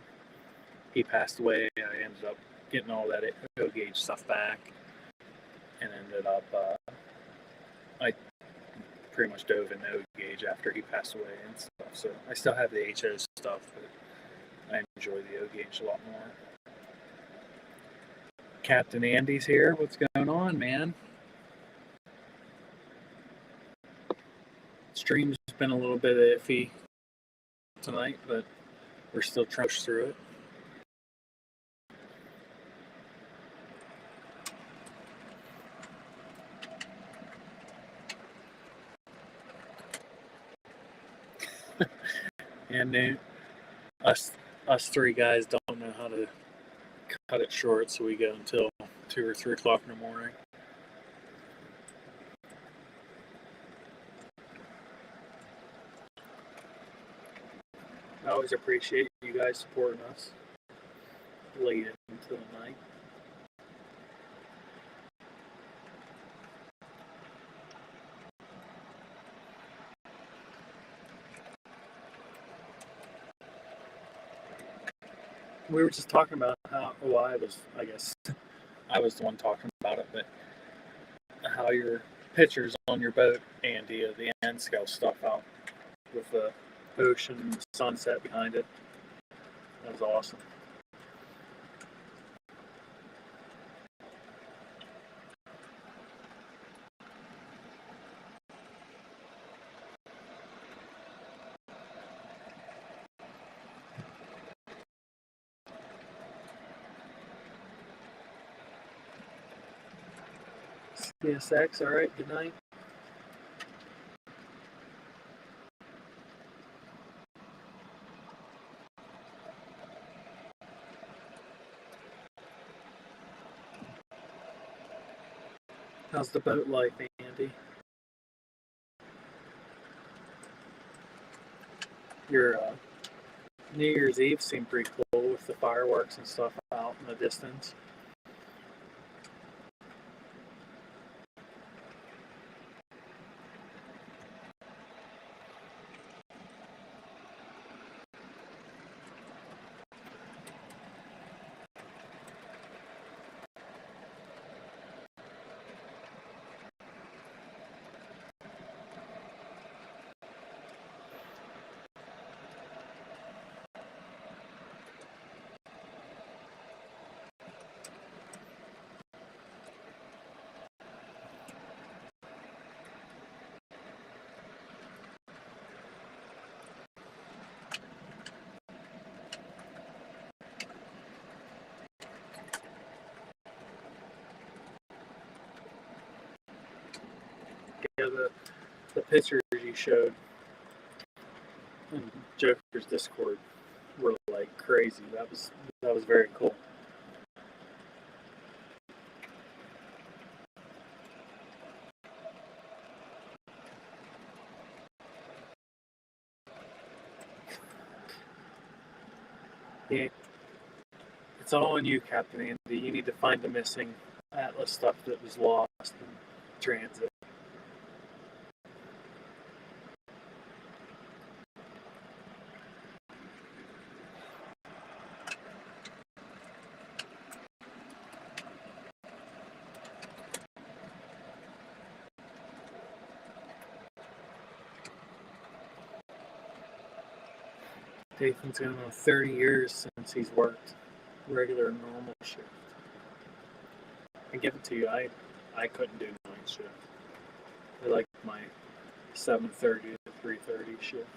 He passed away. I ended up getting all that O gauge stuff back, and ended up I pretty much dove in O gauge after he passed away and stuff. So I still have the HO stuff, but I enjoy the O gauge a lot more. Captain Andy's here. What's going on, man? Stream's been a little bit iffy tonight, but we're still trying to push through it. And us three guys don't know how to cut it short, so we go until 2 or 3 o'clock in the morning. I always appreciate you guys supporting us late into the night. We were just talking about how, well, I guess I was the one talking about it, but how your pictures on your boat, Andy, of the end scale stuff out with the ocean and the sunset behind it. That was awesome. CSX, all right, good night. How's the boat life, Andy? Your New Year's Eve seemed pretty cool with the fireworks and stuff out in the distance. Yeah, the pictures you showed in Joker's Discord were like crazy. That was very cool. Yeah, it's all on you, Captain Andy. You need to find the missing Atlas stuff that was lost in transit. Dathan's going on 30 years since he's worked. regular normal shift. I give it to you. I couldn't do night shift. I like my 7:30 to 3:30 shift.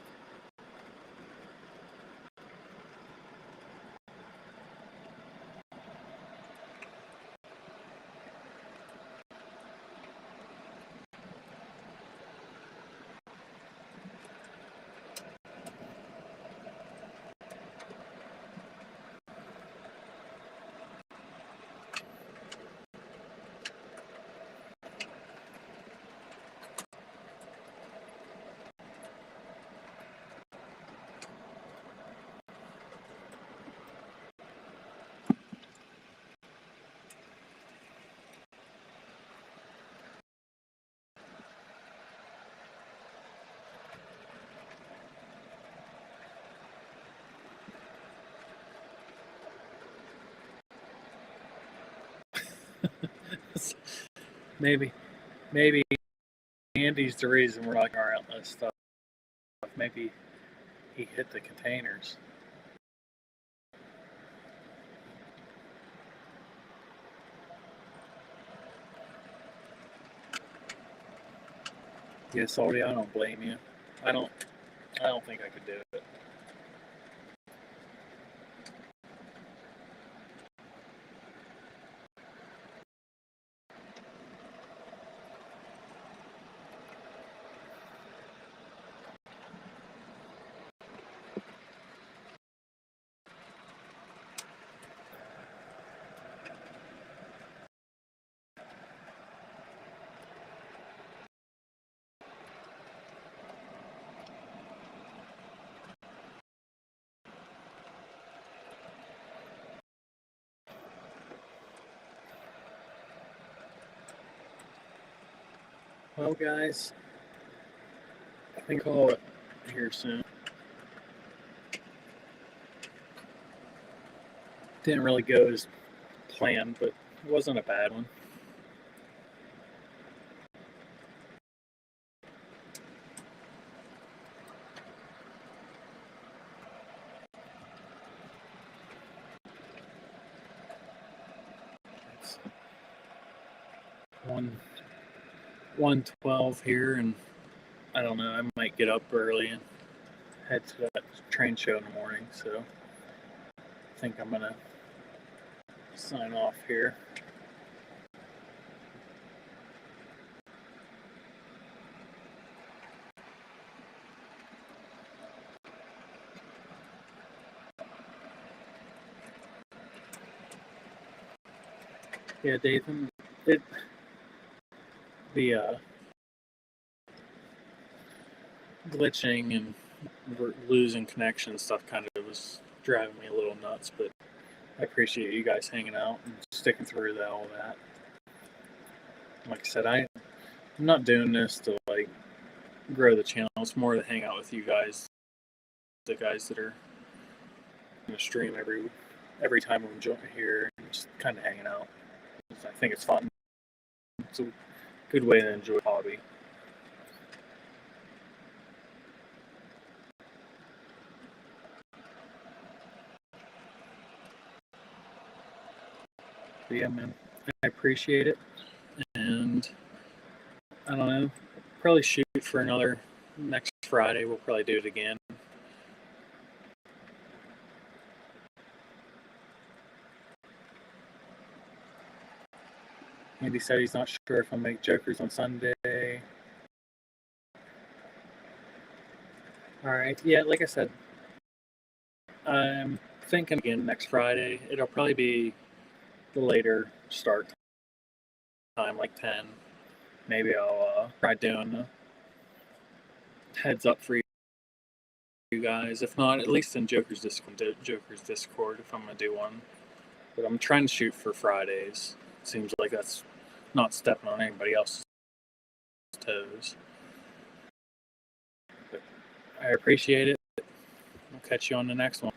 maybe maybe Andy's the reason we're not going around this stuff. Maybe he hit the containers. Yeah, Salty, I don't blame you. I don't think I could do it. Well, guys, I think I'll call it here soon. Didn't really go as planned, but it wasn't a bad one. It's 1:12 here, and I don't know. I might get up early and head to that train show in the morning. So I think I'm gonna sign off here. Yeah, Dathan, the glitching and losing connection stuff kind of was driving me a little nuts, but I appreciate you guys hanging out and sticking through all that. Like I said, I'm not doing this to like grow the channel. It's more to hang out with you guys, the guys that are going to stream every time we join here, and just kind of hanging out. I think it's fun. It's a good way to enjoy a hobby. But yeah, man, I appreciate it, and I don't know, probably shoot for another next Friday. We'll probably do it again. Andy said he's not sure if I'll make Jokers on Sunday. All right, yeah, like I said, I'm thinking again next Friday. It'll probably be the later start time, like 10. Maybe I'll try doing a heads up for you guys. If not, at least in Joker's Discord, if I'm going to do one. But I'm trying to shoot for Fridays. Seems like that's not stepping on anybody else's toes. But I appreciate it. I'll catch you on the next one.